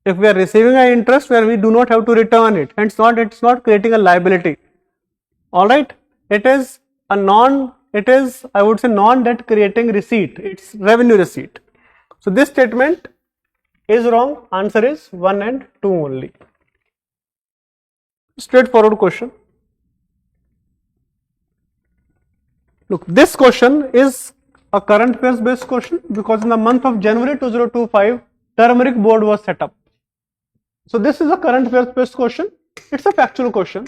If we are receiving an interest where we do not have to return it, and it's not creating a liability. All right, it is I would say non-debt creating receipt. It's revenue receipt. So this statement is wrong. Answer is 1 and 2 only. Straightforward question. Look, this question is a current affairs based question because in the month of January 2025, turmeric board was set up. So this is a current affairs based question. It's a factual question,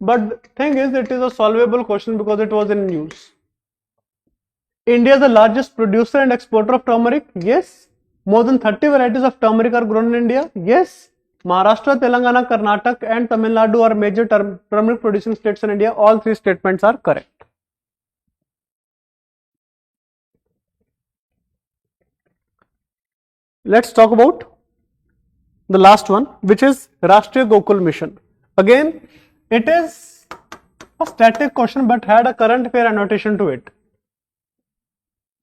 but the thing is, it is a solvable question because it was in news. India is the largest producer and exporter of turmeric. Yes. More than 30 varieties of turmeric are grown in India. Yes. Maharashtra, Telangana, Karnataka and Tamil Nadu are major turmeric producing states in India. All three statements are correct. Let's talk about the last one, which is Rashtriya Gokul Mission. Again, it is a static question but had a current affair annotation to it.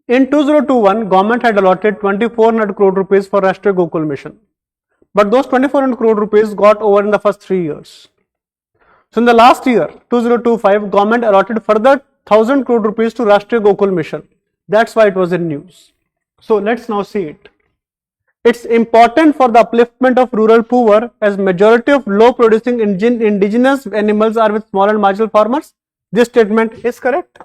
In 2021, government had allotted 2400 crore rupees for Rashtriya Gokul Mission. But those 2400 crore rupees got over in the first 3 years. So in the last year, 2025, government allotted further 1000 crore rupees to Rashtriya Gokul Mission. That's why it was in news. So let's now see it. It's important for the upliftment of rural poor as majority of low producing indigenous animals are with small and marginal farmers. This statement is correct.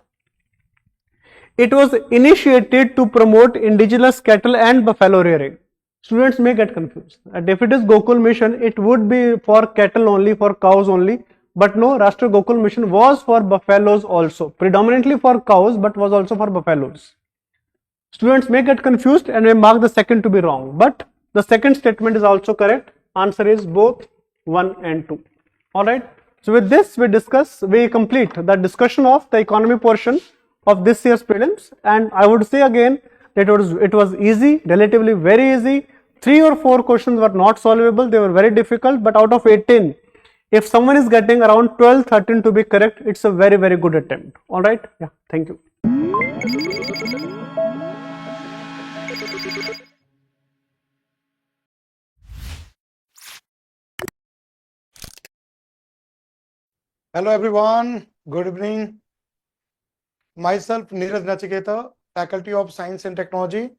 It was initiated to promote indigenous cattle and buffalo rearing. Students may get confused. And if it is Gokul Mission, it would be for cattle only, for cows only. But no, Rashtriya Gokul Mission was for buffaloes also. Predominantly for cows, but was also for buffaloes. Students may get confused and may mark the second to be wrong, but the second statement is also correct. Answer is both 1 and 2. Alright. So with this we complete the discussion of the economy portion of this year's prelims, and I would say again that it was easy, relatively very easy. 3 or 4 questions were not solvable, they were very difficult, but out of 18, if someone is getting around 12, 13 to be correct, it's a very, very good attempt. Alright. Yeah, thank you. Hello everyone, good evening. Myself Neeraj Nachiketa, Faculty of Science and Technology.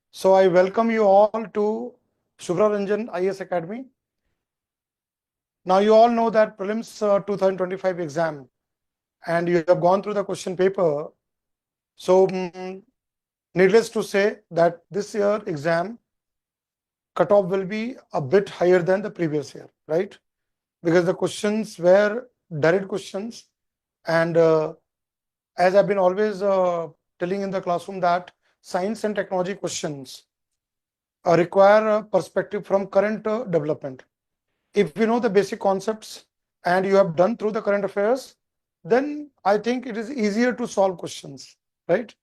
So I welcome you all to Shubhra Ranjan IAS Academy. Now you all know that Prelims 2025 exam and you have gone through the question paper. So needless to say that this year exam cutoff will be a bit higher than the previous year, right? Because the questions were direct questions, and as I've been always telling in the classroom that science and technology questions require a perspective from current development. If you know the basic concepts and you have done through the current affairs, then I think it is easier to solve questions, right?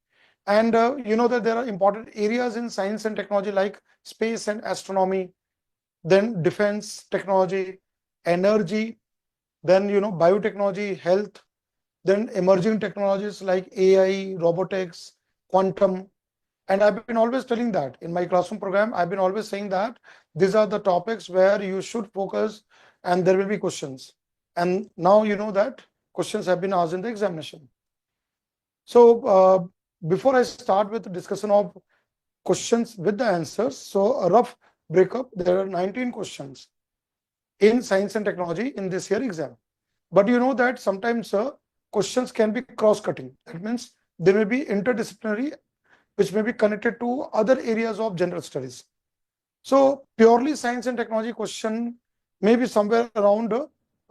And you know that there are important areas in science and technology like space and astronomy, then defense technology, energy, then biotechnology, health, then emerging technologies like AI, robotics, quantum. And I've been always telling that in my classroom program, I've been always saying that these are the topics where you should focus and there will be questions. And now you know that questions have been asked in the examination. So before I start with the discussion of questions with the answers, so a rough breakup, there are 19 questions in science and technology in this year exam. But you know that sometimes questions can be cross-cutting. That means they may be interdisciplinary, which may be connected to other areas of general studies. So purely science and technology question may be somewhere around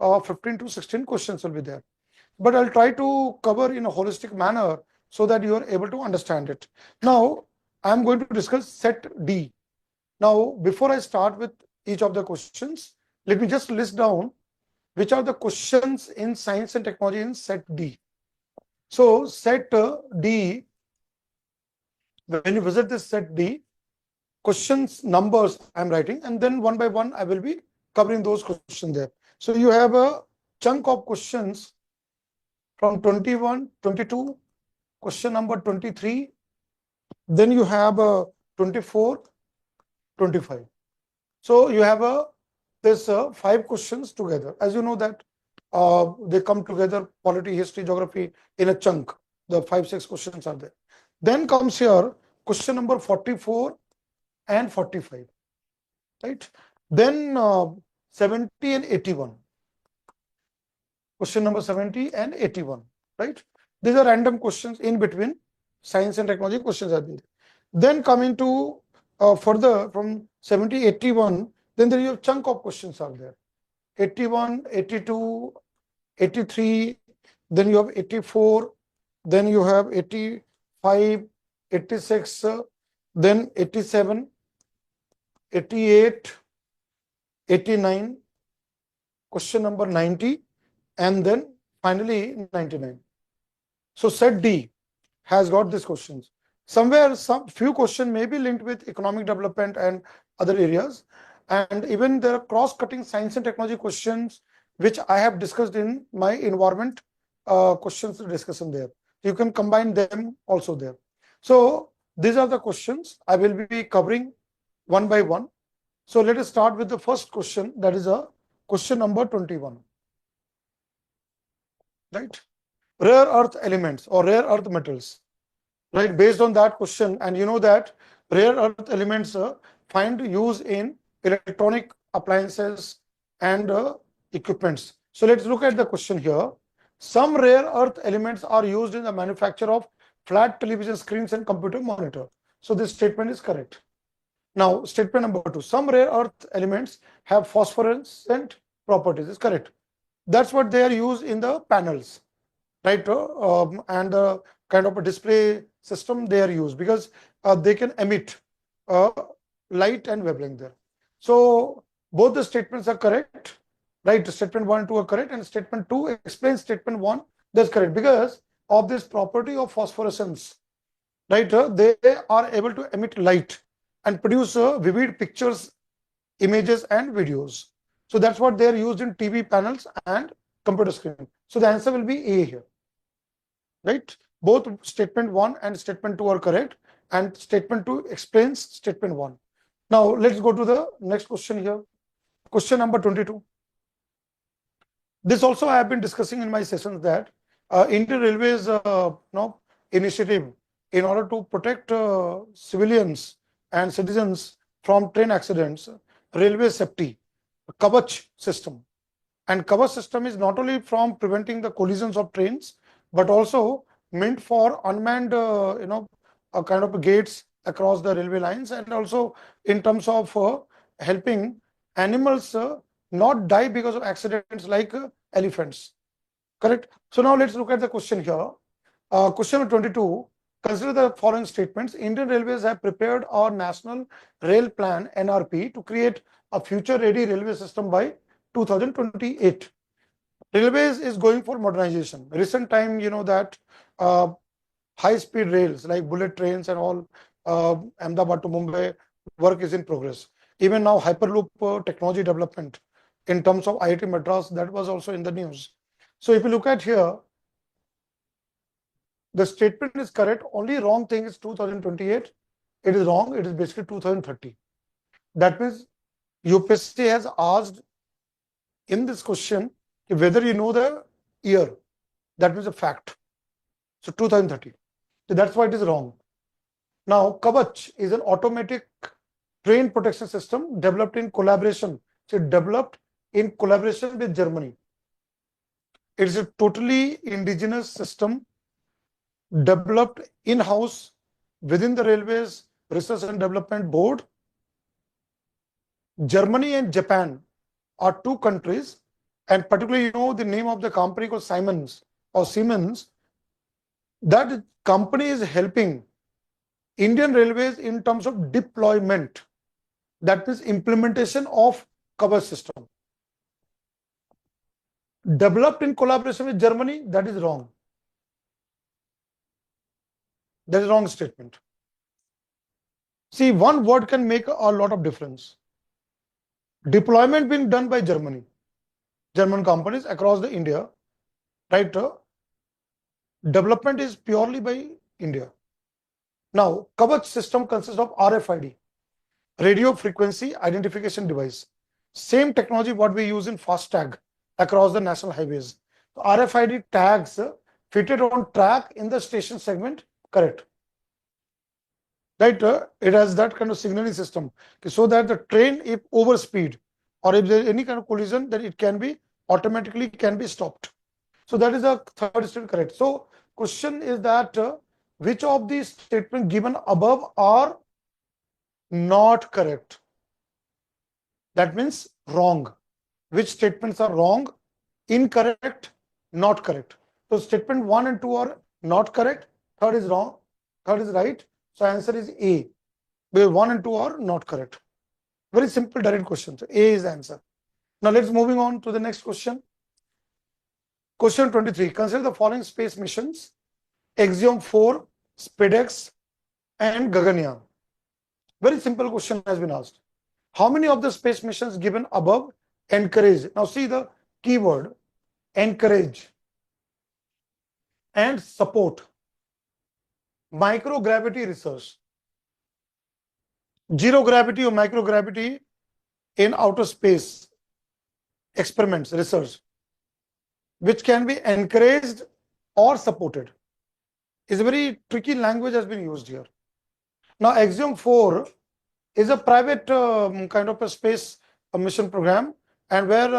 15 to 16 questions will be there. But I'll try to cover in a holistic manner so that you are able to understand it. Now, I'm going to discuss set D. Now, before I start with each of the questions, let me just list down which are the questions in science and technology in set D. So set D, when you visit this set D, questions numbers I'm writing, and then one by one I will be covering those questions there. So you have a chunk of questions from 21, 22, question number 23, then you have 24, 25. So you have this 5 questions together. As you know that they come together, polity, history, geography in a chunk. The 5-6 questions are there. Then comes here question number 44 and 45. right? Then 70 and 81. Question number 70 and 81, right? These are random questions in between science and technology questions have been there. Then coming to further from 70, 81, then there is a chunk of questions are there. 81, 82, 83, then you have 84, then you have 85, 86, then 87, 88, 89, question number 90, and then finally 99. So set D has got these questions. Somewhere some few questions may be linked with economic development and other areas, and even there are cross-cutting science and technology questions which I have discussed in my environment questions discussion there. You can combine them also there. So these are the questions I will be covering one by one. So let us start with the first question, that is a question number 21. Right? Rare earth elements or rare earth metals. Right? Based on that question, and you know that rare earth elements find use in electronic appliances and equipments. So let's look at the question here. Some rare earth elements are used in the manufacture of flat television screens and computer monitor. So this statement is correct. Now, statement number 2, some rare earth elements have phosphorescent properties. Is correct. That's what they are used in the panels, right? And kind of a display system they are used because they can emit light and wavelength there. So both the statements are correct, right? Statement 1 and 2 are correct, and statement 2 explains statement 1. That's correct because of this property of phosphorescence, right? They are able to emit light and produce vivid pictures, images, and videos. So that's what they are used in TV panels and computer screen. So the answer will be A here, right? Both statement 1 and statement 2 are correct, and statement 2 explains statement 1. Now let's go to the next question here. Question number 22. This also I have been discussing in my sessions that Indian Railways initiative in order to protect civilians and citizens from train accidents, railway safety, Kavach system. And Kavach system is not only from preventing the collisions of trains, but also meant for unmanned, kind of gates across the railway lines, and also in terms of helping animals not die because of accidents like elephants. Correct. So now let's look at the question here. Question number 22. Consider the following statements. Indian Railways have prepared our National Rail Plan (NRP) to create a future-ready railway system by 2028. Railways is going for modernization. Recent time, you know that high-speed rails like bullet trains and all, Ahmedabad to Mumbai, work is in progress. Even now, Hyperloop technology development in terms of IIT Madras, that was also in the news. So if you look at here, the statement is correct. Only wrong thing is 2028. It is wrong. It is basically 2030. That means UPSC has asked in this question whether you know the year. That means a fact. So 2030. So that's why it is wrong. Now, Kavach is an automatic train protection system developed in collaboration. So developed in collaboration with Germany. It is a totally indigenous system developed in-house within the Railways Research and Development Board. Germany and Japan are two countries, and particularly, you know, the name of the company called Siemens or Siemens. That company is helping Indian Railways in terms of deployment. That means implementation of Kavach system. Developed in collaboration with Germany, that is wrong. That is wrong statement. See, one word can make a lot of difference. Deployment being done by Germany, German companies across the India, right? Development is purely by India. Now, Kavach system consists of RFID, radio frequency identification device. Same technology what we use in FASTag across the national highways. RFID tags fitted on track in the station segment, correct. right? It has that kind of signaling system, so that the train, if overspeed or if there is any kind of collision, then it can be automatically can be stopped. So that is the third statement correct. So question is that which of these statements given above are not correct? That means wrong. Which statements are wrong, incorrect, not correct? So statement 1 and 2 are not correct, third is wrong, third is right. So answer is A, because 1 and 2 are not correct. Very simple direct question. So A is the answer. Now let's moving on to the next question. Question 23. Consider the following space missions: Axiom 4, SpaceX, and Gaganyaan. Very simple question has been asked. How many of the space missions given above encourage? Now see the keyword encourage and support microgravity research, zero gravity or microgravity in outer space experiments research, which can be encouraged or supported. Is a very tricky language has been used here. Now Axiom 4 is a private kind of a space mission program, and where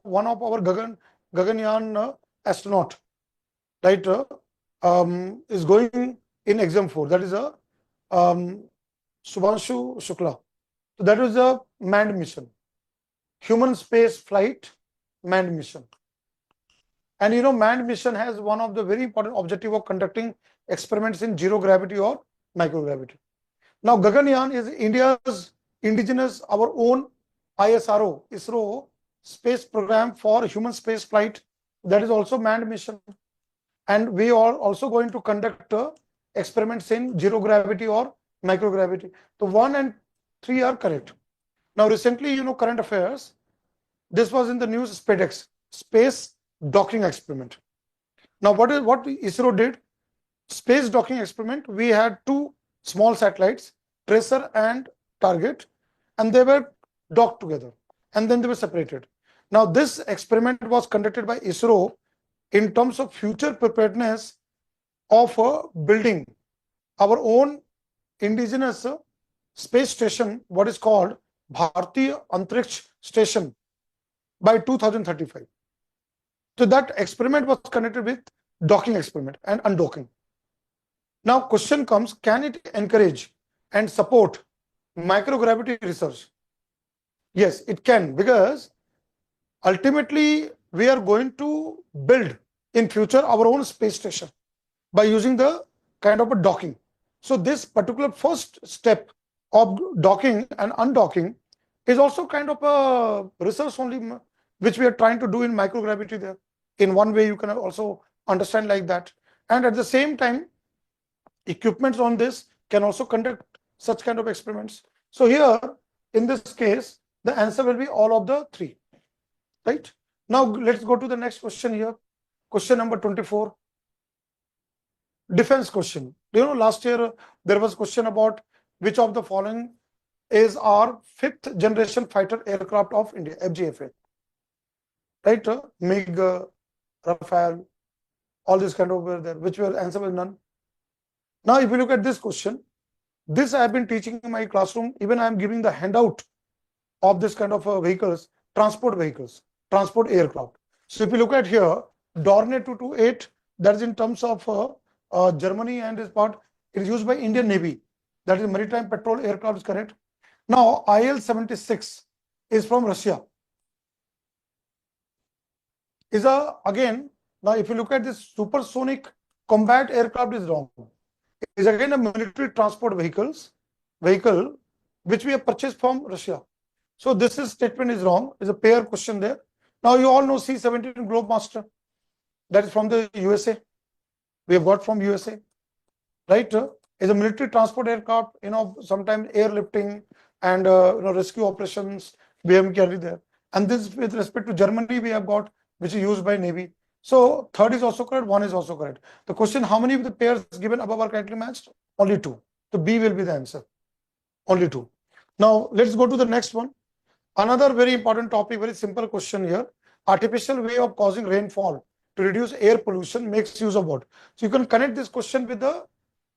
one of our Gaganyaan astronaut, right, is going in Axiom 4. That is a Subhanshu Shukla. So that is a manned mission, human space flight manned mission. And manned mission has one of the very important objective of conducting experiments in zero gravity or microgravity. Now Gaganyaan is India's indigenous, our own ISRO space program for human space flight. That is also manned mission, and we are also going to conduct experiments in zero gravity or microgravity. So 1 and 3 are correct. Now recently, current affairs, this was in the news, SpaceX, space docking experiment. Now what ISRO did? Space docking experiment, we had 2 small satellites, Tracer and Target, and they were docked together and then they were separated. Now this experiment was conducted by ISRO in terms of future preparedness of building our own indigenous space station, what is called Bharatiya Antariksh Station, by 2035. So that experiment was conducted with docking experiment and undocking. Now question comes, can it encourage and support microgravity research? Yes, it can, because ultimately we are going to build in future our own space station by using the kind of a docking. So this particular first step of docking and undocking is also kind of a research only, which we are trying to do in microgravity there. In one way you can also understand like that. And at the same time, equipments on this can also conduct such kind of experiments. So here, in this case, the answer will be all of the 3. Right? Now let's go to the next question here. Question number 24. Defense question. Last year there was a question about which of the following is our 5th generation fighter aircraft of India, FGFA. Right? MiG, Rafale, all this kind of were there, which were answer was none. Now if you look at this question, this I have been teaching in my classroom. Even I am giving the handout of this kind of vehicles, transport aircraft. So if you look at here, Dornier 228, that is in terms of Germany, and this part it is used by Indian Navy. That is maritime patrol aircraft is correct. Now IL-76 is from Russia. Is again, now if you look at this supersonic combat aircraft is wrong. Is again a military transport vehicle which we have purchased from Russia. So this statement is wrong. Is a pair question there. Now you all know C-17 Globemaster, that is from the USA. We have got from USA, right? Is a military transport aircraft. Sometimes airlifting and rescue operations we have carried there. And this with respect to Germany we have got, which is used by Navy. So third is also correct, 1 is also correct. The question, how many of the pairs given above are correctly matched? Only 2. So B will be the answer. Only 2. Now let's go to the next one. Another very important topic, very simple question here. Artificial way of causing rainfall to reduce air pollution makes use of what? So you can connect this question with the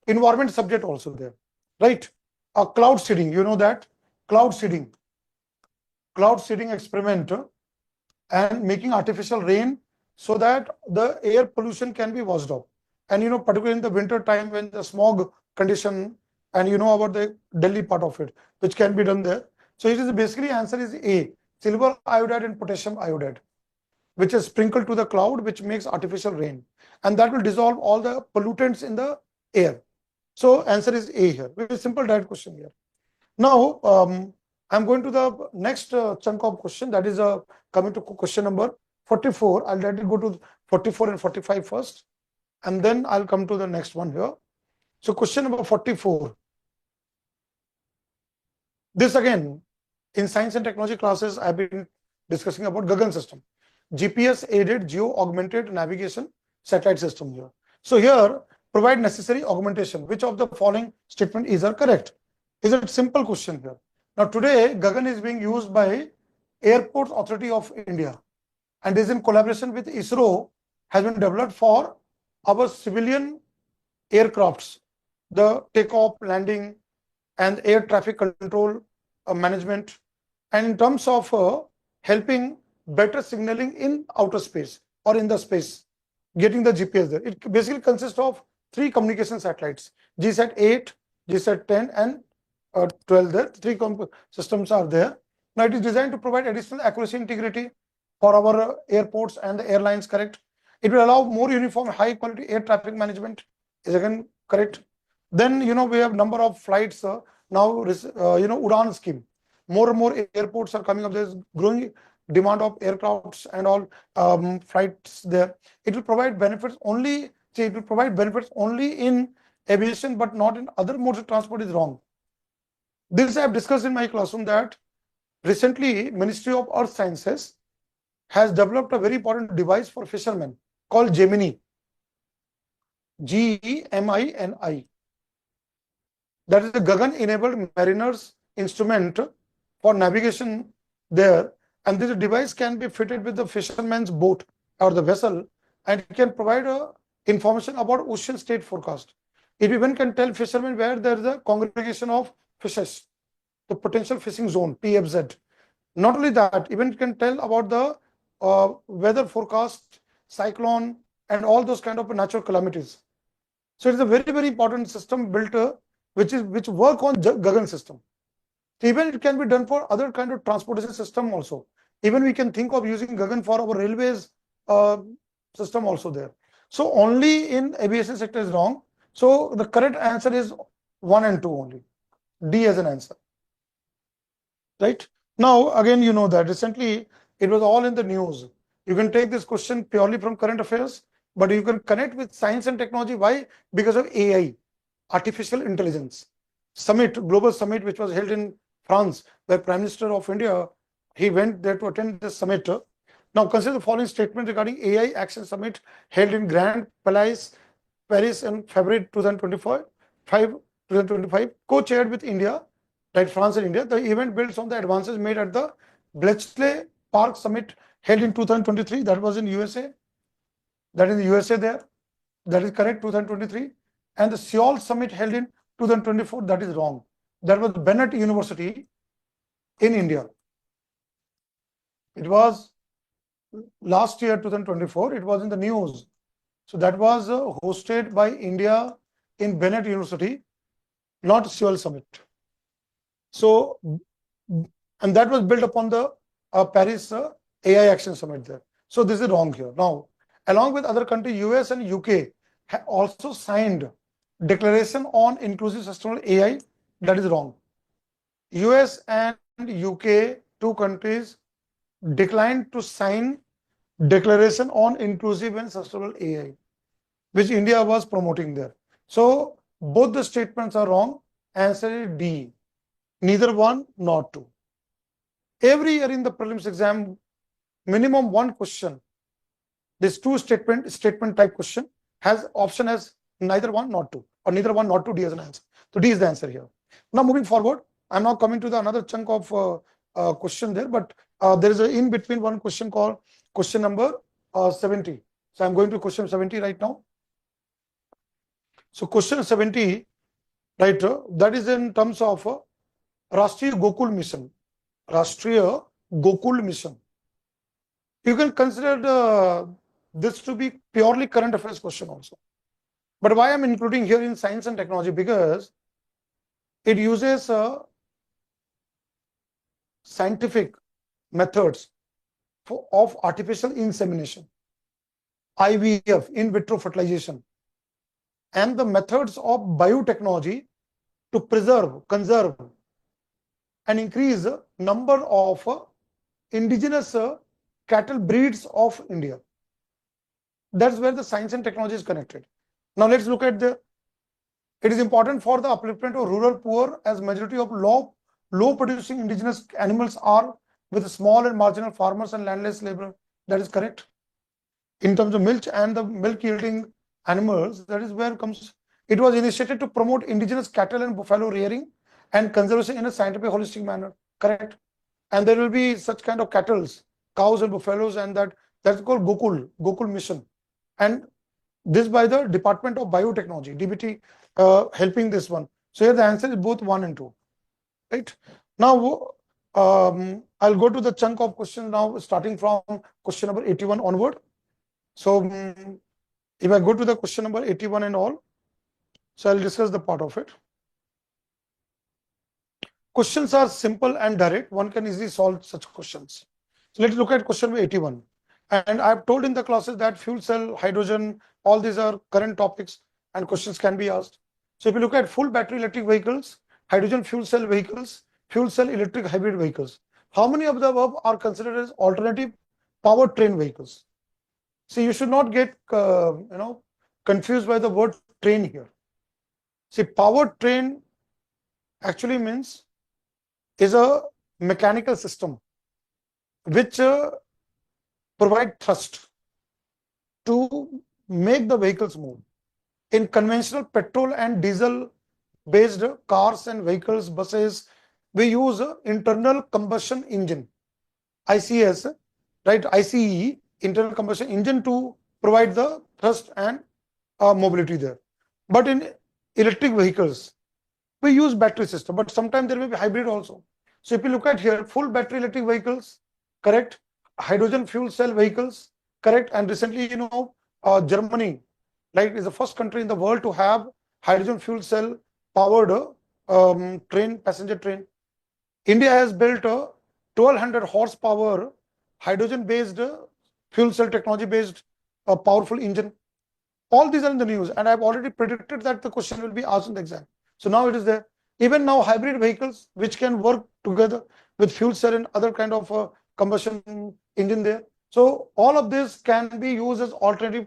environment subject also there. right? A cloud seeding, you know that cloud seeding experiment and making artificial rain so that the air pollution can be washed off. And particularly in the winter time when the smog condition, and about the Delhi part of it, which can be done there. So it is basically answer is A, silver iodide and potassium iodide, which is sprinkled to the cloud, which makes artificial rain, and that will dissolve all the pollutants in the air. So answer is A here. Very simple direct question here. Now I'm going to the next chunk of question, that is coming to question number 44. I'll let it go to 44 and 45 first, and then I'll come to the next one here. So question number 44. This again, in science and technology classes, I've been discussing about Gagan system, GPS aided geo augmented navigation satellite system here. So here, provide necessary augmentation. Which of the following statement is correct? Is a simple question here. Now today, Gagan is being used by Airports Authority of India, and is in collaboration with ISRO, has been developed for our civilian aircrafts, the takeoff, landing, and air traffic control management, and in terms of helping better signaling in outer space or in the space, getting the GPS there. It basically consists of 3 communication satellites, GSAT 8, GSAT 10, and 12 there. 3 systems are there. Now it is designed to provide additional accuracy integrity for our airports and the airlines, correct? It will allow more uniform high quality air traffic management, is again correct. Then we have number of flights now, Udan scheme. More and more airports are coming up. There's growing demand of aircrafts and all flights there. It will provide benefits only. It will provide benefits only in aviation, but not in other modes of transport is wrong. This I have discussed in my classroom that recently Ministry of Earth Sciences has developed a very important device for fishermen called Gemini, GEMINI. That is a Gagan enabled mariners instrument for navigation there, and this device can be fitted with the fisherman's boat or the vessel, and it can provide information about ocean state forecast. It even can tell fishermen where there is a congregation of fishes, the potential fishing zone, PFZ. Not only that, even it can tell about the weather forecast, cyclone, and all those kind of natural calamities. So it is a very, very important system built which work on Gagan system. Even it can be done for other kind of transportation system also. Even we can think of using Gagan for our railways system also there. So only in aviation sector is wrong. So the correct answer is 1 and 2 only. D as an answer. Right? Now again, that recently it was all in the news. You can take this question purely from current affairs, but you can connect with science and technology. Why? Because of AI, artificial intelligence summit, global summit, which was held in France, where Prime Minister of India, he went there to attend this summit. Now consider the following statement regarding AI Action Summit held in Grand Palais, Paris in February 2025, co-chaired with India, right, France and India. The event builds on the advances made at the Bletchley Park Summit held in 2023. That was in USA. That is the USA there. That is correct, 2023. And the Seoul Summit held in 2024. That is wrong. That was Bennett University in India. It was last year, 2024. It was in the news. So that was hosted by India in Bennett University, not Seoul Summit. So, and that was built upon the Paris AI Action Summit there. So this is wrong here. Now, along with other countries, US and UK have also signed Declaration on Inclusive Sustainable AI. That is wrong. US and UK, 2 countries, declined to sign Declaration on Inclusive and Sustainable AI, which India was promoting there. So both the statements are wrong. Answer is D. Neither 1 nor 2. Every year in the prelims exam, minimum 1 question, this 2 statement type question has option as neither 1 nor 2, or neither 1 nor 2, D as an answer. So D is the answer here. Now moving forward, I'm now coming to the another chunk of question there, but there is a in between one question called question number 70. So I'm going to question 70 right now. So question 70 right? That is in terms of Rashtriya Gokul Mission. Rashtriya Gokul Mission. You can consider this to be purely current affairs question also. But why I'm including here in science and technology? Because it uses scientific methods of artificial insemination, IVF, in vitro fertilization, and the methods of biotechnology to preserve, conserve, and increase number of indigenous cattle breeds of India. That's where the science and technology is connected. Now let's look at it is important for the upliftment of rural poor, as majority of low producing indigenous animals are with small and marginal farmers and landless labor. That is correct. In terms of milk and the milk yielding animals, that is where comes. It was initiated to promote indigenous cattle and buffalo rearing and conservation in a scientific, holistic manner. Correct. And there will be such kind of cattle, cows and buffaloes, and that's called Gokul Mission. And this by the Department of Biotechnology, DBT, helping this one. So here the answer is both 1 and 2. Right. Now, I'll go to the chunk of questions now, starting from question number 81 onward. So if I go to the question number 81 and all, so I'll discuss the part of it. Questions are simple and direct. One can easily solve such questions. So let's look at question number 81. And I've told in the classes that fuel cell, hydrogen, all these are current topics and questions can be asked. So if you look at full battery electric vehicles, hydrogen fuel cell vehicles, fuel cell electric hybrid vehicles, how many of the above are considered as alternative powertrain vehicles? See, you should not get confused by the word train here. See, powertrain actually means is a mechanical system which provide thrust to make the vehicles move. In conventional petrol and diesel based cars and vehicles, buses, we use internal combustion engine, ICS, right? ICE, internal combustion engine, to provide the thrust and mobility there. But in electric vehicles, we use battery system, but sometimes there may be hybrid also. So if you look at here, full battery electric vehicles, correct? Hydrogen fuel cell vehicles, correct? And recently, Germany, like, is the first country in the world to have hydrogen fuel cell powered train, passenger train. India has built a 1200 horsepower hydrogen based fuel cell technology based powerful engine. All these are in the news, and I've already predicted that the question will be asked in the exam. So now it is there. Even now, hybrid vehicles which can work together with fuel cell and other kind of combustion engine there. So all of this can be used as alternative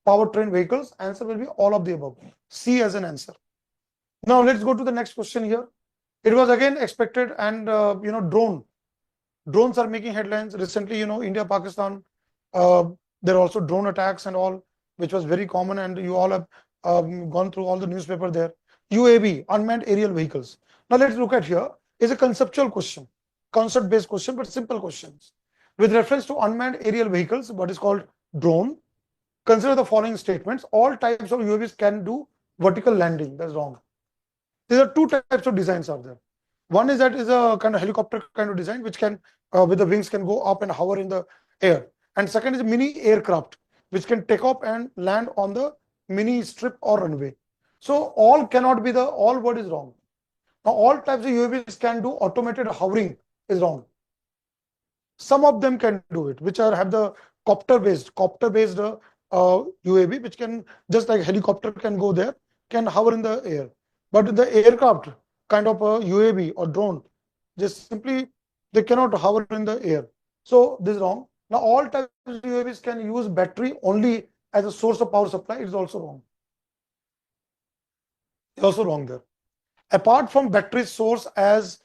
powertrain vehicles. Answer will be all of the above. C as an answer. Now let's go to the next question here. It was again expected, and drones are making headlines recently. India, Pakistan, there are also drone attacks and all, which was very common, and you all have gone through all the newspaper there. UAV, unmanned aerial vehicles. Now let's look at here. Is a conceptual question, concept based question, but simple questions. With reference to unmanned aerial vehicles, what is called drone, consider the following statements. All types of UAVs can do vertical landing. That's wrong. There are two types of designs are there. One is that is a kind of helicopter kind of design, which can, with the wings, can go up and hover in the air. And second is a mini aircraft, which can take off and land on the mini strip or runway. So all cannot be all word is wrong. Now all types of UAVs can do automated hovering is wrong. Some of them can do it, which have the copter based UAV, which can, just like helicopter can go there, can hover in the air. But the aircraft kind of a UAV or drone, just simply they cannot hover in the air. So this is wrong. Now all types of UAVs can use battery only as a source of power supply. It is also wrong. It's also wrong there. Apart from battery source as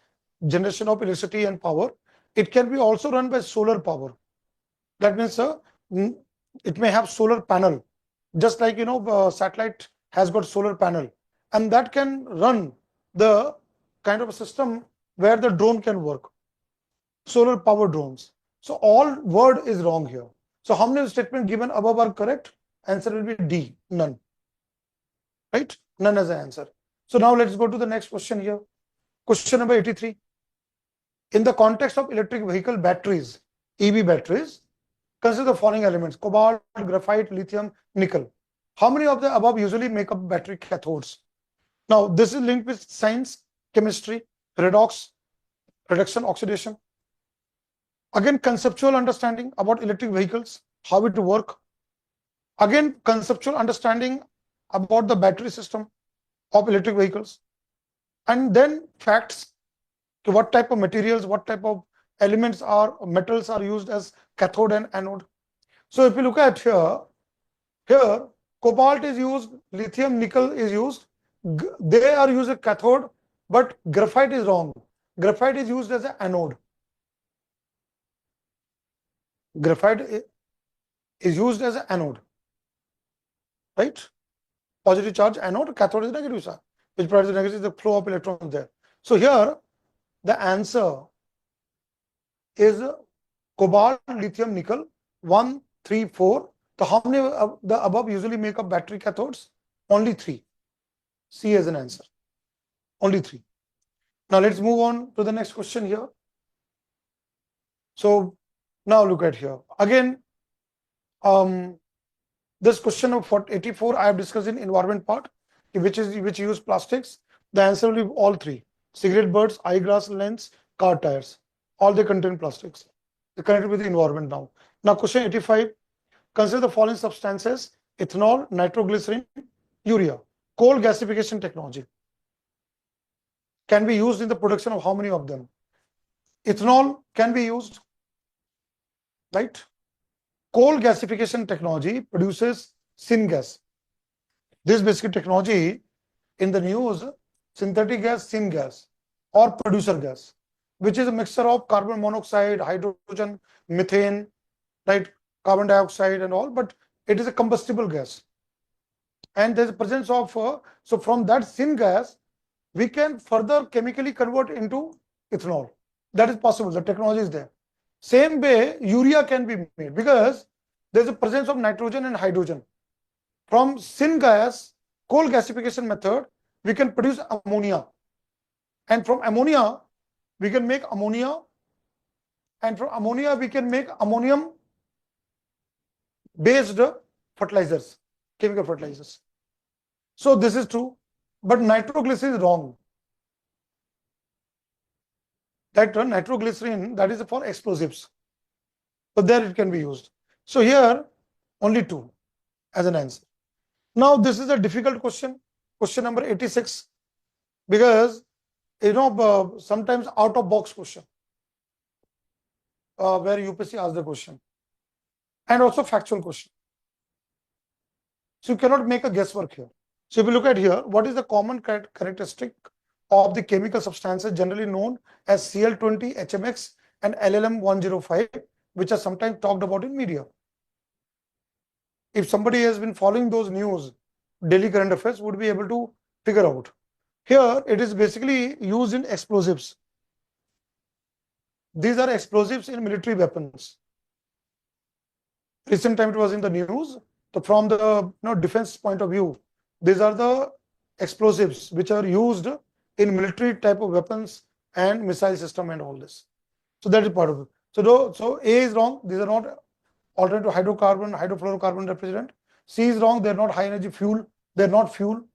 generation of electricity and power, it can be also run by solar power. That means it may have solar panel, just like satellite has got solar panel, and that can run the kind of a system where the drone can work. Solar power drones. So all word is wrong here. So how many statements given above are correct? Answer will be D, none. Right? None as an answer. So now let's go to the next question here. Question number 83. In the context of electric vehicle batteries, EV batteries, consider the following elements: cobalt, graphite, lithium, nickel. How many of the above usually make up battery cathodes? Now, this is linked with science, chemistry, reduction, oxidation. Again, conceptual understanding about electric vehicles, how it work. Again, conceptual understanding about the battery system of electric vehicles. And then facts, what type of materials, what type of elements or metals are used as cathode and anode. So if you look at here cobalt is used, lithium, nickel is used. They are used as cathode, but graphite is wrong. Graphite is used as an anode. Graphite is used as an anode, right? Positive charge anode, cathode is negative charge, which provides the negative the flow of electrons there. So here the answer is cobalt, lithium, nickel, 1, 3, 4. So how many of the above usually make up battery cathodes? Only 3. C as an answer. Only 3. Now let's move on to the next question here. So now look at here. Again, this question of 84 I have discussed in environment part, which use plastics. The answer will be all 3. Cigarette butts, eyeglass lens, car tires. All they contain plastics. They connected with the environment now. Now question 85. Consider the following substances: ethanol, nitroglycerin, urea. Coal gasification technology can be used in the production of how many of them? Ethanol can be used, right? Coal gasification technology produces syngas. This basic technology in the news, synthetic gas, syngas, or producer gas, which is a mixture of carbon monoxide, hydrogen, methane, right? Carbon dioxide and all, but it is a combustible gas. And there's a presence of, so from that syngas, we can further chemically convert into ethanol. That is possible. The technology is there. Same way, urea can be made because there's a presence of nitrogen and hydrogen. From syngas, coal gasification method, we can produce ammonia. And from ammonia, we can make ammonia. And from ammonia, we can make ammonium-based fertilizers, chemical fertilizers. So this is true. But nitroglycerin is wrong. That nitroglycerin, that is for explosives. So there it can be used. So here, only 2 as an answer. Now this is a difficult question. Question number 86. Because, sometimes out of box question. Where UPSC asks the question. And also factual question. So you cannot make a guesswork here. So if you look at here, what is the common characteristic of the chemical substances generally known as Cl20, HMX and LLM105, which are sometimes talked about in media? If somebody has been following those news, daily current affairs, would be able to figure out. Here, it is basically used in explosives. These are explosives in military weapons. Recent time it was in the news. So from the defense point of view, these are the explosives which are used in military type of weapons and missile system and all this. So that is part of it. So A is wrong. These are not alternative hydrocarbon, hydrofluorocarbon refrigerant. C is wrong. They are not high energy fuel. They are not fuel,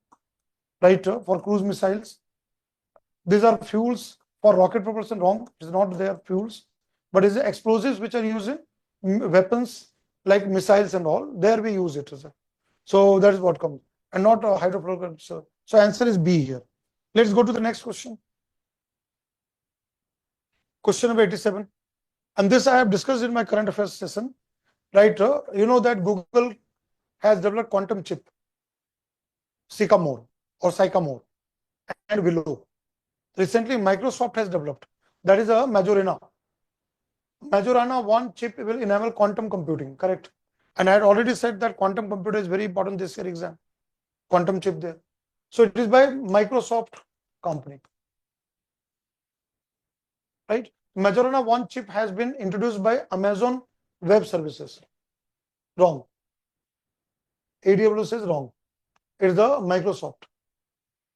right, for cruise missiles. These are fuels for rocket propulsion. Wrong. It is not their fuels, but it is explosives which are used in weapons like missiles and all. There we use it. So that is what comes, and not hydrofluorocarbon. So answer is B here. Let's go to the next question. Question number 87. And this I have discussed in my current affairs session, right? You know that Google has developed quantum chip, Sycamore, and Willow. Recently, Microsoft has developed, that is a Majorana. Majorana 1 chip will enable quantum computing, correct? And I had already said that quantum computer is very important this year exam. Quantum chip there. So it is by Microsoft company, right? Majorana 1 chip has been introduced by Amazon Web Services. Wrong. AWS is wrong. It is the Microsoft.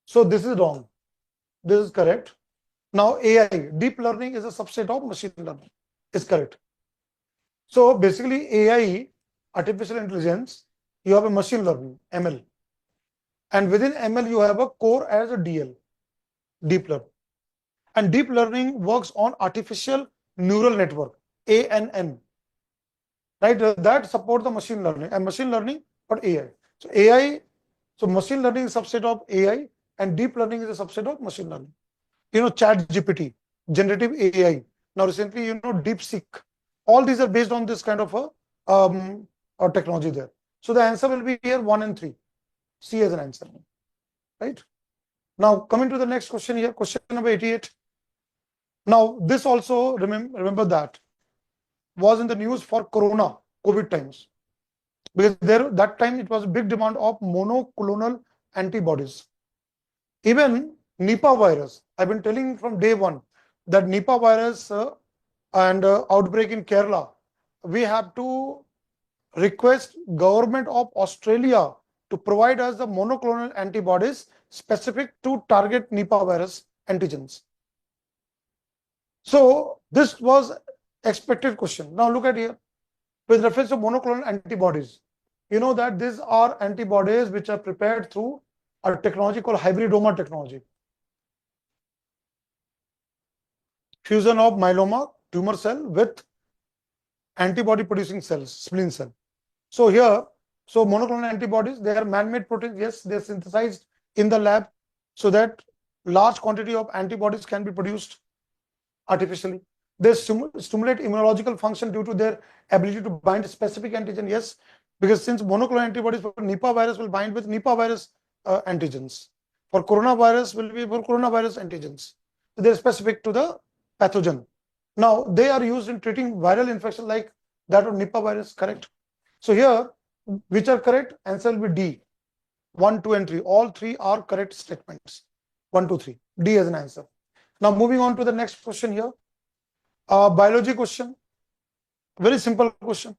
So this is wrong. This is correct. Now AI, deep learning is a subset of machine learning, is correct. So basically AI, artificial intelligence, you have a machine learning, ML. And within ML, you have a core as a DL, deep learning. And deep learning works on artificial neural network, ANN, right? That support the machine learning and machine learning for AI. So AI, so machine learning is a subset of AI and deep learning is a subset of machine learning. You know, Chat GPT, generative AI. Now recently, you know, DeepSeek. All these are based on this kind of a technology there. So the answer will be here 1 and 3. C as an answer, right? Now coming to the next question here, question number 88. Now this also remember that was in the news for Corona, COVID times, because there that time it was a big demand of monoclonal antibodies. Even Nipah virus, I've been telling from day one that Nipah virus and outbreak in Kerala, we have to request government of Australia to provide us the monoclonal antibodies specific to target Nipah virus antigens. So this was expected question. Now look at here, with reference to monoclonal antibodies, you know that these are antibodies which are prepared through a technology called hybridoma technology. Fusion of myeloma tumor cell with antibody producing cells, spleen cell. So here, so monoclonal antibodies, they are man-made proteins. Yes, they are synthesized in the lab so that large quantity of antibodies can be produced artificially. They stimulate immunological function due to their ability to bind specific antigen. Yes, because since monoclonal antibodies for Nipah virus will bind with Nipah virus antigens. For coronavirus will be for coronavirus antigens. So they are specific to the pathogen. Now they are used in treating viral infection like that of Nipah virus, correct? So here, which are correct? Answer will be D. 1, 2, and 3. All three are correct statements. 1, 2, 3. D as an answer. Now moving on to the next question here. Biology question. Very simple question.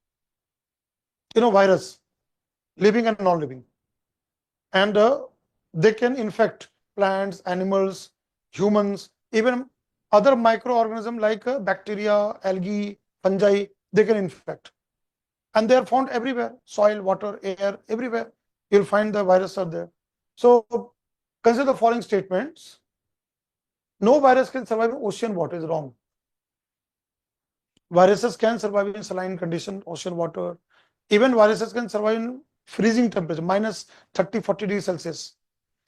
You know, virus, living and non-living. And they can infect plants, animals, humans, even other microorganisms like bacteria, algae, fungi, they can infect. And they are found everywhere, soil, water, air, everywhere. You'll find the virus are there. So consider the following statements. No virus can survive in ocean water is wrong. Viruses can survive in saline condition, ocean water. Even viruses can survive in freezing temperature, minus 30, 40 degrees Celsius.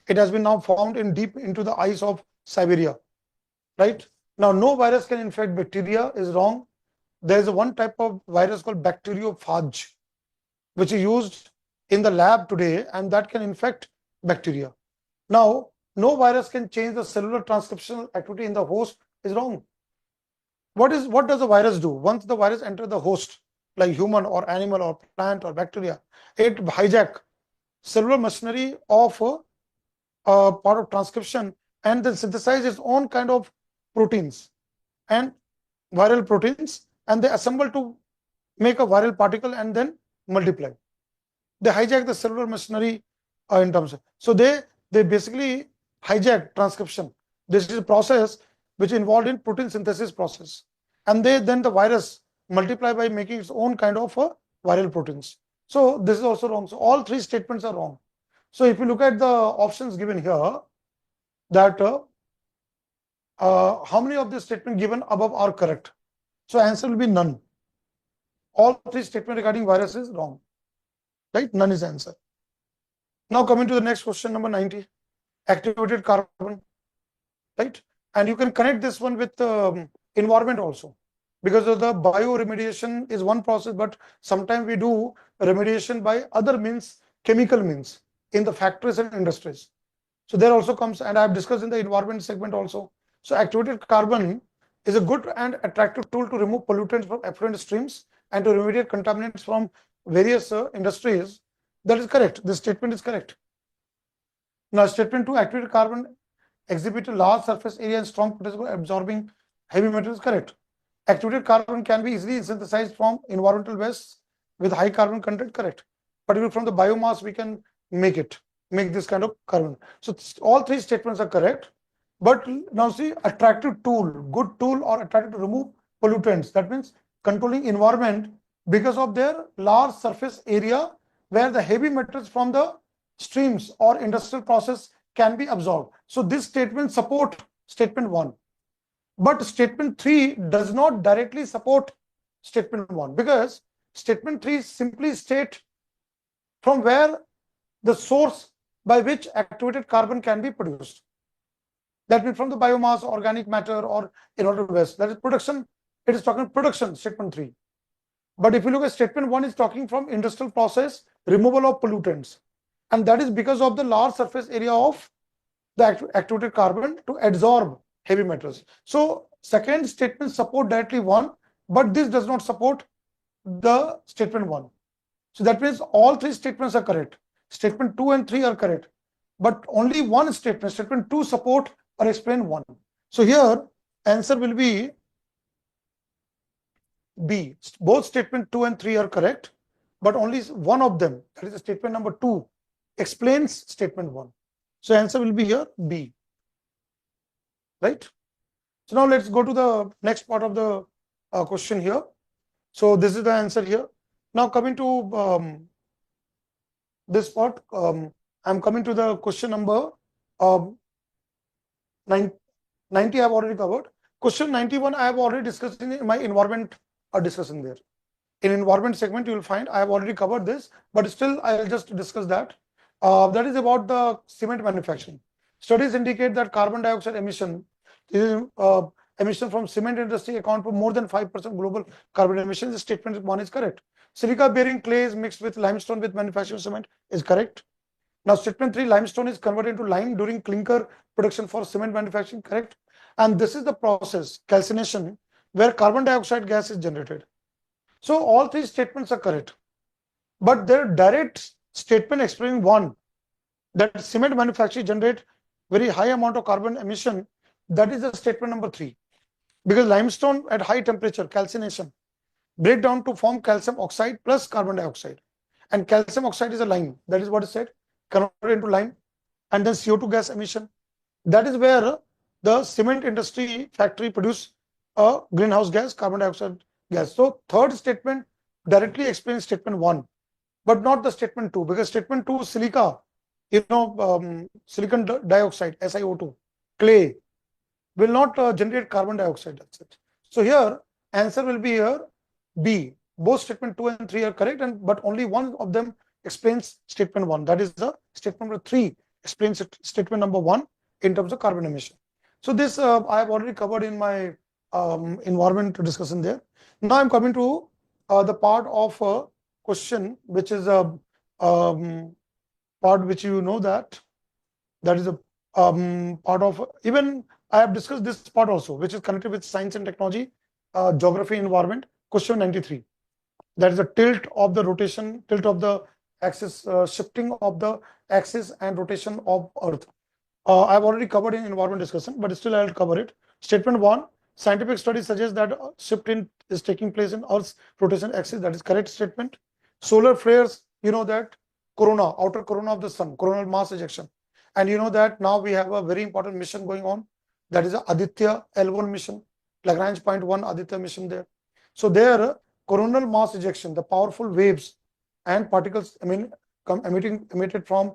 It has been now found in deep into the ice of Siberia, right? Now, no virus can infect bacteria is wrong. There is one type of virus called bacteriophage, which is used in the lab today, and that can infect bacteria. Now, no virus can change the cellular transcriptional activity in the host is wrong. What does the virus do? Once the virus enters the host, like human or animal or plant or bacteria, it hijack cellular machinery of part of transcription and then synthesize its own kind of proteins and viral proteins, and they assemble to make a viral particle and then multiply. They hijack the cellular machinery in terms of, so they basically hijack transcription. This is a process which is involved in protein synthesis process, and then the virus multiply by making its own kind of viral proteins. So this is also wrong. So all three statements are wrong. So if you look at the options given here, that how many of the statements given above are correct? So answer will be none. All three statements regarding virus is wrong, right? None is answer. Now coming to the next question, number 90, activated carbon, right? And you can connect this one with environment also, because of the bioremediation is one process, but sometimes we do remediation by other means, chemical means in the factories and industries. So there also comes, and I have discussed in the environment segment also. So activated carbon is a good and attractive tool to remove pollutants from effluent streams and to remediate contaminants from various industries. That is correct. This statement is correct. Now, statement 2, activated carbon exhibit a large surface area and strong potential for absorbing heavy metals, correct. Activated carbon can be easily synthesized from environmental waste with high carbon content, correct. Particularly from the biomass, we can make it. make this kind of carbon. So all three statements are correct. But now see, attractive tool, good tool or attractive to remove pollutants. That means controlling environment because of their large surface area where the heavy metals from the streams or industrial process can be absorbed. So this statement support statement 1. But statement 3 does not directly support statement 1 because statement 3 simply state from where the source by which activated carbon can be produced. That means from the biomass, organic matter, or inorganic waste. That is production. It is talking production, statement 3. But if you look at statement 1, is talking from industrial process, removal of pollutants. And that is because of the large surface area of the activated carbon to absorb heavy metals. So second statement support directly 1, but this does not support the statement 1. So that means all three statements are correct. Statement 2 and 3 are correct. But only one statement, statement 2 support or explain 1. So here answer will be B. Both statement 2 and 3 are correct, but only one of them, that is statement number 2, explains statement 1. So answer will be here B. Right? So now let's go to the next part of the question here. So this is the answer here. Now coming to this part, I'm coming to the question number 90 I have already covered. Question 91 I have already discussed in my environment discussion there. In environment segment you will find I have already covered this, but still I will just discuss that. That is about the cement manufacturing. Studies indicate that carbon dioxide emission from cement industry account for more than 5% global carbon emissions. Statement 1 is correct. Silica bearing clays mixed with limestone with manufacturing cement is correct. Now statement 3, limestone is converted into lime during clinker production for cement manufacturing, correct. And this is the process, calcination, where carbon dioxide gas is generated. So all three statements are correct. But their direct statement explaining 1, that cement manufacturing generate very high amount of carbon emission, that is the statement number 3. Because limestone at high temperature, calcination, break down to form calcium oxide plus carbon dioxide. And calcium oxide is a lime. That is what is said, converted into lime. And then CO2 gas emission. That is where the cement industry factory produce a greenhouse gas, carbon dioxide gas. So third statement directly explains statement 1, but not the statement 2, because statement 2, silica, silicon dioxide, SiO2, clay, will not generate carbon dioxide. That's it. So here answer will be here B. Both statement 2 and 3 are correct, but only one of them explains statement 1. That is the statement number 3 explains statement number 1 in terms of carbon emission. So this I have already covered in my environment discussion there. Now I'm coming to the part of question, which is a part which you know that is a part of, even I have discussed this part also, which is connected with science and technology, geography, environment. Question 93. That is the tilt of the rotation, tilt of the axis, shifting of the axis and rotation of Earth. I've already covered in environment discussion, but still I'll cover it. Statement 1, scientific studies suggest that shift is taking place in Earth's rotation axis. That is correct statement. Solar flares, you know that corona, outer corona of the sun, coronal mass ejection. And you know that now we have a very important mission going on. That is Aditya L1 mission, Lagrange point 1 Aditya mission there. So there, coronal mass ejection, the powerful waves and particles emitted from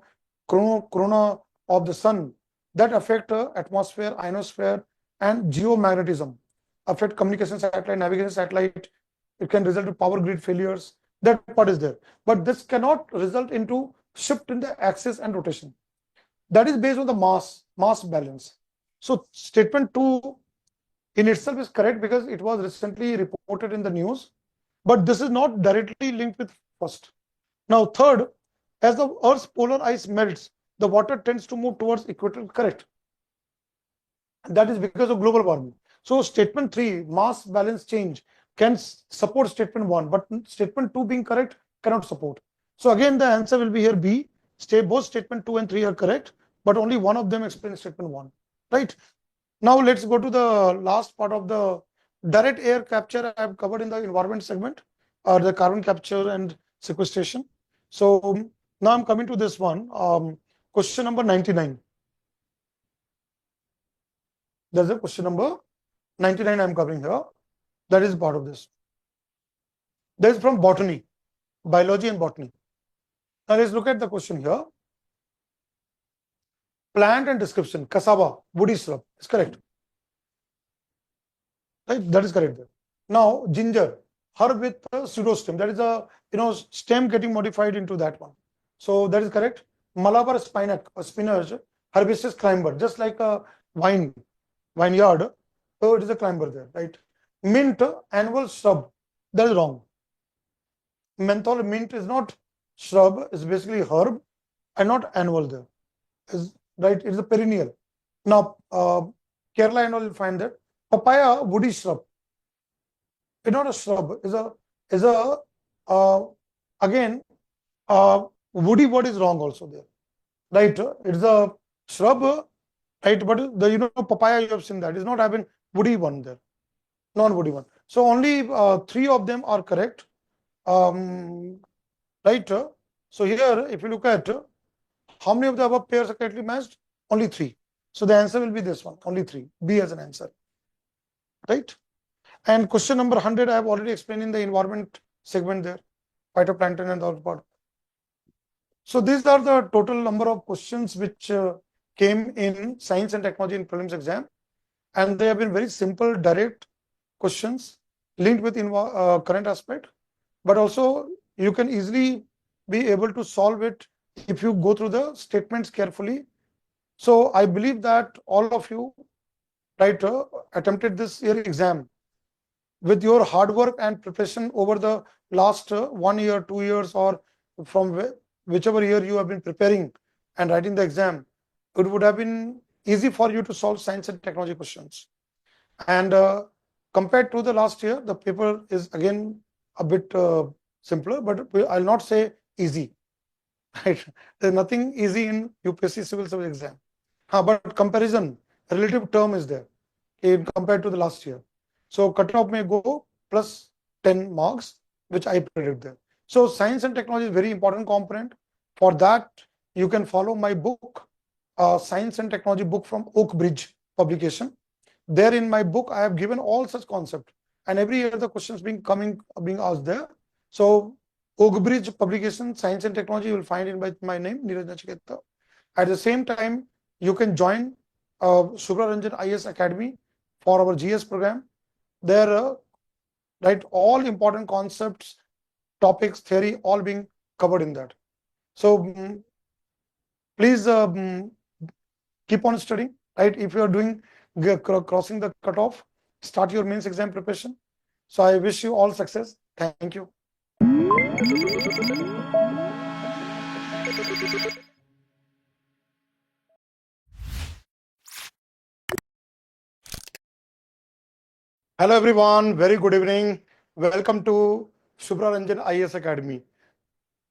corona of the sun that affect atmosphere, ionosphere, and geomagnetism, affect communication satellite, navigation satellite. It can result in power grid failures. That part is there. But this cannot result into shift in the axis and rotation. That is based on the mass balance. So statement 2 in itself is correct because it was recently reported in the news, but this is not directly linked with first. Now third, as the Earth's polar ice melts, the water tends to move towards equator, correct. That is because of global warming. So statement 3, mass balance change, can support statement 1, but statement 2 being correct cannot support. So again, the answer will be here B. Both statement 2 and 3 are correct, but only one of them explains statement 1. Right. Now let's go to the last part of the direct air capture. I have covered in the environment segment, or the carbon capture and sequestration. So now I'm coming to this one. question number 99. There's a question number 99 I'm covering here. That is part of this. That is from botany, biology and botany. Now let's look at the question here. Plant and description, cassava, woody shrub, is correct. Right, that is correct there. Now ginger, herb with a pseudostem, that is a stem getting modified into that one. So that is correct. Malabar spinach, a spinach, herbaceous climber, just like a vineyard. So it is a climber there, right? Mint, annual shrub, that is wrong. Menthol, mint is not shrub, it's basically herb and not annual there. Is right, it's a perennial. Now Kerala and all will find that. Papaya, woody shrub. It's not a shrub, is a again woody word is wrong also there. Right? It's a shrub, right? But the papaya you have seen that is not having woody one there. Non-woody one. So only 3 of them are correct. Right? So here, if you look at how many of the above pairs are correctly matched? Only 3. So the answer will be this one, only 3. B as an answer. Right? And question number 100, I have already explained in the environment segment there. Phytoplankton and all part. So these are the total number of questions which came in science and technology in prelims exam. And they have been very simple, direct questions linked with current aspect. But also you can easily be able to solve it if you go through the statements carefully. So I believe that all of you, right, attempted this year exam with your hard work and preparation over the last 1 year, 2 years, or from whichever year you have been preparing and writing the exam. It would have been easy for you to solve science and technology questions. And compared to the last year, the paper is again a bit simpler, but I'll not say easy. Right? There's nothing easy in UPSC civil service exam. But comparison, relative term is there compared to the last year. So cutoff may go plus 10 marks, which I predict there. So science and technology is very important component. For that, you can follow my book, Science and Technology book from Oak Bridge publication. There in my book, I have given all such concepts. And every year the questions being asked there. So Oak Bridge publication, Science and Technology, you will find in by my name, Neeraj Nachiketa. At the same time, you can join Shubhra Ranjan IS Academy for our GS program. There, right, all important concepts, topics, theory, all being covered in that. So please keep on studying, right? If you are doing crossing the cutoff, start your mains exam preparation. So I wish you all success. Thank you. Hello everyone, very good evening. Welcome to Shubhra Ranjan IS Academy.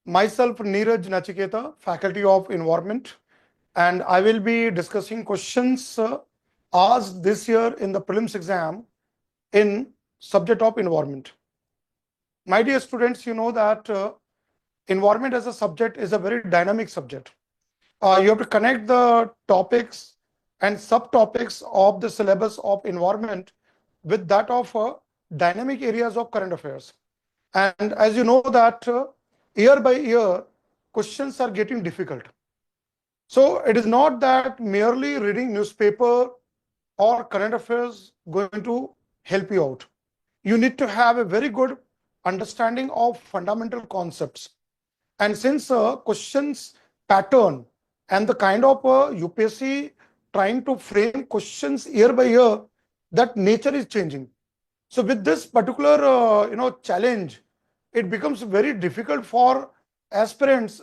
Myself Neeraj Nachiketa, Faculty of Environment, and I will be discussing questions asked this year in the prelims exam in subject of environment. My dear students, you know that environment as a subject is a very dynamic subject. You have to connect the topics and subtopics of the syllabus of environment with that of dynamic areas of current affairs. And as you know that year by year, questions are getting difficult. So it is not that merely reading newspaper or current affairs going to help you out. You need to have a very good understanding of fundamental concepts. And since questions pattern and the kind of UPSC trying to frame questions year by year, that nature is changing. So with this particular challenge, it becomes very difficult for aspirants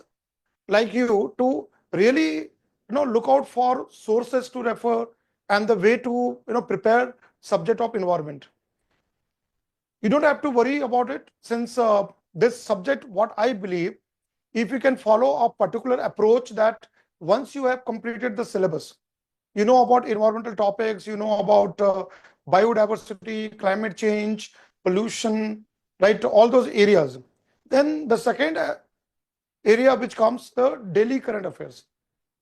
like you to really look out for sources to refer and the way to prepare subject of environment. You don't have to worry about it, since this subject, what I believe, if you can follow a particular approach, that once you have completed the syllabus, you know about environmental topics, you know about biodiversity, climate change, pollution, right, all those areas. Then the second area which comes the daily current affairs.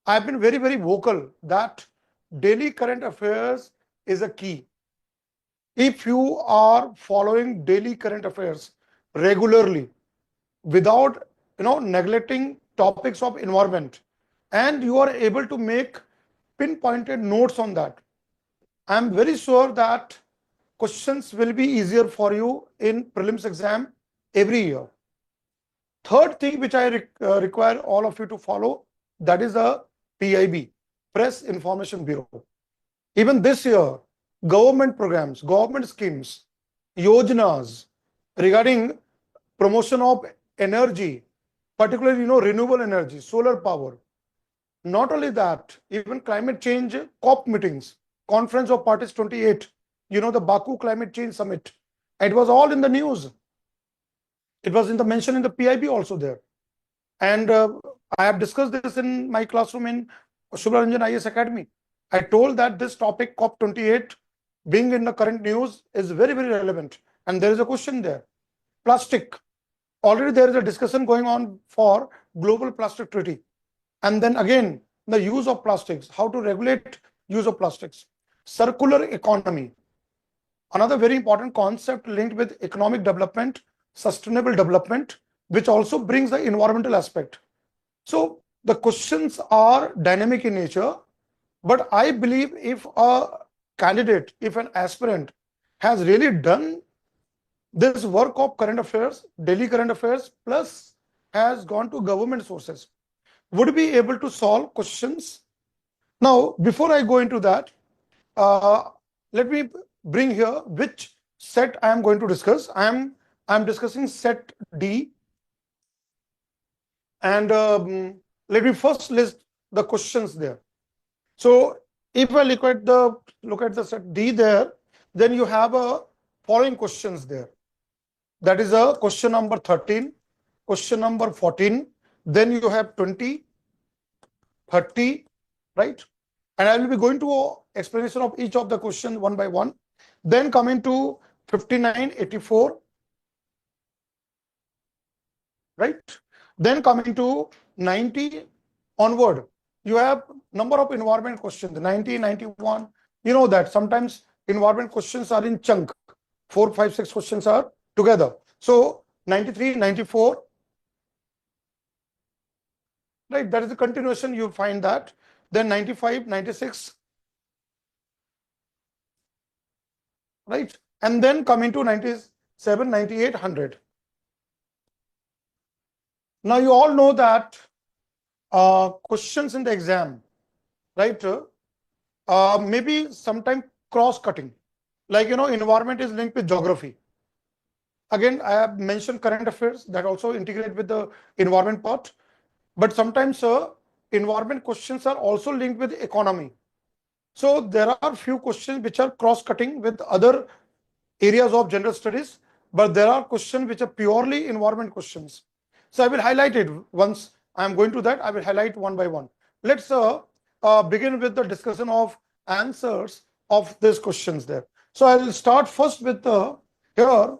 I've been very, very vocal that daily current affairs is a key. If you are following daily current affairs regularly without neglecting topics of environment, and you are able to make pinpointed notes on that, I'm very sure that questions will be easier for you in prelims exam every year. Third thing which I require all of you to follow, that is a PIB, Press Information Bureau. Even this year, government programs, government schemes, yojanas regarding promotion of energy, particularly renewable energy, solar power. Not only that, even climate change COP meetings, Conference of Parties 28, the Baku Climate Change Summit. It was all in the news. It was in the mention in the PIB also there. And I have discussed this in my classroom in Shubhra Ranjan IS Academy. I told that this topic COP28 being in the current news is very, very relevant. And there is a question there. Plastic. Already there is a discussion going on for global plastic treaty. And then again, the use of plastics, how to regulate use of plastics. Circular economy. Another very important concept linked with economic development, sustainable development, which also brings the environmental aspect. So the questions are dynamic in nature, but I believe if a candidate, if an aspirant has really done this work of current affairs, daily current affairs, plus has gone to government sources, would be able to solve questions. Now, before I go into that, let me bring here which set I am going to discuss. I am discussing set D, and let me first list the questions there. So if I look at the set D there, then you have a following questions there. That is a question number 13, question number 14, then you have 20, 30, right? And I will be going to explanation of each of the questions one by one. Then coming to 59, 84, right? Then coming to 90 onward, you have number of environment questions, 90, 91. You know that sometimes environment questions are in chunk. 4, 5, 6 questions are together. So 93, 94, right? That is the continuation, you find that. Then 95, 96, right? And then coming to 97, 98, 100. Now you all know that questions in the exam, right? Maybe sometime cross-cutting, like environment is linked with geography. Again, I have mentioned current affairs that also integrate with the environment part, but sometimes environment questions are also linked with economy. So there are few questions which are cross-cutting with other areas of general studies, but there are questions which are purely environment questions. So I will highlight it once I am going to that. I will highlight one by one. Let's begin with the discussion of answers of these questions there. So I will start first with here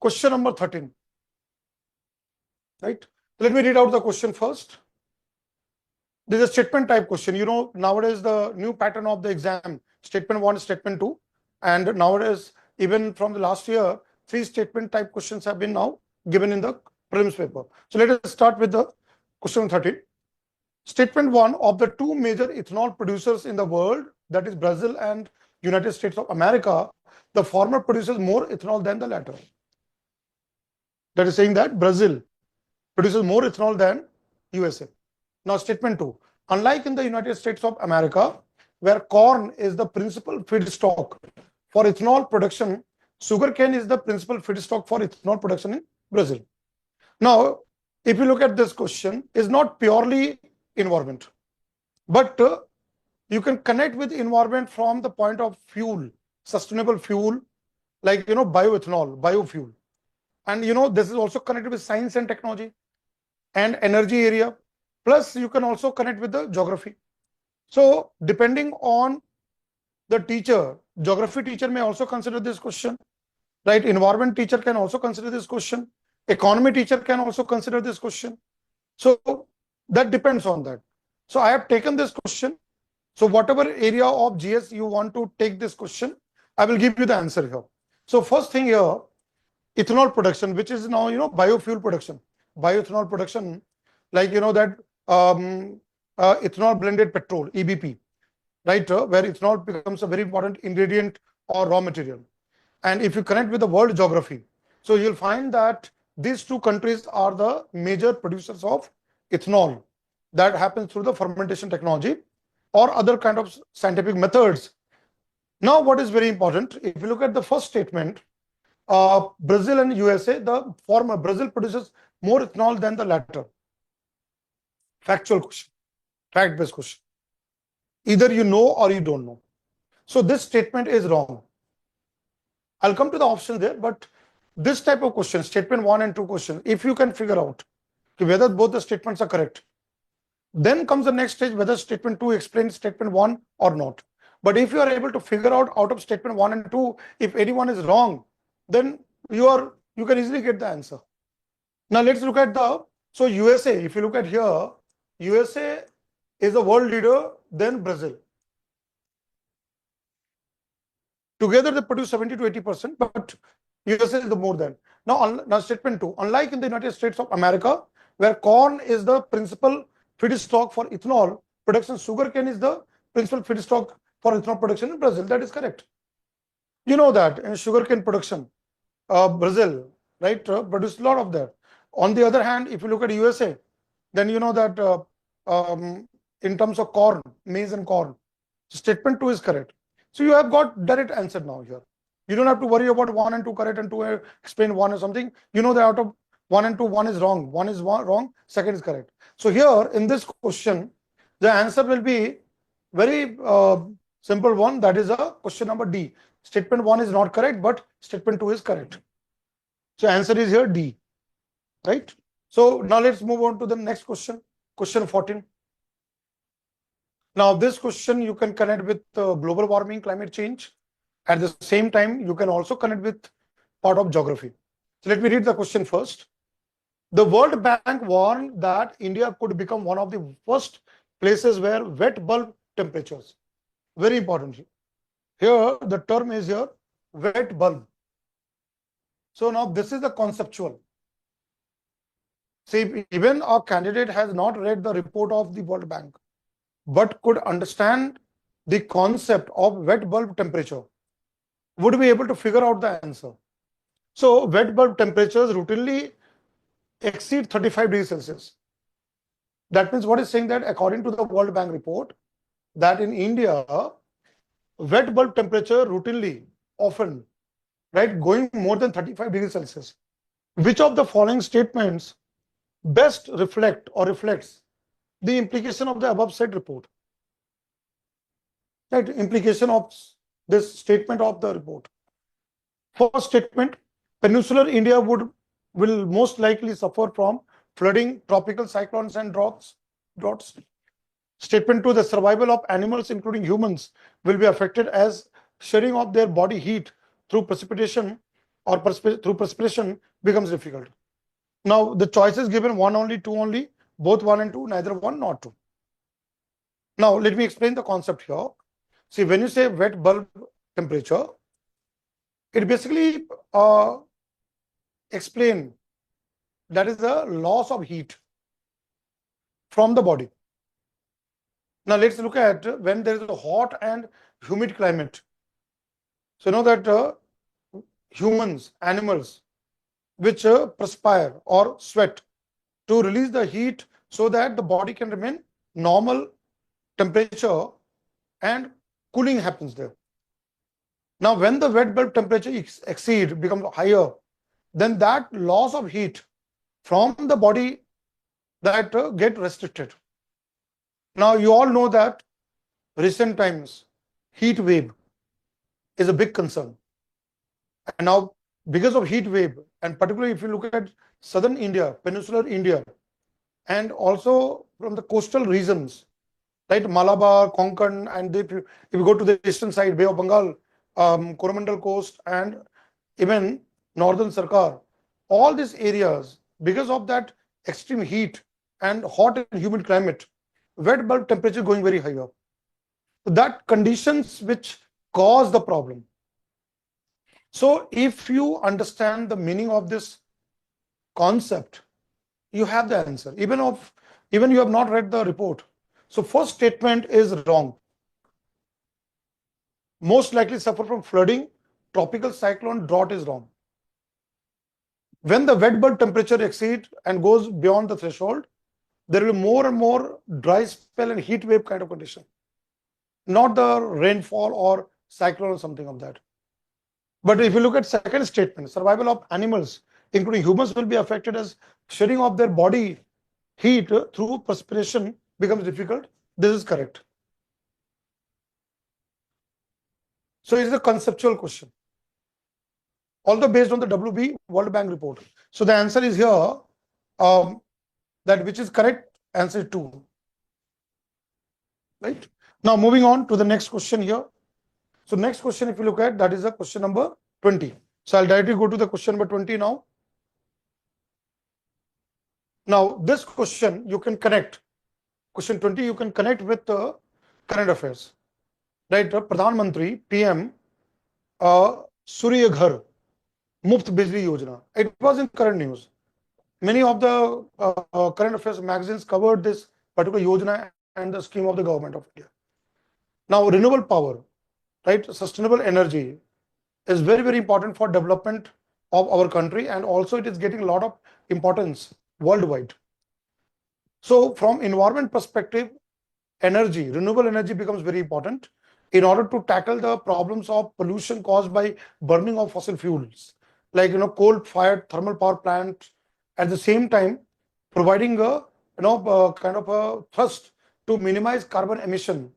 question number 13. Right? Let me read out the question first. This is a statement type question. Nowadays the new pattern of the exam, statement 1, statement 2, and nowadays even from the last year, 3 statement type questions have been now given in the prelims paper. So let us start with the question 13. Statement 1, of the 2 major ethanol producers in the world, that is Brazil and United States of America, the former produces more ethanol than the latter. That is saying that Brazil produces more ethanol than USA. Now statement 2, unlike in the United States of America, where corn is the principal feedstock for ethanol production, sugarcane is the principal feedstock for ethanol production in Brazil. Now, if you look at this question, is not purely environment, but you can connect with environment from the point of fuel, sustainable fuel, like bioethanol, biofuel. And this is also connected with science and technology and energy area. Plus, you can also connect with the geography. So, depending on the teacher, geography teacher may also consider this question, right? Environment teacher can also consider this question. Economy teacher can also consider this question. So, That depends on that. So I have taken this question. So whatever area of GS you want to take this question, I will give you the answer here. So first thing here, ethanol production, which is now, biofuel production, bioethanol production, like, that ethanol blended petrol, EBP, right? Where ethanol becomes a very important ingredient or raw material. And if you connect with the world geography, so you'll find that these two countries are the major producers of ethanol. That happens through the fermentation technology or other kind of scientific methods. Now, what is very important, if you look at the first statement, Brazil and USA, the former Brazil produces more ethanol than the latter. Factual question, fact-based question. Either you know or you don't know. So this statement is wrong. I'll come to the options there, but this type of question, statement 1 and 2 question, if you can figure out whether both the statements are correct, then comes the next stage whether statement 2 explains statement 1 or not. But if you are able to figure out of statement 1 and 2, if anyone is wrong, then you can easily get the answer. Now let's look at so USA, if you look at here, USA is the world leader, then Brazil. Together they produce 70 to 80%, but USA is the more than. Now statement 2, unlike in the United States of America, where corn is the principal feedstock for ethanol production, sugarcane is the principal feedstock for ethanol production in Brazil. That is correct. You know that in sugarcane production, Brazil, right, produce a lot of that. On the other hand, if you look at USA, then you know that in terms of corn, maize and corn, statement 2 is correct. So you have got direct answer now here. You don't have to worry about 1 and 2 correct and 2 explain 1 or something. You know that out of 1 and 2, 1 is wrong, 1 is wrong, second is correct. So here in this question, the answer will be very simple one. That is a question number D. Statement 1 is not correct, but statement 2 is correct. So answer is here D, right? So now let's move on to the next question, question 14. Now this question you can connect with global warming, climate change. At the same time, you can also connect with part of geography. So let me read the question first. The World Bank warned that India could become one of the first places where wet bulb temperatures. Very important. Here the term is here wet bulb. So now this is the conceptual. See, even a candidate has not read the report of the World Bank, but could understand the concept of wet bulb temperature, would be able to figure out the answer. So wet bulb temperatures routinely exceed 35 degrees Celsius. That means what is saying that according to the World Bank report, that in India, wet bulb temperature routinely, often, right, going more than 35 degrees Celsius. Which of the following statements best reflect or reflects the implication of the above said report? Right, implication of this statement of the report. First statement, peninsular India will most likely suffer from flooding, tropical cyclones and droughts. Statement 2, the survival of animals including humans will be affected as shedding of their body heat through precipitation or through perspiration becomes difficult. Now the choices given 1 only, 2 only, both 1 and 2, neither 1 nor 2. Now let me explain the concept here. See, when you say wet bulb temperature, it basically explain that is the loss of heat from the body. Now let's look at when there is a hot and humid climate. So you know that humans, animals, which perspire or sweat to release the heat so that the body can remain normal temperature and cooling happens there. Now when the wet bulb temperature becomes higher, then that loss of heat from the body that get restricted. Now you all know that recent times heat wave is a big concern. And now because of heat wave, and particularly if you look at southern India, peninsular India, and also from the coastal regions, right, Malabar, Konkan, and if you go to the eastern side, Bay of Bengal, Coromandel coast, and even northern Sarkar, all these areas, because of that extreme heat and hot and humid climate, wet bulb temperature going very high up. That conditions which cause the problem. So if you understand the meaning of this concept, you have the answer, even you have not read the report. So first statement is wrong. Most likely suffer from flooding, tropical cyclone, drought is wrong. When the wet bulb temperature exceeds and goes beyond the threshold, there will be more and more dry spell and heat wave kind of condition, not the rainfall or cyclone or something of that. But if you look at second statement, survival of animals, including humans, will be affected as shedding of their body heat through perspiration becomes difficult. This is correct. So it's a conceptual question, although based on the WB World Bank report. So the answer is here, that which is correct, answer 2. Right? Now moving on to the next question here. So next question, if you look at, that is the question number 20. So I'll directly go to the question number 20 now. Now this question you can connect, question 20 you can connect with the current affairs. Right? Pradhan Mantri, PM, Surya Ghar, Muft Bijli Yojana. It was in current news. Many of the current affairs magazines covered this particular Yojana and the scheme of the government of India. Now, renewable power, right, sustainable energy is very, very important for development of our country, and also it is getting a lot of importance worldwide. So, from environment perspective, energy, renewable energy becomes very important in order to tackle the problems of pollution caused by burning of fossil fuels, like coal-fired thermal power plant. At the same time, providing a kind of a thrust to minimize carbon emission.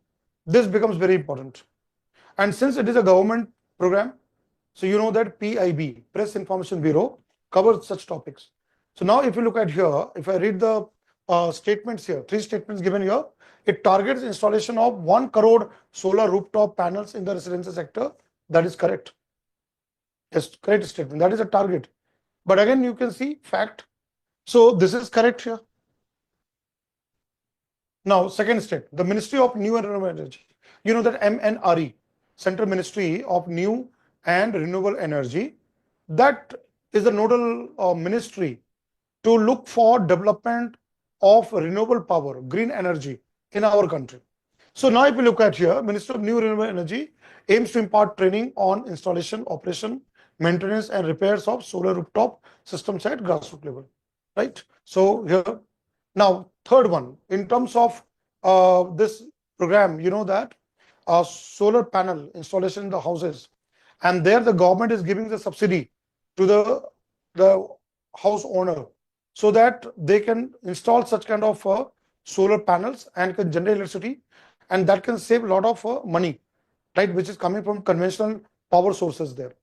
This becomes very important. And since it is a government program, so you know that PIB, Press Information Bureau, covers such topics. So now if you look at here, if I read the statements here, 3 statements given here, it targets installation of 1 crore solar rooftop panels in the residential sector. That is correct. Yes, correct statement. That is a target. But again, you can see fact. So this is correct here. Now, second step, the Ministry of New and Renewable Energy. You know that MNRE, Central Ministry of New and Renewable Energy, that is the nodal ministry to look for development of renewable power, green energy in our country. So now if you look at here, Ministry of New and Renewable Energy aims to impart training on installation, operation, maintenance and repairs of solar rooftop systems at grassroots level. Right? So here, now third one, in terms of this program, you know that solar panel installation in the houses, and there the government is giving the subsidy to the house owner so that they can install such kind of solar panels and can generate electricity, and that can save a lot of money, right, which is coming from conventional power sources there.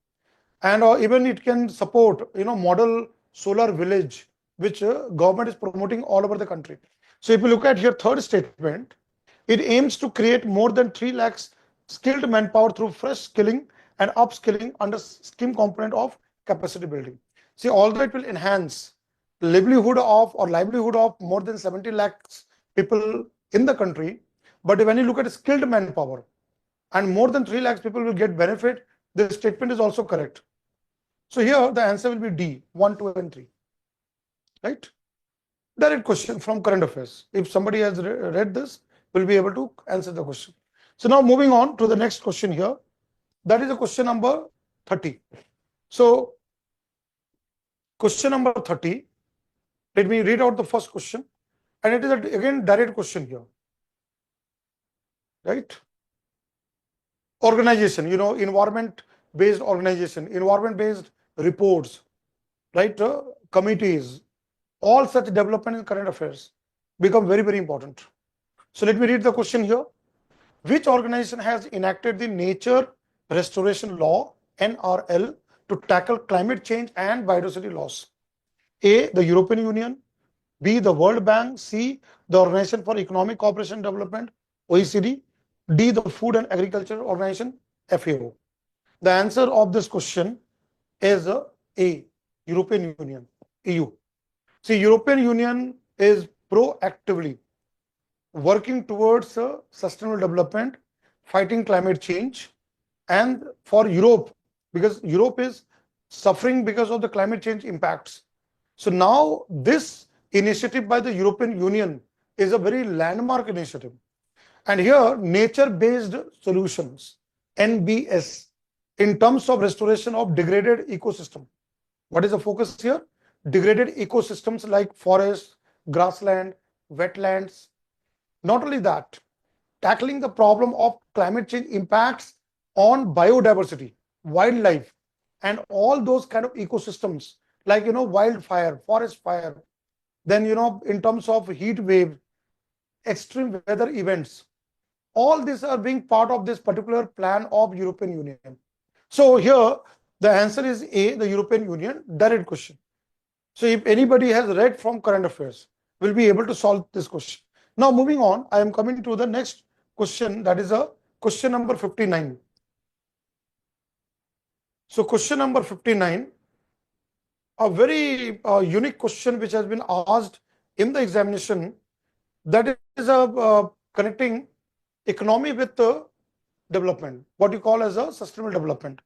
And even it can support model solar village, which government is promoting all over the country. So if you look at here, third statement, it aims to create more than 3 lakhs skilled manpower through fresh skilling and upskilling under scheme component of capacity building. See, although it will enhance livelihood of more than 70 lakhs people in the country, but when you look at skilled manpower and more than 3 lakhs people will get benefit, this statement is also correct. So here the answer will be D, 1, 2 and 3. Right? Direct question from current affairs. If somebody has read this, will be able to answer the question. So now moving on to the next question here. That is the question number 30. So question number 30, let me read out the first question, and it is again direct question here. Right? Organization, environment-based organization, environment-based reports, right? Committees, all such development in current affairs become very, very important. So let me read the question here. Which organization has enacted the Nature Restoration Law, NRL, to tackle climate change and biodiversity loss? A, the European Union, B, the World Bank, C, the Organization for Economic Cooperation and Development, OECD, D, the Food and Agriculture Organization, FAO. The answer of this question is A, European Union, EU. See, European Union is proactively working towards sustainable development, fighting climate change, and for Europe, because Europe is suffering because of the climate change impacts. So now this initiative by the European Union is a very landmark initiative. And here, nature-based solutions, NBS, in terms of restoration of degraded ecosystem. What is the focus here? Degraded ecosystems like forests, grassland, wetlands. Not only that, tackling the problem of climate change impacts on biodiversity, wildlife, and all those kind of ecosystems like, wildfire, forest fire, then, in terms of heat wave, extreme weather events. All these are being part of this particular plan of European Union. So here the answer is A, the European Union, direct question. So if anybody has read from current affairs, will be able to solve this question. Now moving on, I am coming to the next question, that is a question number 59. So question number 59, a very unique question which has been asked in the examination, that is connecting economy with development, what you call as a sustainable development.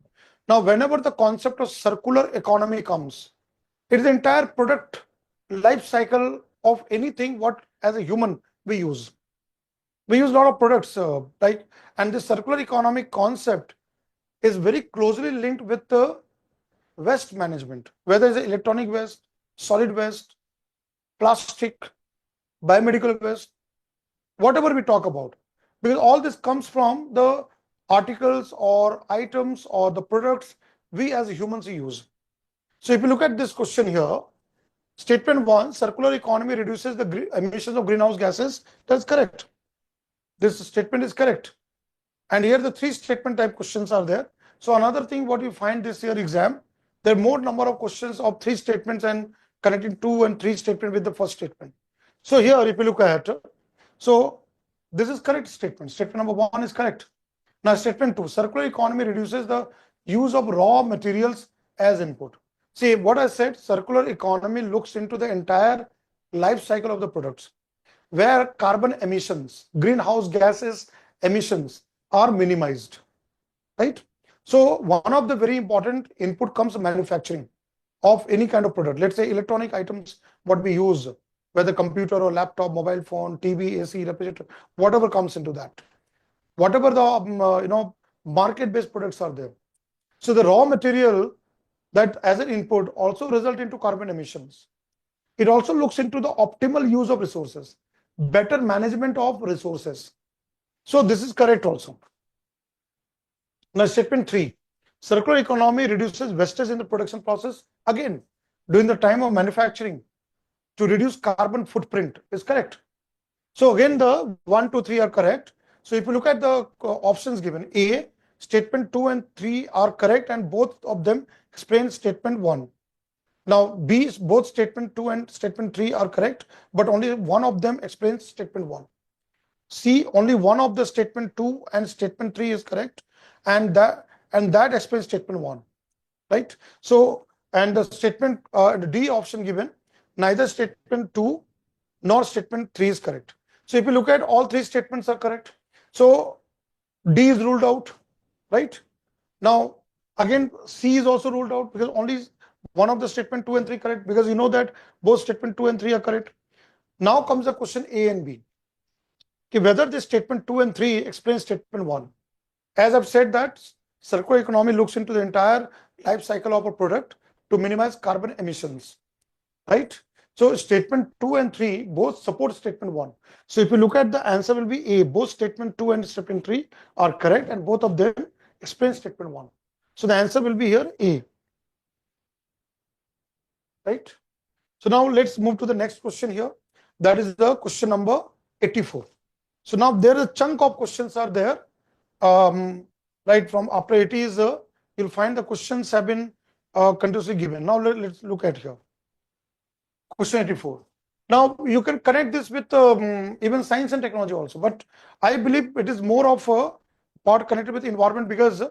Now, whenever the concept of circular economy comes, it is the entire product life cycle of anything what as a human we use. We use a lot of products, right? And the circular economic concept is very closely linked with the waste management, whether it's electronic waste, solid waste, plastic, biomedical waste, whatever we talk about. Because all this comes from the articles or items or the products we as humans use. So if you look at this question here, statement 1, circular economy reduces the emissions of greenhouse gases. That's correct. This statement is correct. And here the 3 statement type questions are there. So another thing what you find this year exam, there are more number of questions of 3 statements and connecting 2 and 3 statement with the first statement. So here if you look at, so this is correct statement. Statement number 1 is correct. Now statement 2, circular economy reduces the use of raw materials as input. See what I said, circular economy looks into the entire life cycle of the products, where carbon emissions, greenhouse gases emissions are minimized, right? So one of the very important input comes manufacturing of any kind of product. Let's say electronic items, what we use, whether computer or laptop, mobile phone, TV, AC, refrigerator, whatever comes into that, whatever the market-based products are there. So the raw material that as an input also result into carbon emissions. It also looks into the optimal use of resources, better management of resources. So this is correct also. Now statement 3, circular economy reduces wastage in the production process. Again, during the time of manufacturing, to reduce carbon footprint is correct. So again, the 1, 2, 3 are correct. So if you look at the options given, A, statement 2 and 3 are correct, and both of them explain statement 1. Now B, both statement 2 and statement 3 are correct, but only one of them explains statement 1. C, only one of the statement 2 and statement 3 is correct, and that explains statement 1, right? So, and the statement the D option given, neither statement 2 nor statement 3 is correct. So if you look at, all 3 statements are correct. So D is ruled out, right? Now again, C is also ruled out because only one of the statement 2 and 3 correct, because you know that both statement 2 and 3 are correct. Now comes the question A and B, whether this statement 2 and 3 explains statement 1. As I've said that circular economy looks into the entire life cycle of a product to minimize carbon emissions, right? So statement 2 and 3 both support statement 1. So if you look at, the answer will be A. Both statement 2 and statement 3 are correct, and both of them explain statement 1. So the answer will be here A, right? So now let's move to the next question here. That is the question number 84. So now there is a chunk of questions are there. Right from after it is, you'll find the questions have been continuously given. Now let's look at here. Question 84. Now you can connect this with even science and technology also, but I believe it is more of a part connected with environment, because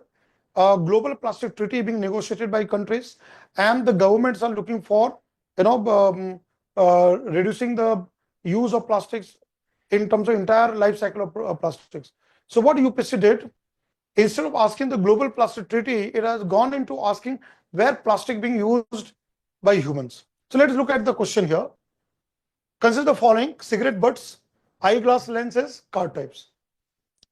global plastic treaty being negotiated by countries, and the governments are looking for reducing the use of plastics in terms of entire life cycle of plastics. So what UPSC did, instead of asking the global plastic treaty, it has gone into asking where plastic being used by humans. So let's look at the question here. Consider the following: cigarette butts, eyeglass lenses, car types.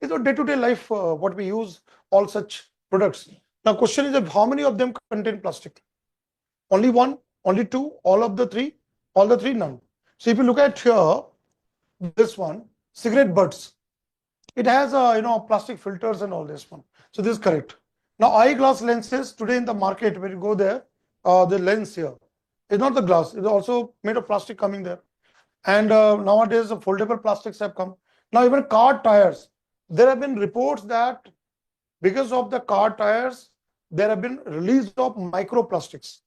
It's a day-to-day life what we use all such products. Now question is how many of them contain plastic? Only one, only two, all of the three, all the three, none. So if you look at here, this one, cigarette butts, it has plastic filters and all this one. So this is correct. Now eyeglass lenses, today in the market when you go there, the lens here is not the glass, it's also made of plastic coming there. And nowadays the foldable plastics have come. Now even car tires, there have been reports that because of the car tires, there have been release of microplastics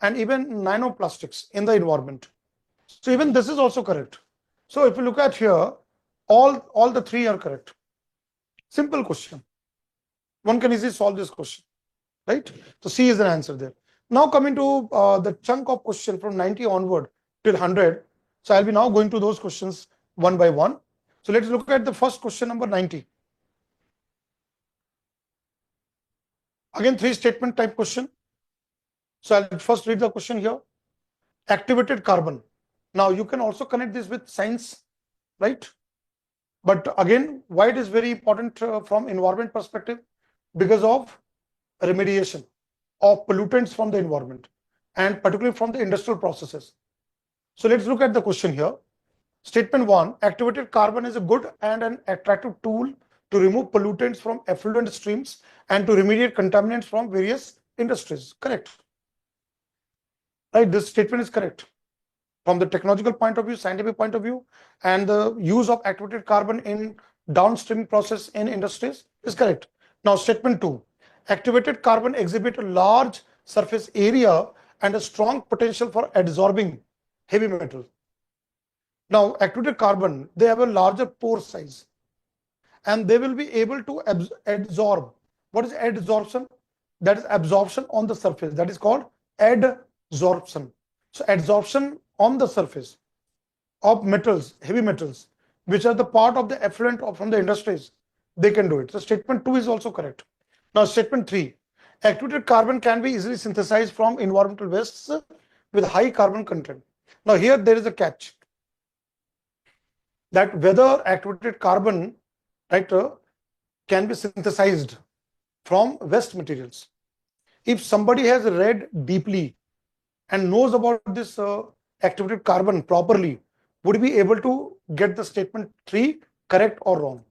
and even nanoplastics in the environment. So even this is also correct. So if you look at here, all the three are correct. Simple question. One can easily solve this question, right? So C is an answer there. Now coming to the chunk of question from 90 onward till 100. So I'll be now going to those questions one by one. So let's look at the first question, number 90. Again, three statement type question. So I'll first read the question here. Activated carbon. Now you can also connect this with science, right? But again, why it is very important from environment perspective? Because of remediation of pollutants from the environment and particularly from the industrial processes. So let's look at the question here. Statement 1, activated carbon is a good and an attractive tool to remove pollutants from effluent streams and to remediate contaminants from various industries. Correct. Right, this statement is correct. From the technological point of view, scientific point of view, and the use of activated carbon in downstream process in industries is correct. Now, statement 2, activated carbon exhibit a large surface area and a strong potential for absorbing heavy metal. Now, activated carbon, they have a larger pore size and they will be able to absorb. What is adsorption? That is absorption on the surface. That is called adsorption. So, adsorption on the surface of metals, heavy metals, which are the part of the effluent from the industries, they can do it. So statement 2 is also correct. Now statement 3, activated carbon can be easily synthesized from environmental wastes with high carbon content. Now here there is a catch, that whether activated carbon, right, can be synthesized from waste materials. If somebody has read deeply and knows about this activated carbon properly, would be able to get the statement 3 correct or wrong?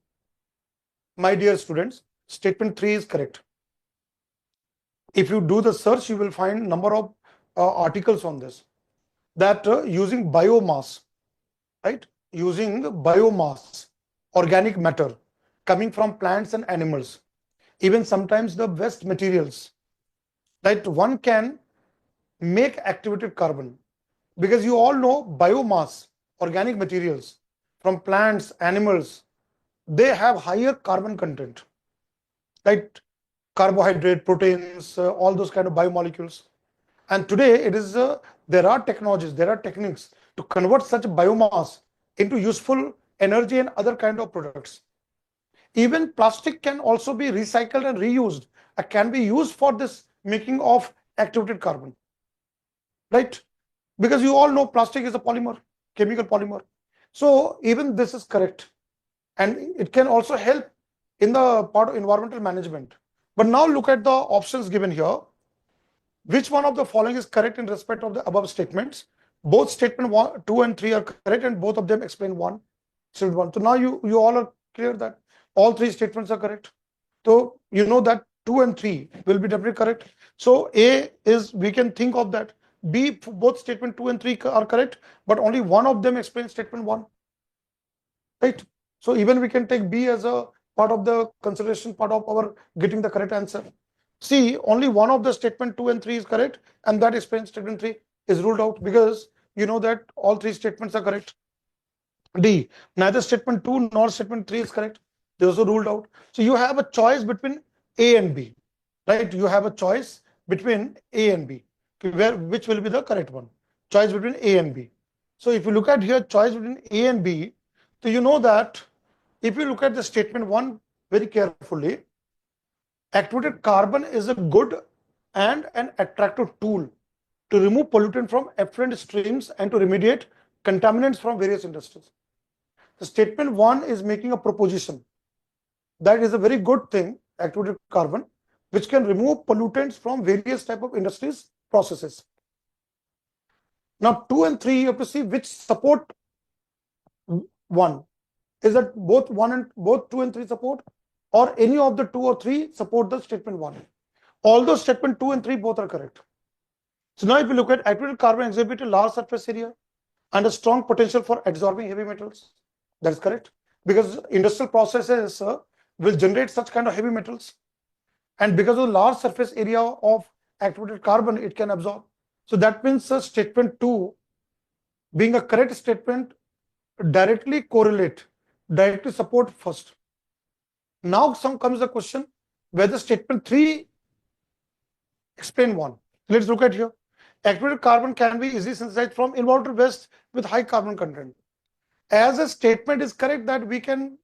My dear students, statement 3 is correct. If you do the search, you will find number of articles on this, that using biomass, right, using biomass, organic matter coming from plants and animals, even sometimes the waste materials, right, one can make activated carbon. Because you all know biomass, organic materials from plants, animals, they have higher carbon content, right? Carbohydrate, proteins, all those kind of biomolecules. And today it is there are technologies, there are techniques to convert such biomass into useful energy and other kind of products. Even plastic can also be recycled and reused, can be used for this making of activated carbon, right? Because you all know plastic is a polymer, chemical polymer. So even this is correct. And it can also help in the part of environmental management. But now look at the options given here. Which one of the following is correct in respect of the above statements? Both statement 2 and 3 are correct, and both of them explain one. So now you all are clear that all three statements are correct. So you know that 2 and 3 will be definitely correct. So A is, we can think of that. B, both statement 2 and 3 are correct, but only one of them explains statement 1. Right? So even we can take B as a part of the consideration, part of our getting the correct answer. C, only one of the statement 2 and 3 is correct, and that explains statement 3 is ruled out, because you know that all three statements are correct. D, neither statement 2 nor statement 3 is correct. They also ruled out. So you have a choice between A and B, right? You have a choice between A and B, which will be the correct one. Choice between A and B. So if you look at here choice between A and B, so you know that if you look at the statement 1 very carefully, activated carbon is a good and an attractive tool to remove pollutant from effluent streams and to remediate contaminants from various industries. The statement 1 is making a proposition that is a very good thing, activated carbon, which can remove pollutants from various type of industries processes. Now 2 and 3 you have to see which support 1. Is that both 2 and 3 support, or any of the 2 or 3 support the statement 1? Although statement 2 and 3 both are correct. So now if you look at activated carbon exhibit a large surface area and a strong potential for absorbing heavy metals. That is correct, because industrial processes will generate such kind of heavy metals, and because of the large surface area of activated carbon, it can absorb. So that means statement 2 being a correct statement directly support first. Now comes the question whether statement 3 explain 1. Let's look at here. Activated carbon can be easily synthesized from involuntary waste with high carbon content. As a statement is correct that we can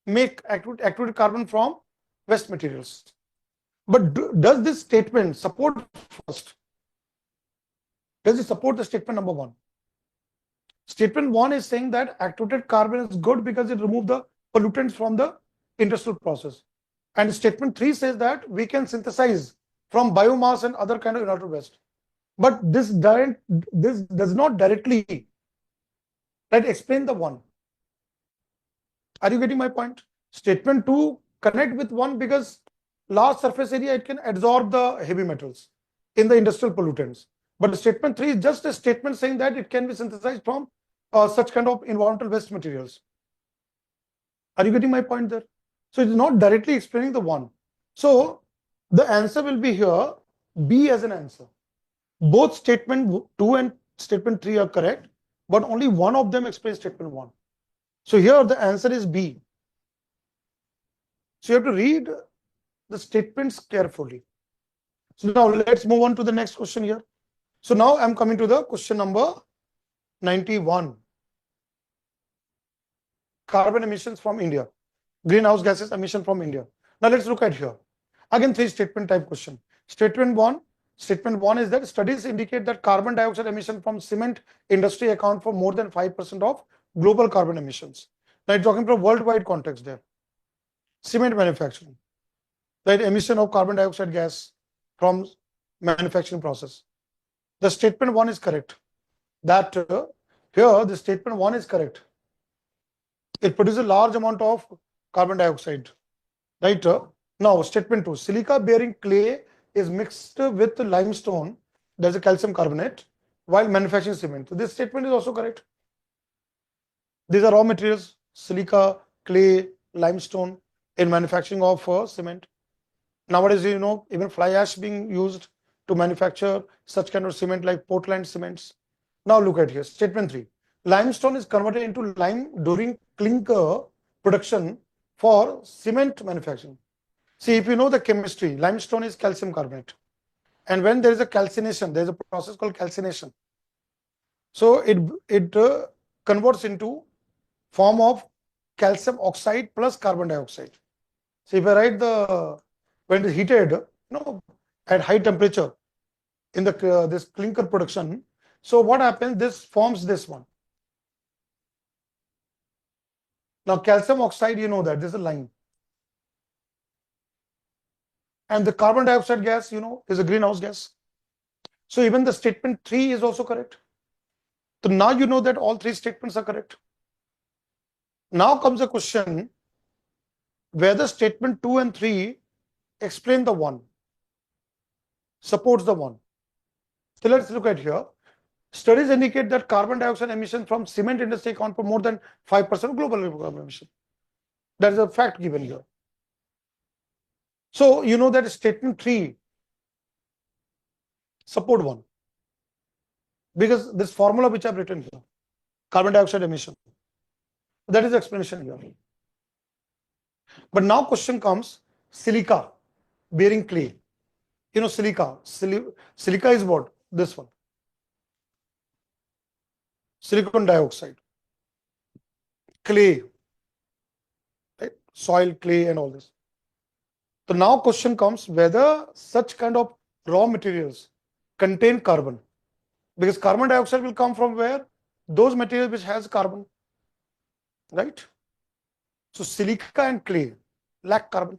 make activated carbon from waste materials. But does this statement support first? Does it support the statement number 1? Statement 1 is saying that activated carbon is good because it removes the pollutants from the industrial process. And statement 3 says that we can synthesize from biomass and other kind of involuntary waste. But this does not directly explain the 1. Are you getting my point? Statement 2 connect with 1 because large surface area, it can absorb the heavy metals in the industrial pollutants. But statement 3 is just a statement saying that it can be synthesized from such kind of involuntary waste materials. Are you getting my point there? So it is not directly explaining the 1. So the answer will be here B as an answer. Both statement 2 and statement 3 are correct, but only one of them explains statement 1. So here the answer is B. So you have to read the statements carefully. So now let's move on to the next question here. So now I'm coming to the question number 91. Carbon emissions from India. Greenhouse gases emission from India. Now let's look at here. Again, 3 statement type question. Statement 1 is that studies indicate that carbon dioxide emission from cement industry account for more than 5% of global carbon emissions. Now it's talking from worldwide context there. Cement manufacturing, right? Emission of carbon dioxide gas from manufacturing process. The statement 1 is correct. That here the statement 1 is correct. It produces a large amount of carbon dioxide, right? Now statement 2, silica bearing clay is mixed with limestone, there's a calcium carbonate, while manufacturing cement. So this statement is also correct. These are raw materials, silica, clay, limestone in manufacturing of cement. Nowadays, you know, even fly ash being used to manufacture such kind of cement like Portland cements. Now look at here, statement 3. Limestone is converted into lime during clinker production for cement manufacturing. See, if you know the chemistry, limestone is calcium carbonate. And when there is a calcination, there is a process called calcination. So it converts into form of calcium oxide plus carbon dioxide. So if I write when it is heated, you know, at high temperature in the this clinker production, so what happens? This forms this one. Now calcium oxide, you know that this is a lime. And the carbon dioxide gas, you know, is a greenhouse gas. So even the statement 3 is also correct. So now you know that all 3 statements are correct. Now comes the question whether statement 2 and 3 explain the 1, supports the 1. So let's look at here. Studies indicate that carbon dioxide emission from cement industry account for more than 5% of global carbon emission. That is a fact given here. So you know that statement 3 support 1 because this formula which I've written here, carbon dioxide emission, that is the explanation here. But now question comes, silica bearing clay. You know, silica is what? This one. silicon dioxide, clay, right? Soil, clay, and all this. So now question comes whether such kind of raw materials contain carbon, because carbon dioxide will come from where? Those materials which has carbon, right? So silica and clay lack carbon,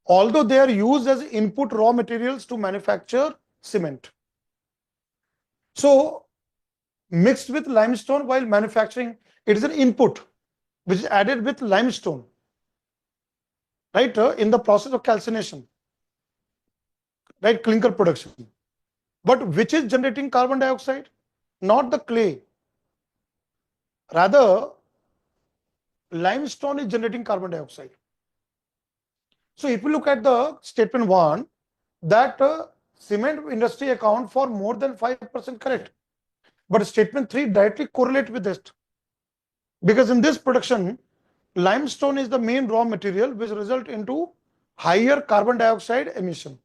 although they are used as input raw materials to manufacture cement. So mixed with limestone while manufacturing, it is an input which is added with limestone, right, in the process of calcination, right, clinker production. But which is generating carbon dioxide? Not the clay. Rather, limestone is generating carbon dioxide. So if you look at the statement 1, that cement industry account for more than 5%, correct. But statement 3 directly correlate with this. Because in this production, limestone is the main raw material which result into higher carbon dioxide emission.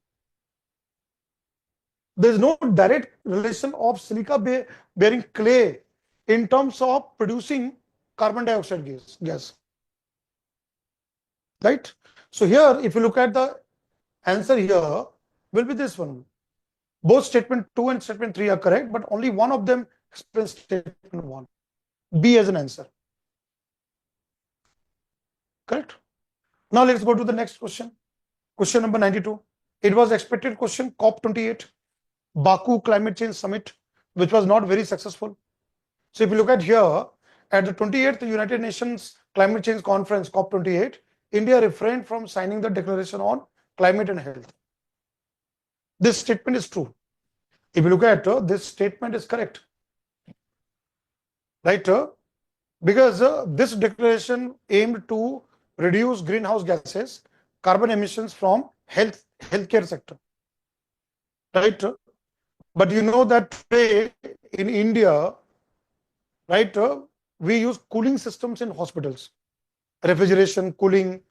There is no direct relation of silica bearing clay in terms of producing carbon dioxide gas. Right? So here, if you look at the answer here, will be this one. Both statement 2 and statement 3 are correct, but only one of them explains statement 1. B as an answer. Correct? Now let's go to the next question. Question number 92. It was expected question, COP28, Baku Climate Change Summit, which was not very successful. So if you look at here, at the 28th United Nations Climate Change Conference, COP28, India refrained from signing the Declaration on Climate and Health. This statement is true. If you look at this statement is correct, right? Because this declaration aimed to reduce greenhouse gases, carbon emissions from healthcare sector, right? But you know that today in India, right, we use cooling systems in hospitals, refrigeration, cooling,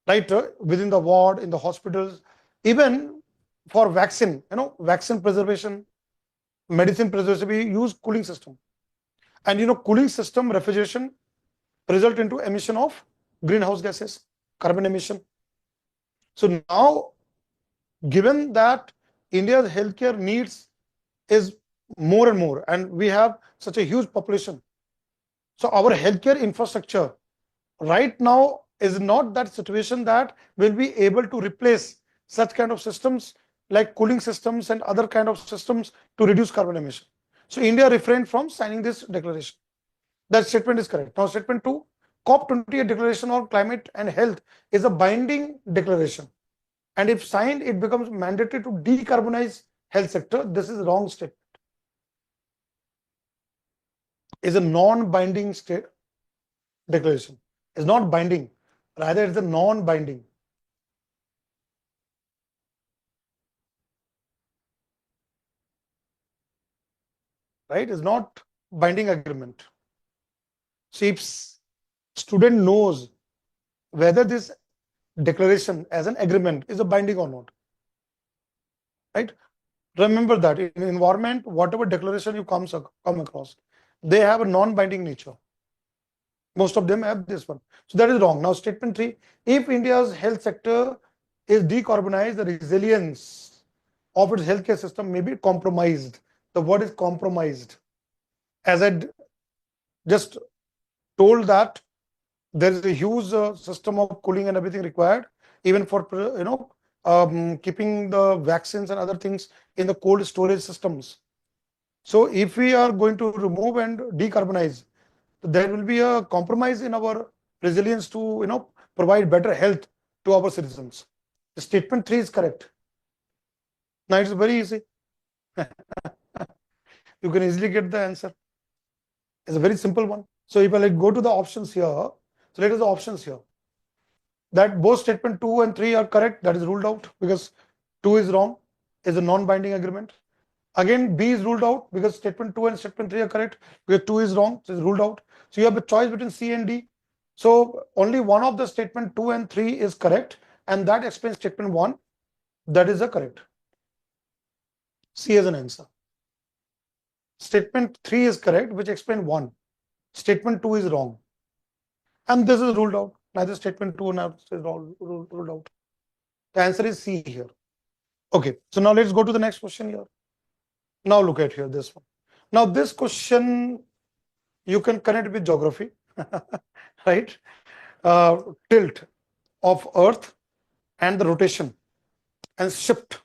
right, within the ward, in the hospitals, even for vaccine, vaccine preservation, medicine preservation, we use cooling system. And cooling system refrigeration result into emission of greenhouse gases, carbon emission. So now, given that India's healthcare needs is more and more, and we have such a huge population, so our healthcare infrastructure right now is not that situation that will be able to replace such kind of systems like cooling systems and other kind of systems to reduce carbon emission. So India refrained from signing this declaration. That statement is correct. Now statement 2, COP28 Declaration on Climate and Health is a binding declaration. And if signed, it becomes mandatory to decarbonize health sector. This is wrong statement. Is a non-binding declaration. It's not binding. Rather, it's a non-binding. Right? It's not binding agreement. So if student knows whether this declaration as an agreement is a binding or not, right? Remember that in environment, whatever declaration you come across, they have a non-binding nature. Most of them have this one. So that is wrong. Now statement 3, if India's health sector is decarbonized, the resilience of its healthcare system may be compromised. The word is compromised. As I just told that there is a huge system of cooling and everything required, even for keeping the vaccines and other things in the cold storage systems. So if we are going to remove and decarbonize, there will be a compromise in our resilience to provide better health to our citizens. The statement 3 is correct. Now it's very easy. You can easily get the answer. It's a very simple one. So if I go to the options here, so let us the options here. That both statement 2 and 3 are correct. That is ruled out because 2 is wrong. Is a non-binding agreement. Again, B is ruled out because statement 2 and statement 3 are correct. Because 2 is wrong, so it's ruled out. So you have a choice between C and D. So only one of the statement 2 and 3 is correct, and that explains statement 1. That is the correct. C as an answer. Statement 3 is correct, which explain 1. Statement 2 is wrong. And this is ruled out. Neither statement 2 nor is ruled out. The answer is C here. Okay, so now let's go to the next question here. Now look at here, this one. Now this question, you can connect with geography, right? Tilt of Earth and the rotation and shift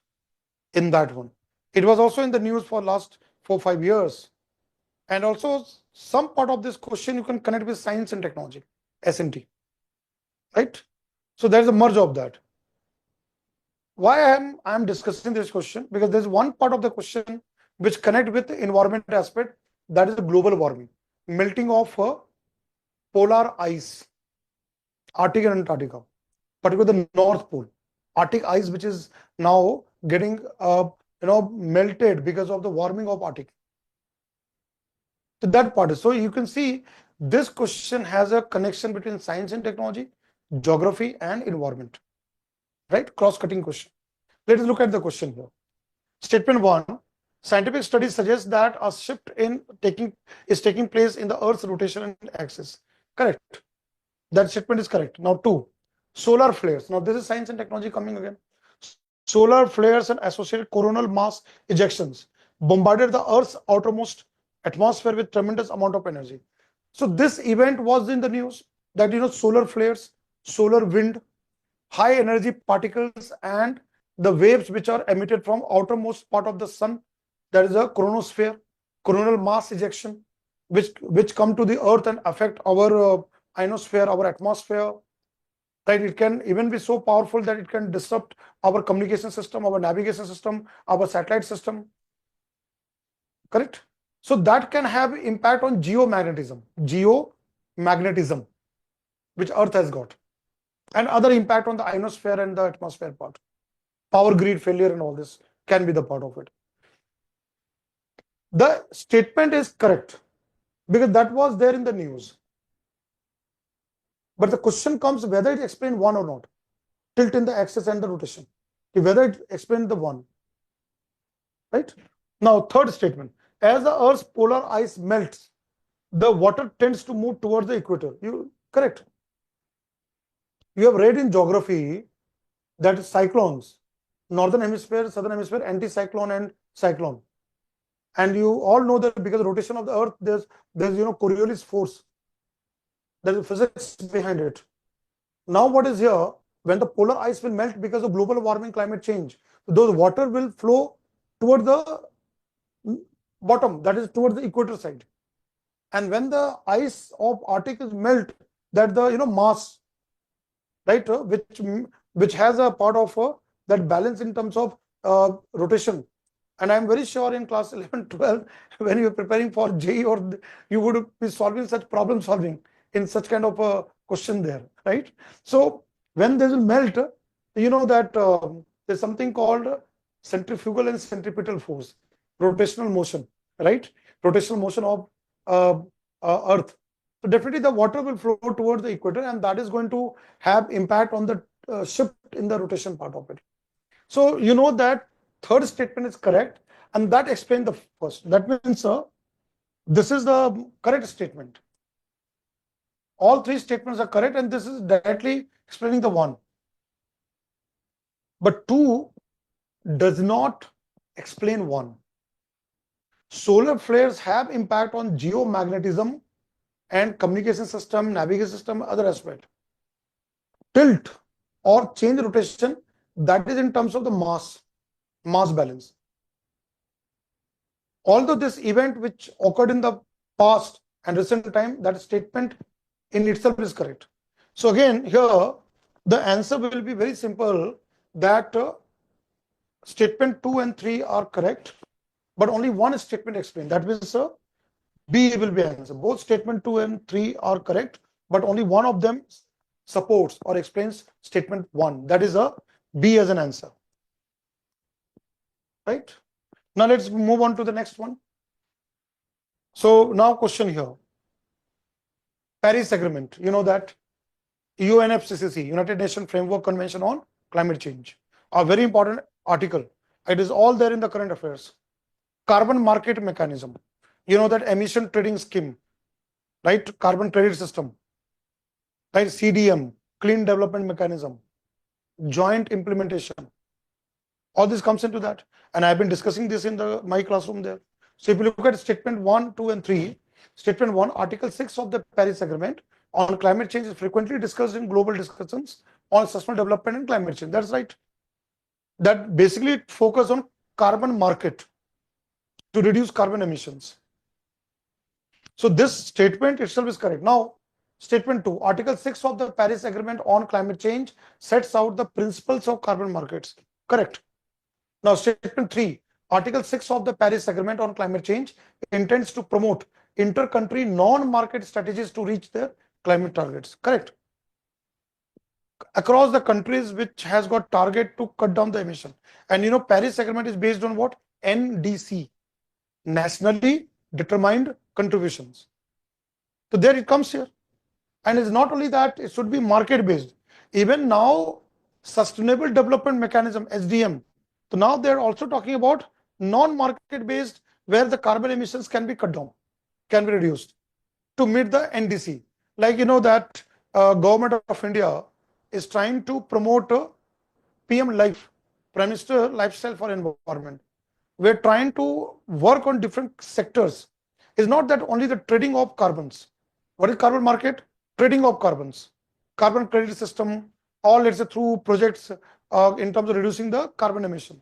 in that one. It was also in the news for last 4-5 years. And also some part of this question you can connect with science and technology, S&T, right? So there's a merge of that. Why I am discussing this question? Because there's one part of the question which connect with the environment aspect, that is the global warming, melting of polar ice, Arctic and Antarctica, particularly the North Pole, Arctic ice, which is now getting melted because of the warming of Arctic. So that part is, so you can see this question has a connection between science and technology, geography and environment, right? Cross-cutting question. Let us look at the question here. Statement 1, scientific studies suggest that a shift is taking place in the Earth's rotation axis. Correct. That statement is correct. Now 2, solar flares. Now this is science and technology coming again. Solar flares and associated coronal mass ejections bombarded the Earth's outermost atmosphere with tremendous amount of energy. So this event was in the news that solar flares, solar wind, high energy particles and the waves which are emitted from outermost part of the sun, that is a chronosphere, coronal mass ejection, which come to the Earth and affect our ionosphere, our atmosphere. Right? It can even be so powerful that it can disrupt our communication system, our navigation system, our satellite system. Correct? So that can have impact on geomagnetism, which Earth has got, and other impact on the ionosphere and the atmosphere part. Power grid failure and all this can be the part of it. The statement is correct because that was there in the news. But the question comes whether it explained 1 or not. Tilt in the axis and the rotation. Whether it explained the 1. Right? Now, third statement. As the Earth's polar ice melts, the water tends to move towards the equator. Correct. You have read in geography that cyclones, northern hemisphere, southern hemisphere, anticyclone and cyclone. And you all know that because of the rotation of the Earth, there's Coriolis force. There is physics behind it. Now what is here, when the polar ice will melt because of global warming, climate change, those water will flow toward the bottom, that is towards the equator side. And when the ice of Arctic is melt, that the mass, right, which has a part of that balance in terms of rotation. And I'm very sure in class 11, 12, when you're preparing for JEE or you would be solving such problem solving in such kind of a question there, right? So when they will melt, you know that there's something called centrifugal and centripetal force, rotational motion, right? Rotational motion of Earth. So definitely the water will flow towards the equator and that is going to have impact on the shift in the rotation part of it. So you know that third statement is correct and that explains the first. That means this is the correct statement. All three statements are correct and this is directly explaining the 1. But 2 does not explain 1. Solar flares have impact on geomagnetism and communication system, navigation system, other aspect. Tilt or change rotation, that is in terms of the mass balance. Although this event which occurred in the past and recent time, that statement in itself is correct. So again, here the answer will be very simple, that statement 2 and 3 are correct, but only one statement explained. That means B will be answer. Both statement 2 and 3 are correct, but only one of them supports or explains statement 1. That is a B as an answer. Right? Now let's move on to the next one. So now question here. Paris Agreement, you know that UNFCCC, United Nations Framework Convention on Climate Change, a very important article. It is all there in the current affairs. Carbon market mechanism. You know that emission trading scheme, right? Carbon credit system, right? CDM, clean development mechanism, joint implementation. All this comes into that. And I've been discussing this in my classroom there. So if you look at statement 1, 2, and 3, statement 1, Article 6 of the Paris Agreement on climate change is frequently discussed in global discussions on sustainable development and climate change. That's right. That basically focus on carbon market to reduce carbon emissions. So this statement itself is correct. Now, statement 2, Article 6 of the Paris Agreement on climate change sets out the principles of carbon markets. Correct. Now, statement 3, Article 6 of the Paris Agreement on climate change intends to promote inter-country non-market strategies to reach their climate targets. Correct. Across the countries which has got target to cut down the emission. And you know, Paris Agreement is based on what? NDC, nationally determined contributions. So there it comes here. And it's not only that, it should be market based. Even now, Sustainable Development Mechanism, SDM. So now they're also talking about non-market based, where the carbon emissions can be cut down, can be reduced to meet the NDC. Like you know that government of India is trying to promote PM Life, Prime Minister Lifestyle for Environment. We're trying to work on different sectors. It's not that only the trading of carbons. What is carbon market? Trading of carbons, carbon credit system, or let's say through projects in terms of reducing the carbon emission.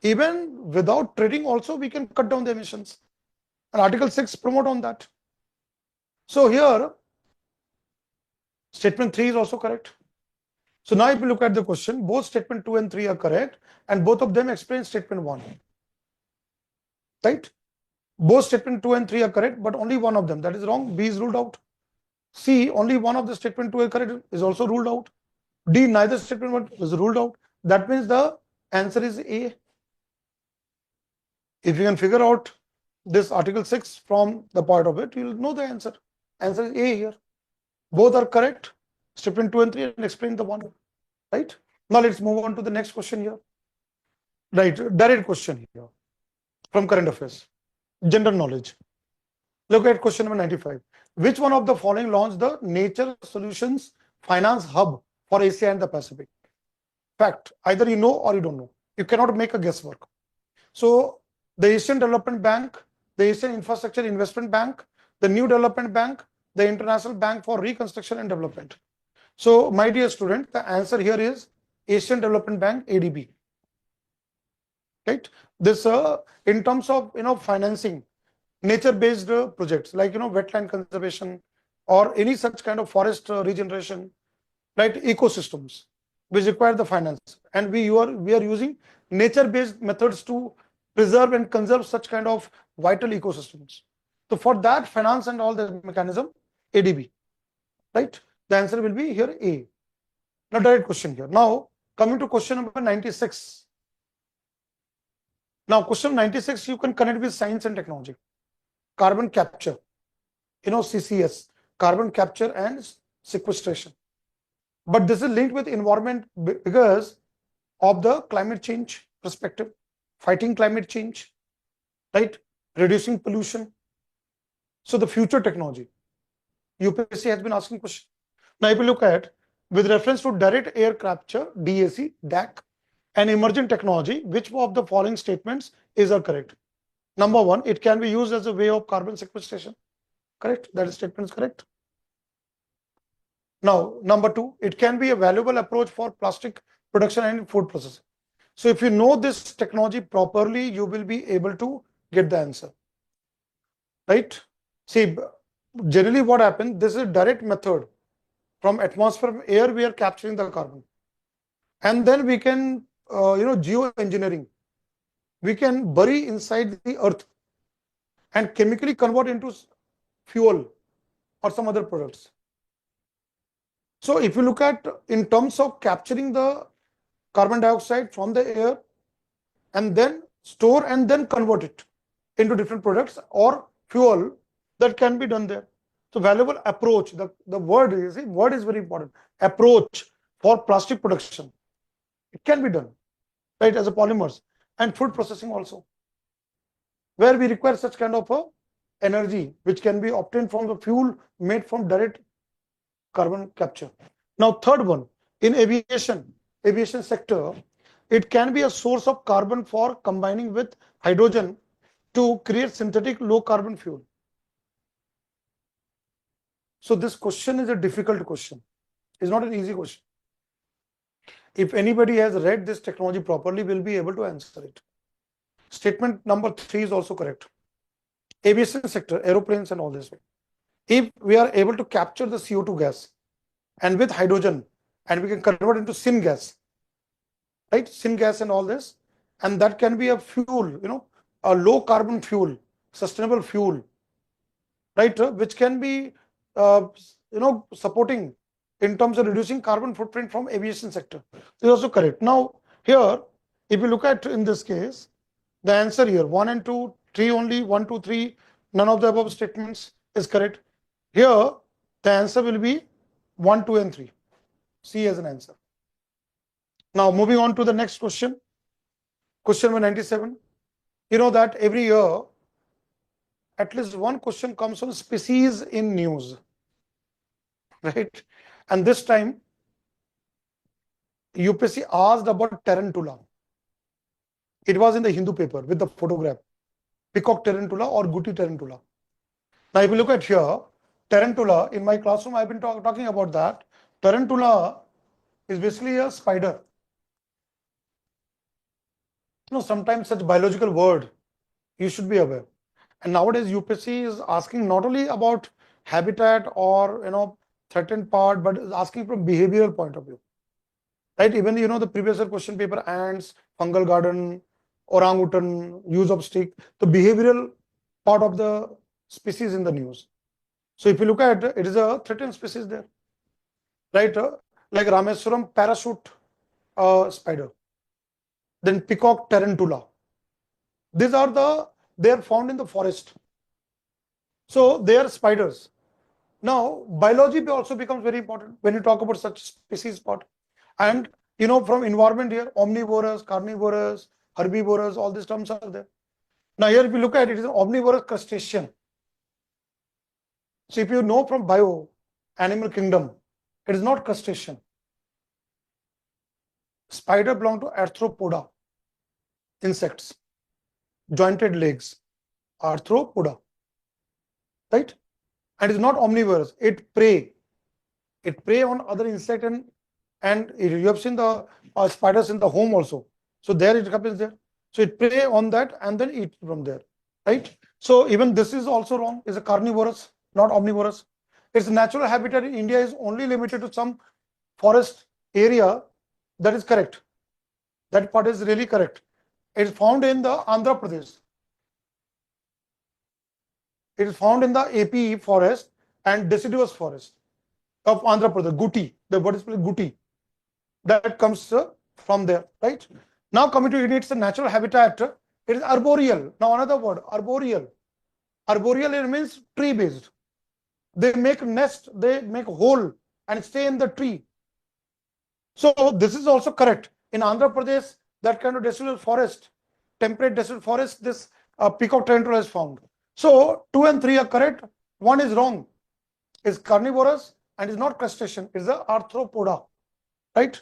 Even without trading also, we can cut down the emissions. And Article 6 promote on that. So here, statement 3 is also correct. So now if you look at the question, both statement 2 and 3 are correct, and both of them explain statement 1. Right? Both statement 2 and 3 are correct, but only one of them, that is wrong. B is ruled out. C, only one of the statement 2 is correct, is also ruled out. D, neither statement 1 is ruled out. That means the answer is A. If you can figure out this Article 6 from the point of it, you will know the answer. Answer is A here. Both are correct, statement 2 and 3, and explain the one. Right? Now let's move on to the next question here. Right, direct question here from current affairs, general knowledge. Look at question number 95. Which one of the following launched the Nature Solutions Finance Hub for Asia and the Pacific? Fact, either you know or you don't know. You cannot make a guesswork. So the Asian Development Bank, the Asian Infrastructure Investment Bank, the New Development Bank, the International Bank for Reconstruction and Development. So my dear student, the answer here is Asian Development Bank, ADB. Right? This in terms of financing nature-based projects like wetland conservation or any such kind of forest regeneration, right? Ecosystems which require the finance, and we are using nature-based methods to preserve and conserve such kind of vital ecosystems. So for that, finance and all the mechanism, ADB, right? The answer will be here A. Now direct question here. Now coming to question number 96. Now question 96 you can connect with science and technology. Carbon capture, CCS, carbon capture and sequestration. But this is linked with environment because of the climate change perspective, fighting climate change, right? Reducing pollution. So the future technology, UPSC has been asking question. Now if you look at with reference to direct air capture, DAC, DAC, and emerging technology, which of the following statements is correct? Number 1, it can be used as a way of carbon sequestration. Correct? That statement is correct. Now, number 2, it can be a valuable approach for plastic production and food processing. So if you know this technology properly, you will be able to get the answer. Right? See, generally what happens, this is a direct method. From atmosphere air, we are capturing the carbon. And then we can, geoengineering. We can bury inside the earth and chemically convert into fuel or some other products. So if you look at in terms of capturing the carbon dioxide from the air and then store and then convert it into different products or fuel, that can be done there. So valuable approach, the word is very important. Approach for plastic production. It can be done, right, as a polymers and food processing also, where we require such kind of a energy which can be obtained from the fuel made from direct carbon capture. Now, third one, in aviation sector, it can be a source of carbon for combining with hydrogen to create synthetic low carbon fuel. So this question is a difficult question. It's not an easy question. If anybody has read this technology properly, will be able to answer it. Statement number 3 is also correct. Aviation sector, aeroplanes and all this. If we are able to capture the CO2 gas and with hydrogen, and we can convert into syn gas, right? Syn gas and all this, and that can be a fuel, a low carbon fuel, sustainable fuel, right? Which can be, supporting in terms of reducing carbon footprint from aviation sector. This is also correct. Now, here, if you look at in this case, the answer here 1 and 2, 3 only, 1, 2, 3, none of the above statements is correct. Here, the answer will be 1, 2, and 3. C as an answer. Now, moving on to the next question. Question number 97. You know that every year, at least one question comes on species in news, right? And this time, UPSC asked about tarantula. It was in the Hindu paper with the photograph, peacock tarantula or guti tarantula. Now, if you look at here, tarantula, in my classroom, I've been talking about that. Tarantula is basically a spider. Sometimes such biological word, you should be aware. And nowadays, UPSC is asking not only about habitat or, threatened part, but is asking from behavioral point of view. Right? Even, the previous question paper, ants, fungal garden, orangutan, use of stick, the behavioral part of the species in the news. So if you look at it, is a threatened species there, right? Like Rameswaram parachute spider, then peacock tarantula. These are they are found in the forest. So they are spiders. Now, biology also becomes very important when you talk about such species part. And, from environment here, omnivorous, carnivorous, herbivorous, all these terms are there. Now, here if you look at it, it is an omnivorous crustacean. So if you know from animal kingdom, it is not crustacean. Spider belong to arthropoda, insects, jointed legs, arthropoda, right? And it's not omnivorous. It prey on other insect and you have seen the spiders in the home also. So there it happens there. So it prey on that and then eat from there, right? So even this is also wrong. It's a carnivorous, not omnivorous. Its natural habitat in India is only limited to some forest area. That is correct. That part is really correct. It is found in the Andhra Pradesh. It is found in the AP forest and deciduous forest of Andhra Pradesh, Guti. The word is Guti. That comes from there, right? Now coming to it, it's a natural habitat. It is arboreal. Now another word, arboreal. Arboreal, it means tree-based. They make nest, they make hole and stay in the tree. So this is also correct. In Andhra Pradesh, that kind of deciduous forest, temperate deciduous forest, this peacock tarantula is found. So 2 and 3 are correct. 1 is wrong. It's carnivorous and is not crustacean. It's the arthropoda, right?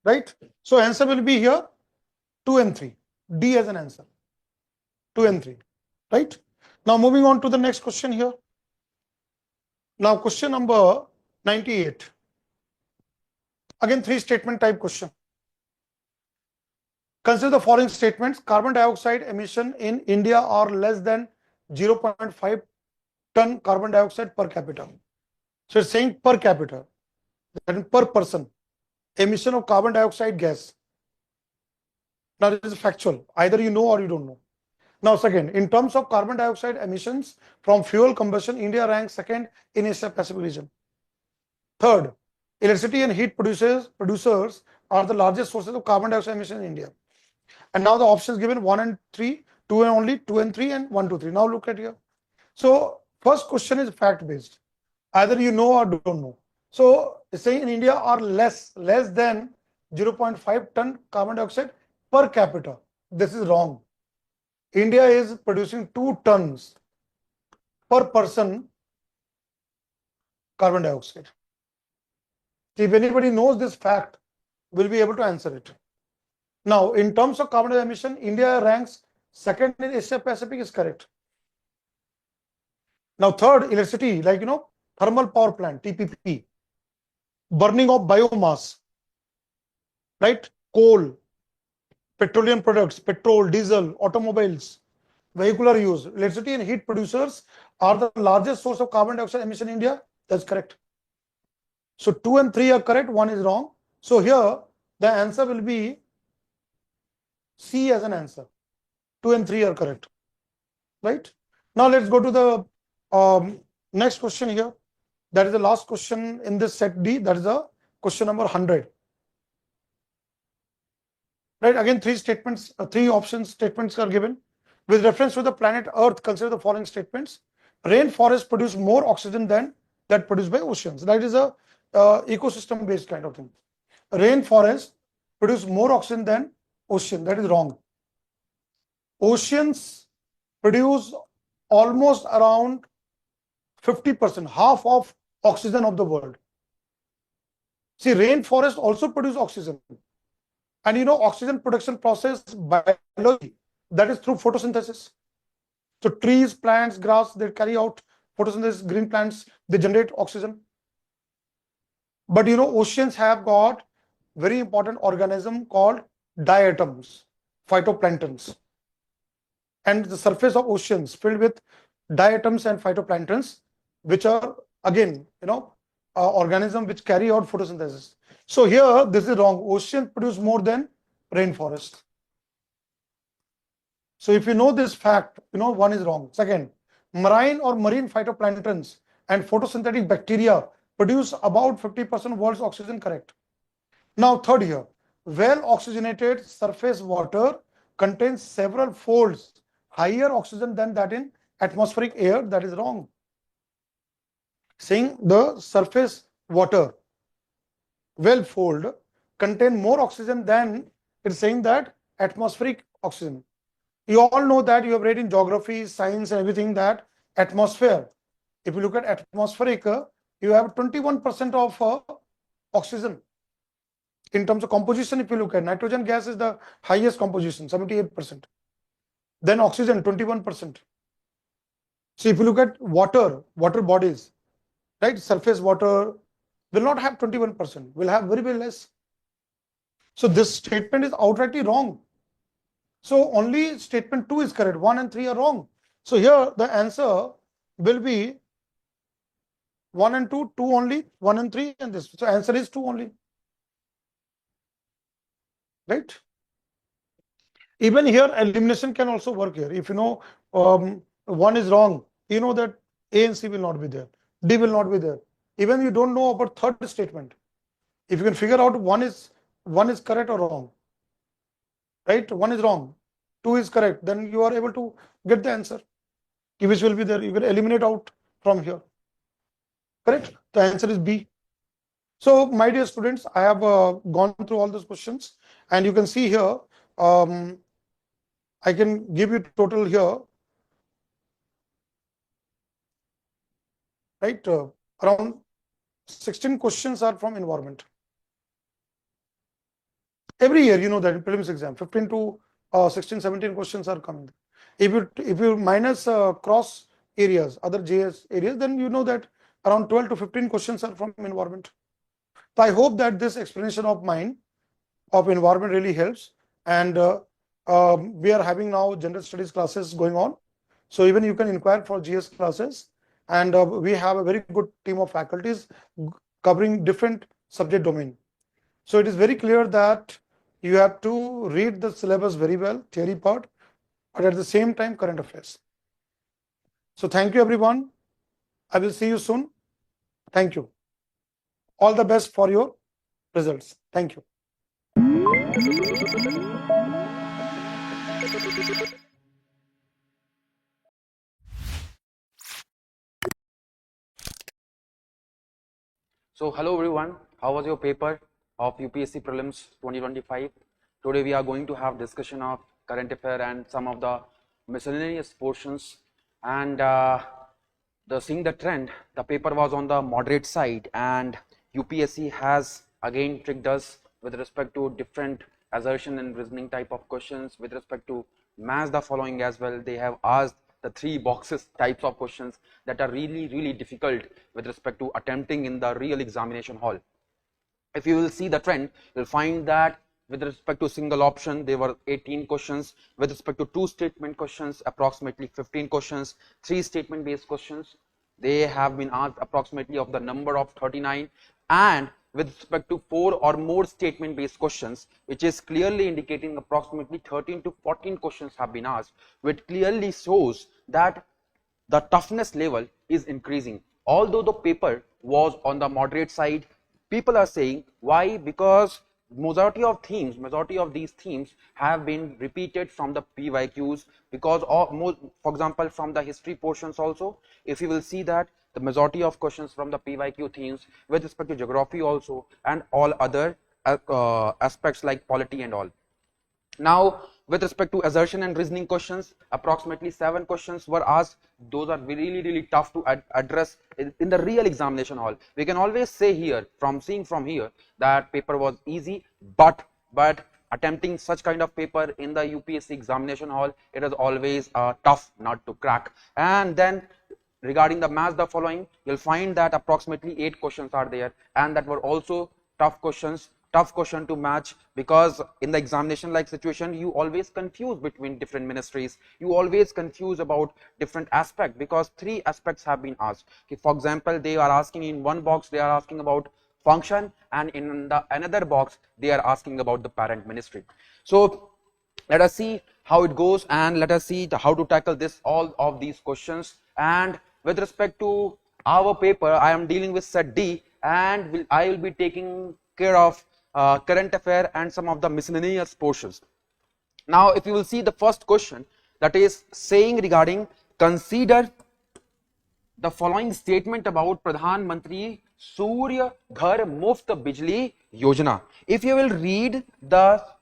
Right? So answer will be here 2 and 3. D as an answer. 2 and 3. Right? Now moving on to the next question here. Now question number 98. Again 3 statement type question. Consider the following statements. Carbon dioxide emission in India are less than 0.5 ton carbon dioxide per capita. So it's saying per capita, that is per person, emission of carbon dioxide gas. Now this is factual. Either you know or you don't know. Now second, in terms of carbon dioxide emissions from fuel combustion, India ranks second in Asia Pacific region. Third, electricity and heat producers are the largest sources of carbon dioxide emission in India. And now the options given 1 and 3, 2 and only 2 and 3 and 1, 2, 3. Now look at here. So first question is fact based. Either you know or don't know. So it's saying in India are less than 0.5 ton carbon dioxide per capita. This is wrong. India is producing 2 tons per person carbon dioxide. If anybody knows this fact, will be able to answer it. Now, in terms of carbon dioxide emission, India ranks second in Asia Pacific is correct. Now, third, electricity, like thermal power plant, TPP, burning of biomass, right? Coal, petroleum products, petrol, diesel, automobiles, vehicular use, electricity and heat producers are the largest source of carbon dioxide emission in India. That's correct. So 2 and 3 are correct, 1 is wrong. So here the answer will be C as an answer. 2 and 3 are correct. Right? Now let's go to the next question here. That is the last question in this set D. That is the question number 100. Right? Again, 3 statements, 3 options statements are given. With reference to the planet Earth, consider the following statements. Rainforests produce more oxygen than that produced by oceans. That is a ecosystem based kind of thing. Rainforests produce more oxygen than ocean. That is wrong. Oceans produce almost around 50%, half of oxygen of the world. See, rainforests also produce oxygen. And oxygen production process biology, that is through photosynthesis. So trees, plants, grass, they carry out photosynthesis. Green plants, they generate oxygen. But oceans have got very important organism called diatoms, phytoplanktons. And the surface of oceans filled with diatoms and phytoplanktons, which are again, organism which carry out photosynthesis. So here, this is wrong. Oceans produce more than rainforest. So if you know this fact, 1 is wrong. Second, marine or marine phytoplanktons and photosynthetic bacteria produce about 50% of world's oxygen, correct. Now third here, well oxygenated surface water contains several folds higher oxygen than that in atmospheric air. That is wrong. Saying the surface water well fold contain more oxygen than it's saying that atmospheric oxygen. You all know that, you have read in geography, science and everything, that atmosphere, if you look at atmospheric, you have 21% of oxygen. In terms of composition, if you look at nitrogen gas is the highest composition, 78%. Then oxygen, 21%. So if you look at water bodies, right, surface water will not have 21%, will have very, very less. So this statement is outrightly wrong. So only statement 2 is correct, 1 and 3 are wrong. So here the answer will be 1 and 2, 2 only, 1 and 3 and this. So answer is 2 only. Right? Even here elimination can also work here. If 1 is wrong, you know that A and C will not be there, D will not be there. Even you don't know about third statement. If you can figure out 1 is correct or wrong, right? 1 is wrong, 2 is correct, then you are able to get the answer, which will be there. You can eliminate out from here. Correct? The answer is B. So, my dear students, I have gone through all those questions, and you can see here, I can give you total here, right? Around 16 questions are from environment. Every year, you know that in prelims exam, 15 to 16, 17 questions are coming. If you minus cross areas, other JS areas, then you know that around 12 to 15 questions are from environment. So I hope that this explanation of mine of environment really helps. And we are having now general studies classes going on. So even you can inquire for GS classes. And we have a very good team of faculties covering different subject domain. So it is very clear that you have to read the syllabus very well, theory part, but at the same time current affairs. So thank you everyone. I will see you soon. Thank you. All the best for your results. Thank you. So hello everyone, how was your paper? of UPSC Prelims 2025. Today we are going to have discussion of current affair and some of the miscellaneous portions. And seeing the trend, the paper was on the moderate side, and UPSC has again tricked us with respect to different assertion and reasoning type of questions. With respect to match the following as well, they have asked the 3 boxes types of questions that are really difficult with respect to attempting in the real examination hall. If you will see the trend, you'll find that with respect to single option, there were 18 questions. With respect to 2 statement questions, approximately 15 questions. 3 statement based questions, they have been asked approximately of the number of 39. And with respect to 4 or more statement based questions, which is clearly indicating approximately 13 to 14 questions have been asked, which clearly shows that the toughness level is increasing. Although the paper was on the moderate side, people are saying why? Because majority of these themes have been repeated from the PYQs, because for example from the history portions also, if you will see that the majority of questions from the PYQ themes with respect to geography also, and all other aspects like polity and all. Now with respect to assertion and reasoning questions, approximately 7 questions were asked. Those are really tough to address in the real examination hall. We can always say here, from seeing from here, that paper was easy, but attempting such kind of paper in the UPSC examination hall, it is always a tough nut to crack. And then regarding the match the following, you'll find that approximately 8 questions are there, and that were also tough questions. Tough question to match, because in the examination like situation, you always confuse between different ministries, you always confuse about different aspects, because 3 aspects have been asked. Okay, for example, they are asking in one box, they are asking about function, and in the another box they are asking about the parent ministry. So let us see how it goes, and let us see how to tackle this all of these questions. And with respect to our paper, I am dealing with set D, and I will be taking care of current affair and some of the miscellaneous portions. Now if you will see the first question, that is saying regarding consider the following statement about Pradhan Mantri Surya Ghar Muft Bijli Yojana. If you will read about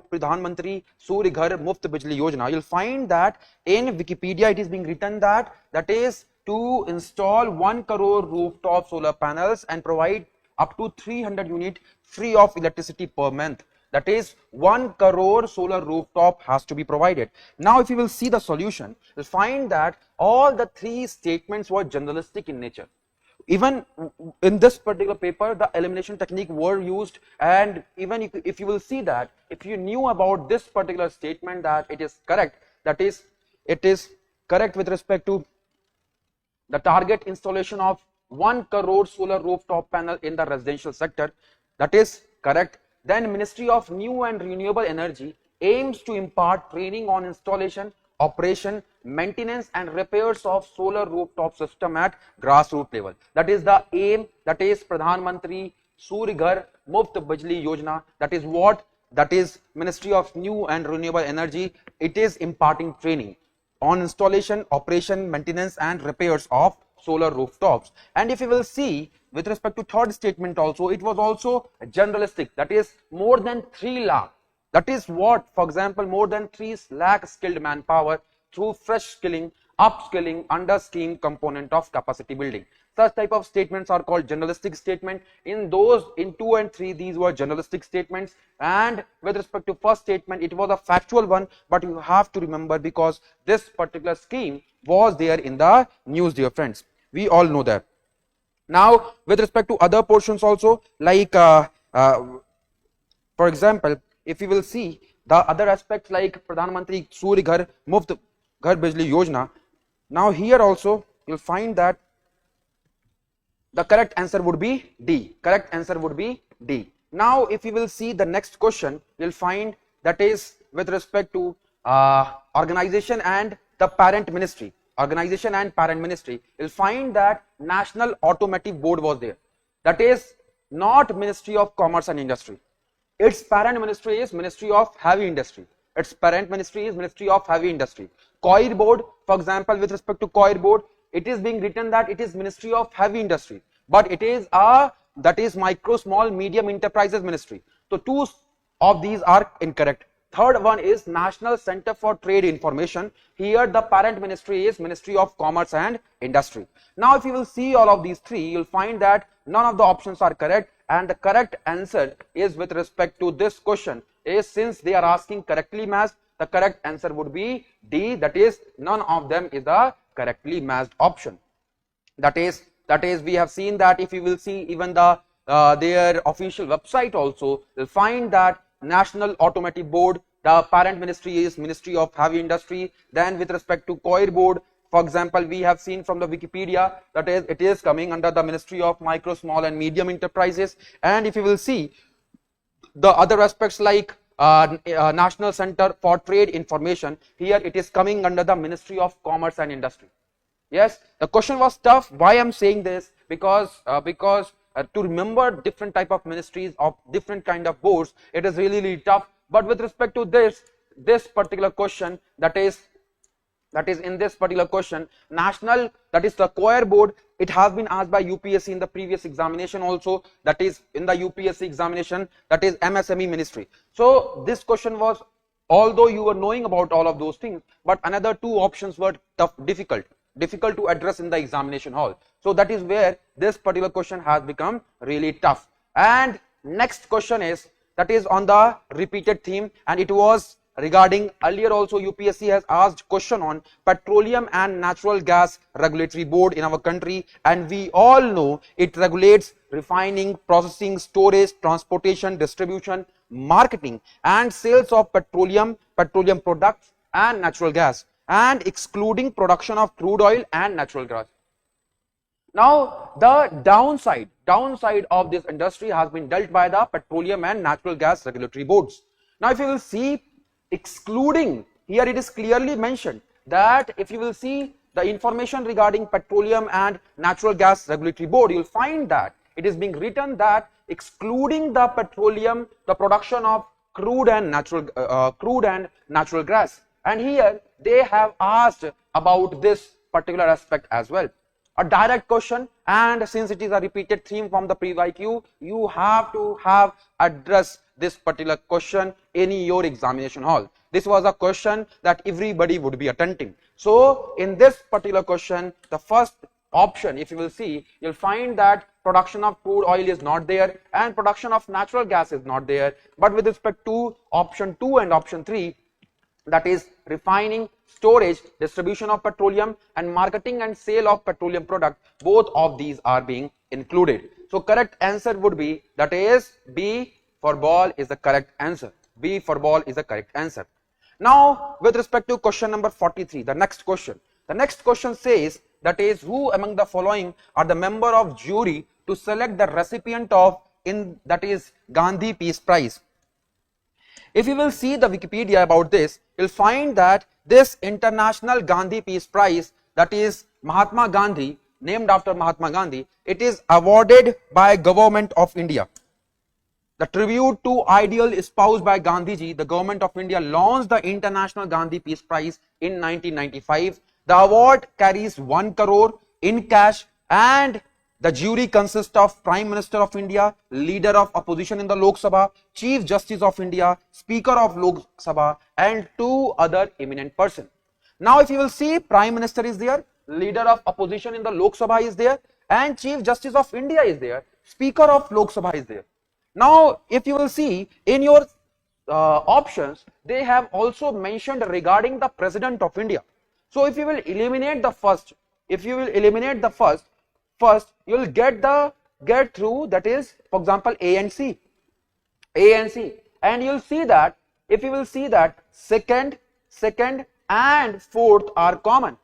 Pradhan Mantri Surya Ghar Muft Bijli Yojana, you'll find that in Wikipedia it is being written that is to install 1 crore rooftop solar panels and provide up to 300 units free of electricity per month. That is 1 crore solar rooftop has to be provided. Now if you will see the solution, you'll find that all the 3 statements were generalistic in nature. Even in this particular paper, the elimination technique were used, and even if you will see that, if you knew about this particular statement that it is correct, that is it is correct with respect to the target installation of 1 crore solar rooftop panel in the residential sector, that is correct, then Ministry of New and Renewable Energy aims to impart training on installation, operation, maintenance and repairs of solar rooftop system at grassroots level. That is the aim, that is Pradhan Mantri Surya Ghar Muft Bijli Yojana. That is what? That is Ministry of New and Renewable Energy. It is imparting training on installation, operation, maintenance and repairs of solar rooftops. And if you will see with respect to third statement also, it was also generalistic, that is more than 3 lakh. That is what? For example, more than 3 lakh skilled manpower through fresh skilling, upskilling under scheme component of capacity building. Such type of statements are called generalistic statement. In 2 and 3, these were generalistic statements. And with respect to first statement, it was a factual one, but you have to remember, because this particular scheme was there in the news, dear friends. We all know that. Now with respect to other portions also, like for example, if you will see the other aspects like Pradhan Mantri Surya Ghar Muft Ghar Bijli Yojana, now here also you'll find that the correct answer would be D. Correct answer would be D. Now if you will see the next question, you'll find that is with respect to organization and the parent ministry. Organization and parent ministry, you'll find that National Automotive Board was there. That is not Ministry of Commerce and Industry. Its parent ministry is Ministry of Heavy Industry. Its parent ministry is Ministry of Heavy Industry. Coir Board, for example, with respect to Coir Board, it is being written that it is Ministry of Heavy Industry, but it is a that is micro, small, medium enterprises ministry. So two of these are incorrect. Third one is National Center for Trade Information. Here the parent ministry is Ministry of Commerce and Industry. Now if you will see all of these three, you'll find that none of the options are correct, and the correct answer is with respect to this question is, since they are asking correctly matched, the correct answer would be D, that is none of them is the correctly matched option. That is we have seen that if you will see even the their official website also, you'll find that National Automotive Board, the parent ministry is Ministry of Heavy Industry. Then with respect to COIR board, for example, we have seen from the Wikipedia that is it is coming under the Ministry of Micro, Small and Medium Enterprises. And if you will see the other aspects like National Center for Trade Information, here it is coming under the Ministry of Commerce and Industry. Yes, the question was tough. Why I'm saying this? Because to remember different type of ministries of different kind of boards, it is really tough. But with respect to this particular question, that is in this particular question, national, that is the COIR board, it has been asked by UPSC in the previous examination also, that is in the UPSC examination, that is MSME ministry. So this question was, although you were knowing about all of those things, but another two options were tough, difficult to address in the examination hall. So that is where this particular question has become really tough. And next question is, that is on the repeated theme, and it was regarding earlier also UPSC has asked question on Petroleum and Natural Gas Regulatory Board in our country, and we all know it regulates refining, processing, storage, transportation, distribution, marketing and sales of petroleum products and natural gas, and excluding production of crude oil and natural gas. Now the downside of this industry has been dealt by the Petroleum and Natural Gas Regulatory Boards. Now if you will see excluding, here it is clearly mentioned that if you will see the information regarding Petroleum and Natural Gas Regulatory Board, you will find that it is being written that excluding the petroleum, the production of crude and natural gas. And here they have asked about this particular aspect as well. A direct question, and since it is a repeated theme from the pre-IQ, you have to have addressed this particular question in your examination hall. This was a question that everybody would be attempting. So in this particular question, the first option, if you will see, you'll find that production of crude oil is not there and production of natural gas is not there. But with respect to option 2 and option 3, that is refining, storage, distribution of petroleum and marketing and sale of petroleum product, both of these are being included. So correct answer would be, that is B for ball is the correct answer. B for ball is the correct answer. Now with respect to question number 43, the next question says, that is, who among the following are the member of jury to select the recipient of that is Gandhi Peace Prize. If you will see the Wikipedia about this, you'll find that this International Gandhi Peace Prize, that is Mahatma Gandhi, named after Mahatma Gandhi, it is awarded by Government of India. The tribute to ideal espoused by Gandhiji, the Government of India launched the International Gandhi Peace Prize in 1995. The award carries 1 crore in cash, and the jury consists of Prime Minister of India, Leader of Opposition in the Lok Sabha, Chief Justice of India, Speaker of Lok Sabha, and 2 other eminent persons. Now if you will see, Prime Minister is there, Leader of Opposition in the Lok Sabha is there, and Chief Justice of India is there, Speaker of Lok Sabha is there. Now if you will see in your options, they have also mentioned regarding the President of India. So if you will eliminate the first, first you will get through, that is, for example, A and C, and you'll see that if you will see that second and fourth are common.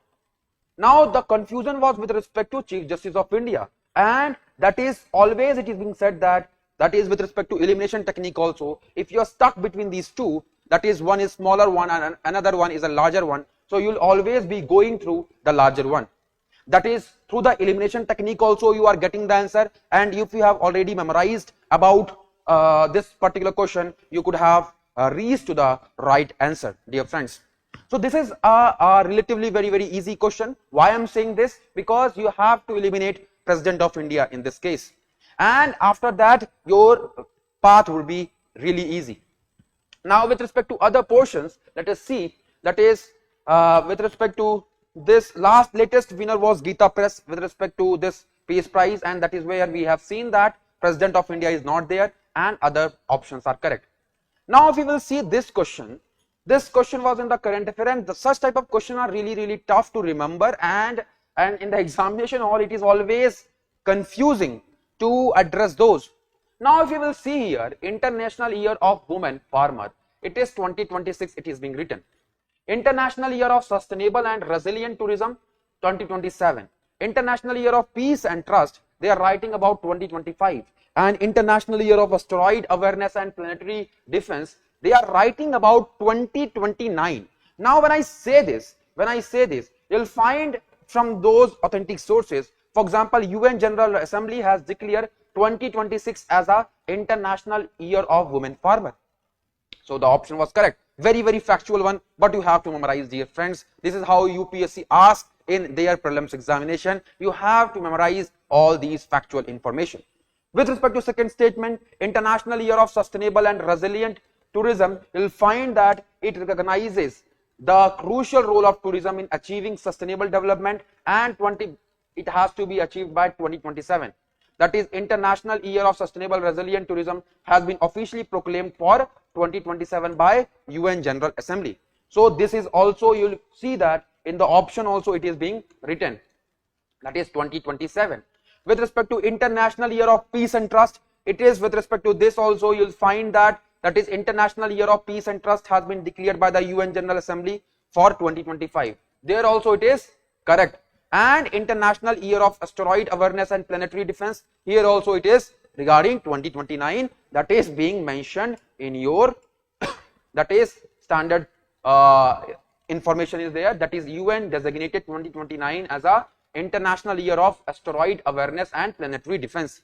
Now the confusion was with respect to Chief Justice of India, and that is always it is being said that is with respect to elimination technique also, if you are stuck between these two, that is one is smaller one and another one is a larger one, so you'll always be going through the larger one. That is through the elimination technique also you are getting the answer, and if you have already memorized about this particular question, you could have reached to the right answer, dear friends. So this is a relatively very easy question. Why I'm saying this? Because you have to eliminate President of India in this case. and after that your path will be really easy. Now with respect to other portions, let us see, that is with respect to this latest winner was Geeta Press with respect to this Peace Prize, and that is where we have seen that President of India is not there and other options are correct. Now if we will see this question was in the current affair, and such type of question are really tough to remember, and in the examination hall it is always confusing to address those. Now if you will see here, International Year of Women Farmer, it is 2026, it is being written. International Year of Sustainable and Resilient Tourism, 2027. International Year of Peace and Trust, they are writing about 2025. And International Year of Asteroid Awareness and Planetary Defense, they are writing about 2029. Now when I say this, you'll find from those authentic sources, for example, UN General Assembly has declared 2026 as a International Year of Women Farmer. So the option was correct. Very factual one, but you have to memorize, dear friends. This is how UPSC asks in their prelims examination. You have to memorize all these factual information. With respect to second statement, International Year of Sustainable and Resilient Tourism, you'll find that it recognizes the crucial role of tourism in achieving sustainable development, and it has to be achieved by 2027. That is, International Year of Sustainable Resilient Tourism has been officially proclaimed for 2027 by UN General Assembly. So this is also, you'll see that in the option also it is being written, that is 2027. With respect to International Year of Peace and Trust, it is with respect to this also, you'll find that is International Year of Peace and Trust has been declared by the UN General Assembly for 2025. There also it is correct. And International Year of Asteroid Awareness and Planetary Defense, here also it is regarding 2029, that is being mentioned in your that is standard information is there, that is UN designated 2029 as a International Year of Asteroid Awareness and Planetary Defense.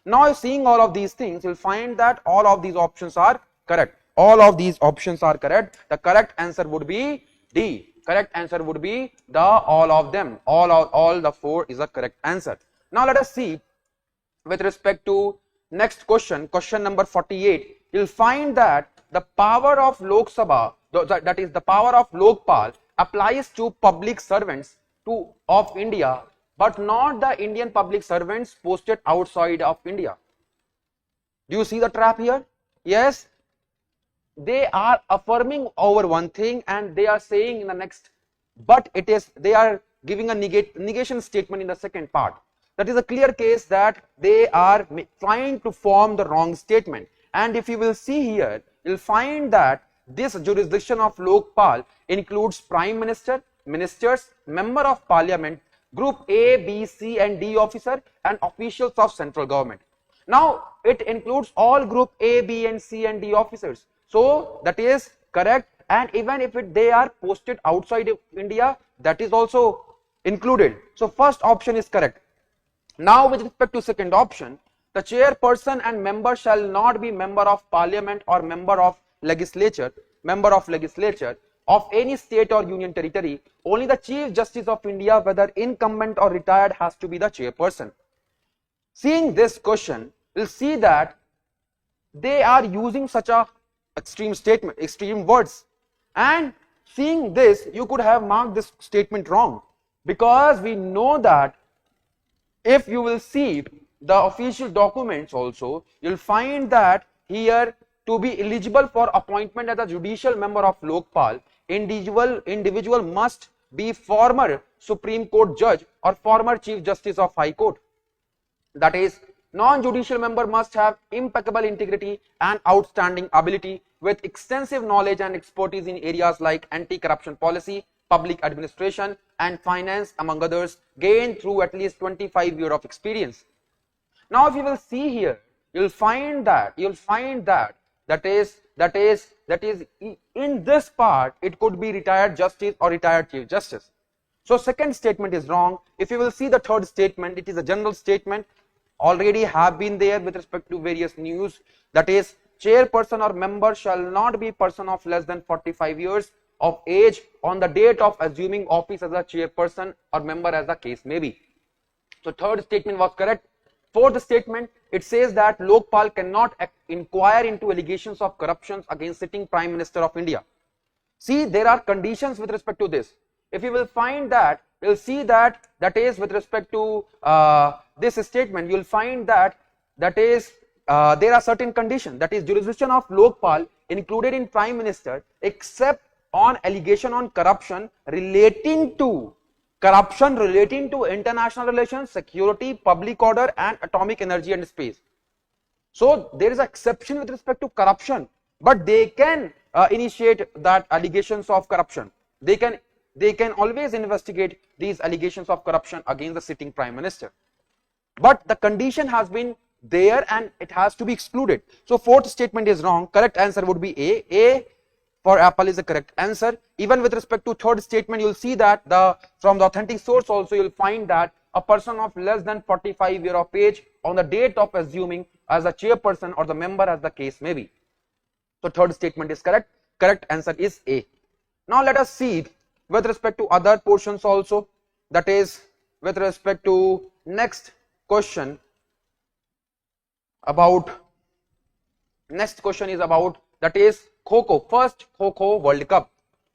Now seeing all of these things, you'll find that all of these options are correct. All of these options are correct. The correct answer would be D. Correct answer would be the all of them. All the four is a correct answer. Now let us see with respect to next question, question number 48. You'll find that the power of Lok Sabha, that is the power of Lokpal, applies to public servants of India, but not the Indian public servants posted outside of India. Do you see the trap here? Yes, they are affirming over one thing and they are saying in the next, but it is, they are giving a negation statement in the second part. That is a clear case that they are trying to form the wrong statement. And if you will see here, you'll find that this jurisdiction of Lokpal includes Prime Minister, Ministers, Member of Parliament, Group A, B, C and D officer and officials of central government. Now it includes all Group A, B and C and D officers. So that is correct, and even if they are posted outside of India, that is also included. So first option is correct. Now with respect to second option, the chairperson and member shall not be member of parliament or member of legislature of any state or union territory. Only the Chief Justice of India, whether incumbent or retired, has to be the chairperson. Seeing this question, we'll see that they are using such a extreme statement, extreme words, and seeing this, you could have marked this statement wrong, because we know that if you will see the official documents also, you'll find that here, to be eligible for appointment as a judicial member of Lokpal, individual must be former Supreme Court judge or former Chief Justice of High Court. That is, non-judicial member must have impeccable integrity and outstanding ability with extensive knowledge and expertise in areas like anti-corruption policy, public administration and finance, among others, gained through at least 25 years of experience. Now if you will see here, you'll find that in this part it could be retired justice or retired chief justice. So second statement is wrong. If you will see the third statement, it is a general statement, already have been there with respect to various news, that is, chairperson or member shall not be person of less than 45 years of age on the date of assuming office as a chairperson or member, as the case may be. So third statement was correct. Fourth statement, it says that Lokpal cannot inquire into allegations of corruption against sitting Prime Minister of India. See, there are conditions with respect to this. If you will find that, you'll see that that is with respect to this statement, you'll find that there are certain conditions, that is jurisdiction of Lokpal included in Prime Minister except on allegation on corruption relating to international relations, security, public order and atomic energy and space. So there is an exception with respect to corruption, but they can initiate that allegations of corruption. They can always investigate these allegations of corruption against the sitting Prime Minister. But the condition has been there and it has to be excluded. So fourth statement is wrong. Correct answer would be A. A for apple is the correct answer. Even with respect to third statement, you'll see that from the authentic source also you'll find that a person of less than 45 years of age on the date of assuming as a chairperson or the member as the case may be. So third statement is correct. Correct answer is A. Now let us see with respect to other portions also, that is with respect to next question about that is Kho-Kho, first Kho-Kho World Cup.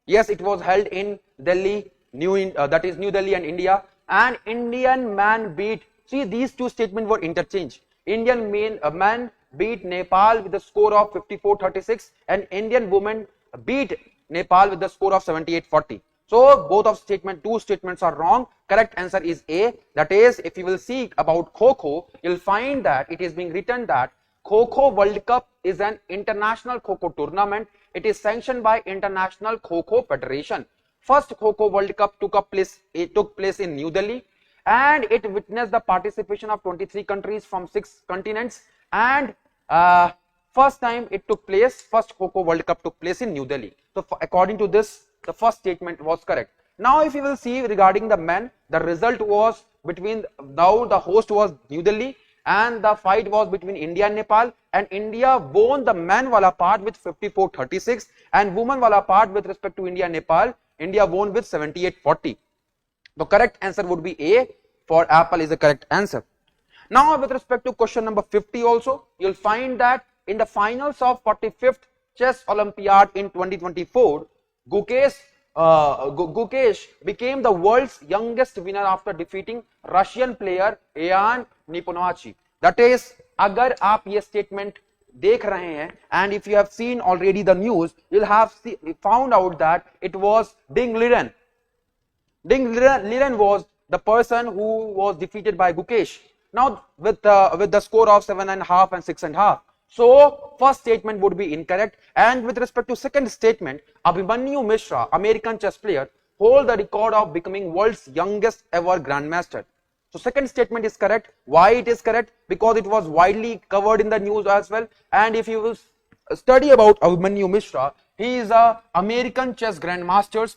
Yes, it was held in Delhi, New Delhi and India, and Indian man beat, see these two statements were interchanged. Indian man beat Nepal with the score of 54-36 and Indian woman beat Nepal with the score of 78-40. So both of two statements are wrong. Correct answer is A. That is, if you will see about Kho-Kho, you'll find that it is being written that Kho-Kho World Cup is an international Kho-Kho tournament. It is sanctioned by International Kho-Kho Federation. First Kho-Kho World Cup took place in New Delhi, and it witnessed the participation of 23 countries from 6 continents, and first Kho-Kho World Cup took place in New Delhi. So according to this, the first statement was correct. Now if you will see regarding the men, the result was the host was New Delhi and the fight was between India and Nepal, and India won the man wala part with 54-36 and woman wala part with respect to India and Nepal, India won with 78-40. The correct answer would be A for apple is the correct answer. Now with respect to question number 50 also, you'll find that in the finals of 45th Chess Olympiad in 2024, Gukesh became the world's youngest winner after defeating Russian player Ian Nepomucci. That is, अगर आप ये statement देख रहे हैं and if you have seen already the news, you'll have found out that it was Ding Liren. Ding Liren was the person who was defeated by Gukesh. Now with the score of 7.5 and 6.5. So first statement would be incorrect, and with respect to second statement, Abhimanyu Mishra, American chess player, hold the record of becoming world's youngest ever grandmaster. So second statement is correct. Why it is correct? Because it was widely covered in the news as well, and if you will study about Abhimanyu Mishra, he is a American chess grandmaster,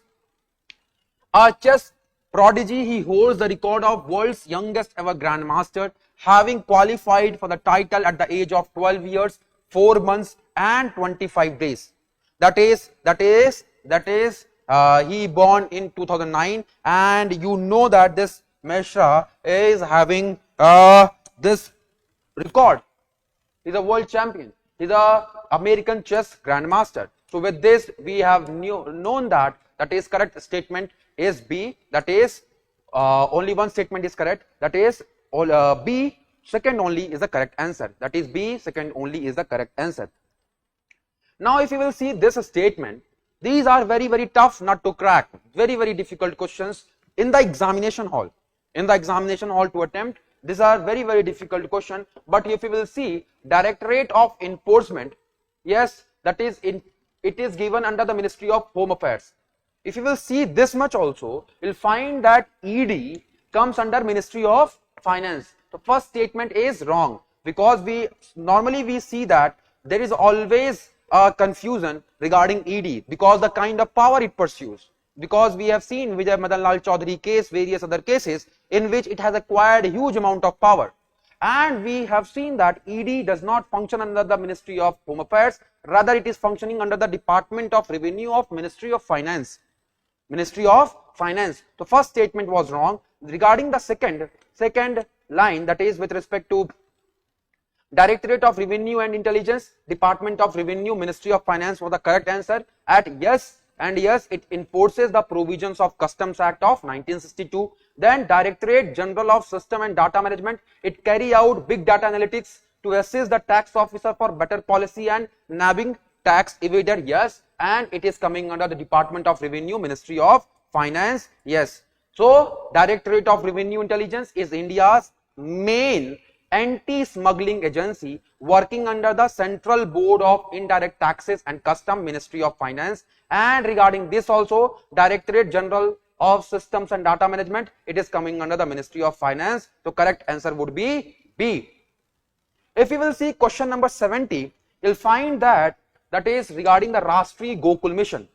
a chess prodigy. He holds the record of world's youngest ever grandmaster, having qualified for the title at the age of 12 years, 4 months and 25 days. That is, he born in 2009, and you know that this Mishra is having this record. He's a world champion. He's a American chess grandmaster. So with this, we have known that is correct statement is B. That is, only one statement is correct. That is, B second only is the correct answer. That is, B second only is the correct answer. Now if you will see this statement, these are very, very tough not to crack, very, very difficult questions in the examination hall. In the examination hall to attempt, these are very, very difficult question. But if you will see Directorate of Enforcement, yes, that is it is given under the Ministry of Home Affairs. If you will see this much also, you'll find that ED comes under Ministry of Finance. The first statement is wrong, because we normally see that there is always a confusion regarding ED because the kind of power it pursues. Because we have seen Vijay Madan Lal Chaudhary case, various other cases in which it has acquired a huge amount of power, and we have seen that ED does not function under the Ministry of Home Affairs, rather it is functioning under the Department of Revenue of Ministry of Finance. Ministry of Finance. So first statement was wrong. Regarding the second line, that is with respect to Directorate of Revenue and Intelligence, Department of Revenue, Ministry of Finance was the correct answer at yes. And yes, it enforces the provisions of Customs Act of 1962. Then Directorate General of System and Data Management, it carry out big data analytics to assist the tax officer for better policy and nabbing tax evader, yes, and it is coming under the Department of Revenue, Ministry of Finance, yes. So Directorate of Revenue Intelligence is India's main anti-smuggling agency working under the Central Board of Indirect Taxes and Custom, Ministry of Finance. And regarding this also, Directorate General of Systems and Data Management, it is coming under the Ministry of Finance. So correct answer would be B. If you will see question number 70, you'll find that is regarding the Rashtriya Gokul Mission.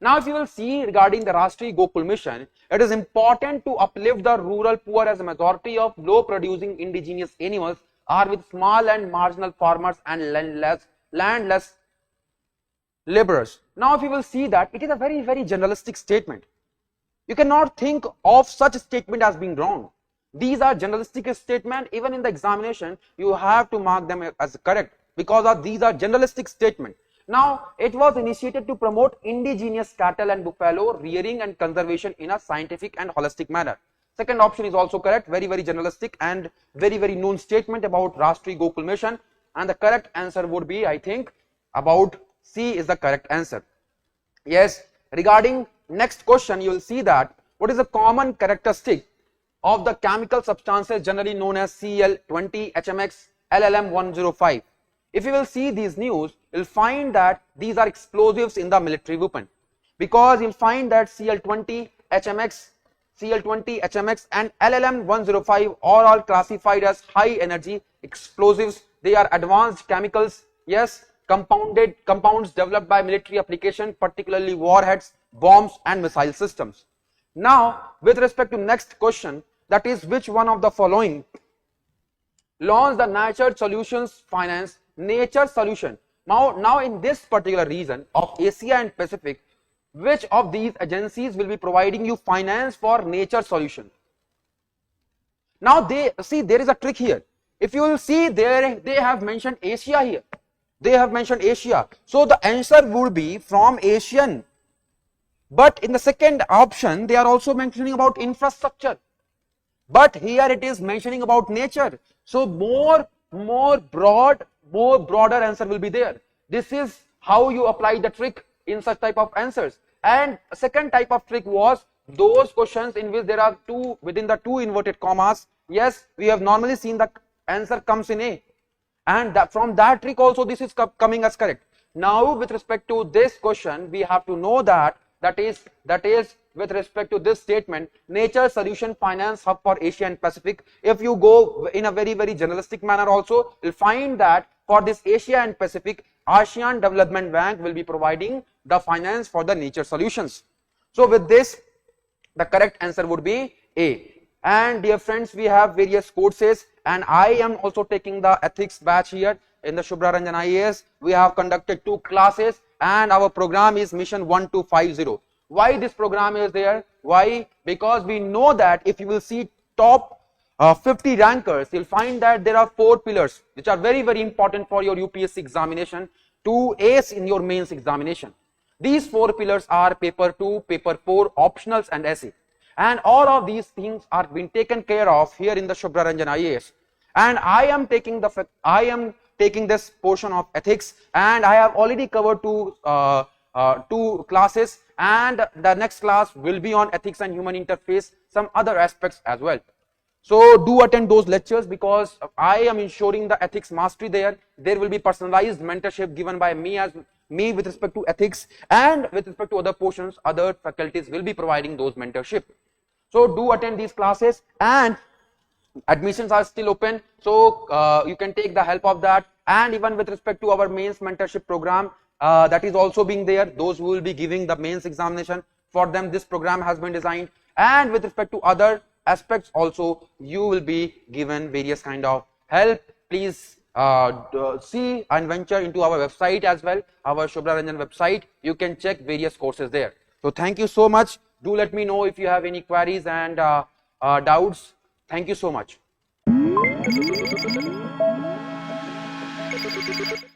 Now if you will see regarding the Rashtriya Gokul Mission, it is important to uplift the rural poor, as a majority of low producing indigenous animals are with small and marginal farmers and landless laborers. Now if you will see that, it is a very generalistic statement. You cannot think of such a statement as being wrong. These are generalistic statements. Even in the examination, you have to mark them as correct because of these are generalistic statements. Now, it was initiated to promote indigenous cattle and buffalo rearing and conservation in a scientific and holistic manner. Second option is also correct, very generalistic and very known statement about Rashtriya Gokul Mission, and the correct answer would be, I think, about C is the correct answer. Yes, regarding next question, you will see that what is a common characteristic of the chemical substances generally known as Cl20, HMX, LLM105. If you will see these news, you'll find that these are explosives in the military weapon, because you'll find that Cl20, HMX and LLM105 are all classified as high energy explosives. They are advanced chemicals, yes, compounds developed by military application, particularly warheads, bombs and missile systems. Now, with respect to next question, that is which one of the following launched the Nature Solutions Finance Nature Solution? Now in this particular region of Asia and Pacific, which of these agencies will be providing you finance for nature solution? Now they see there is a trick here. If you will see there, they have mentioned Asia here. They have mentioned Asia. So the answer would be from Asian. But in the second option, they are also mentioning about infrastructure. But here it is mentioning about nature. So more broader answer will be there. This is how you apply the trick in such type of answers. And second type of trick was those questions in which there are two within the two inverted commas. Yes, we have normally seen the answer comes in A, and from that trick also this is coming as correct. Now with respect to this question, we have to know that is with respect to this statement, Nature Solution Finance Hub for Asia and Pacific. If you go in a very generalistic manner also, you'll find that for this Asia and Pacific, ASEAN Development Bank will be providing the finance for the nature solutions. So with this, the correct answer would be A. And dear friends, we have various courses, and I am also taking the ethics batch here in the Shubhra Ranjan IAS. We have conducted 2 classes and our program is Mission 1250. Why this program is there? Why? Because we know that if you will see top 50 rankers, you'll find that there are 4 pillars which are very important for your UPSC examination to ace in your mains examination. These 4 pillars are paper 2, paper 4, optionals and essay. And all of these things are being taken care of here in the Shubhra Ranjan IAS. And I am taking this portion of ethics, and I have already covered 2 classes, and the next class will be on ethics and human interface, some other aspects as well. So do attend those lectures, because I am ensuring the ethics mastery there. There will be personalized mentorship given by me with respect to ethics, and with respect to other portions, other faculties will be providing those mentorship. So do attend these classes, and admissions are still open, so you can take the help of that. And even with respect to our mains mentorship program, that is also being there. Those who will be giving the mains examination, for them this program has been designed. And with respect to other aspects also, you will be given various kind of help. Please see and venture into our website as well, our Shubhra Ranjan website. You can check various courses there. So thank you so much. Do let me know if you have any queries and doubts. Thank you so much. you.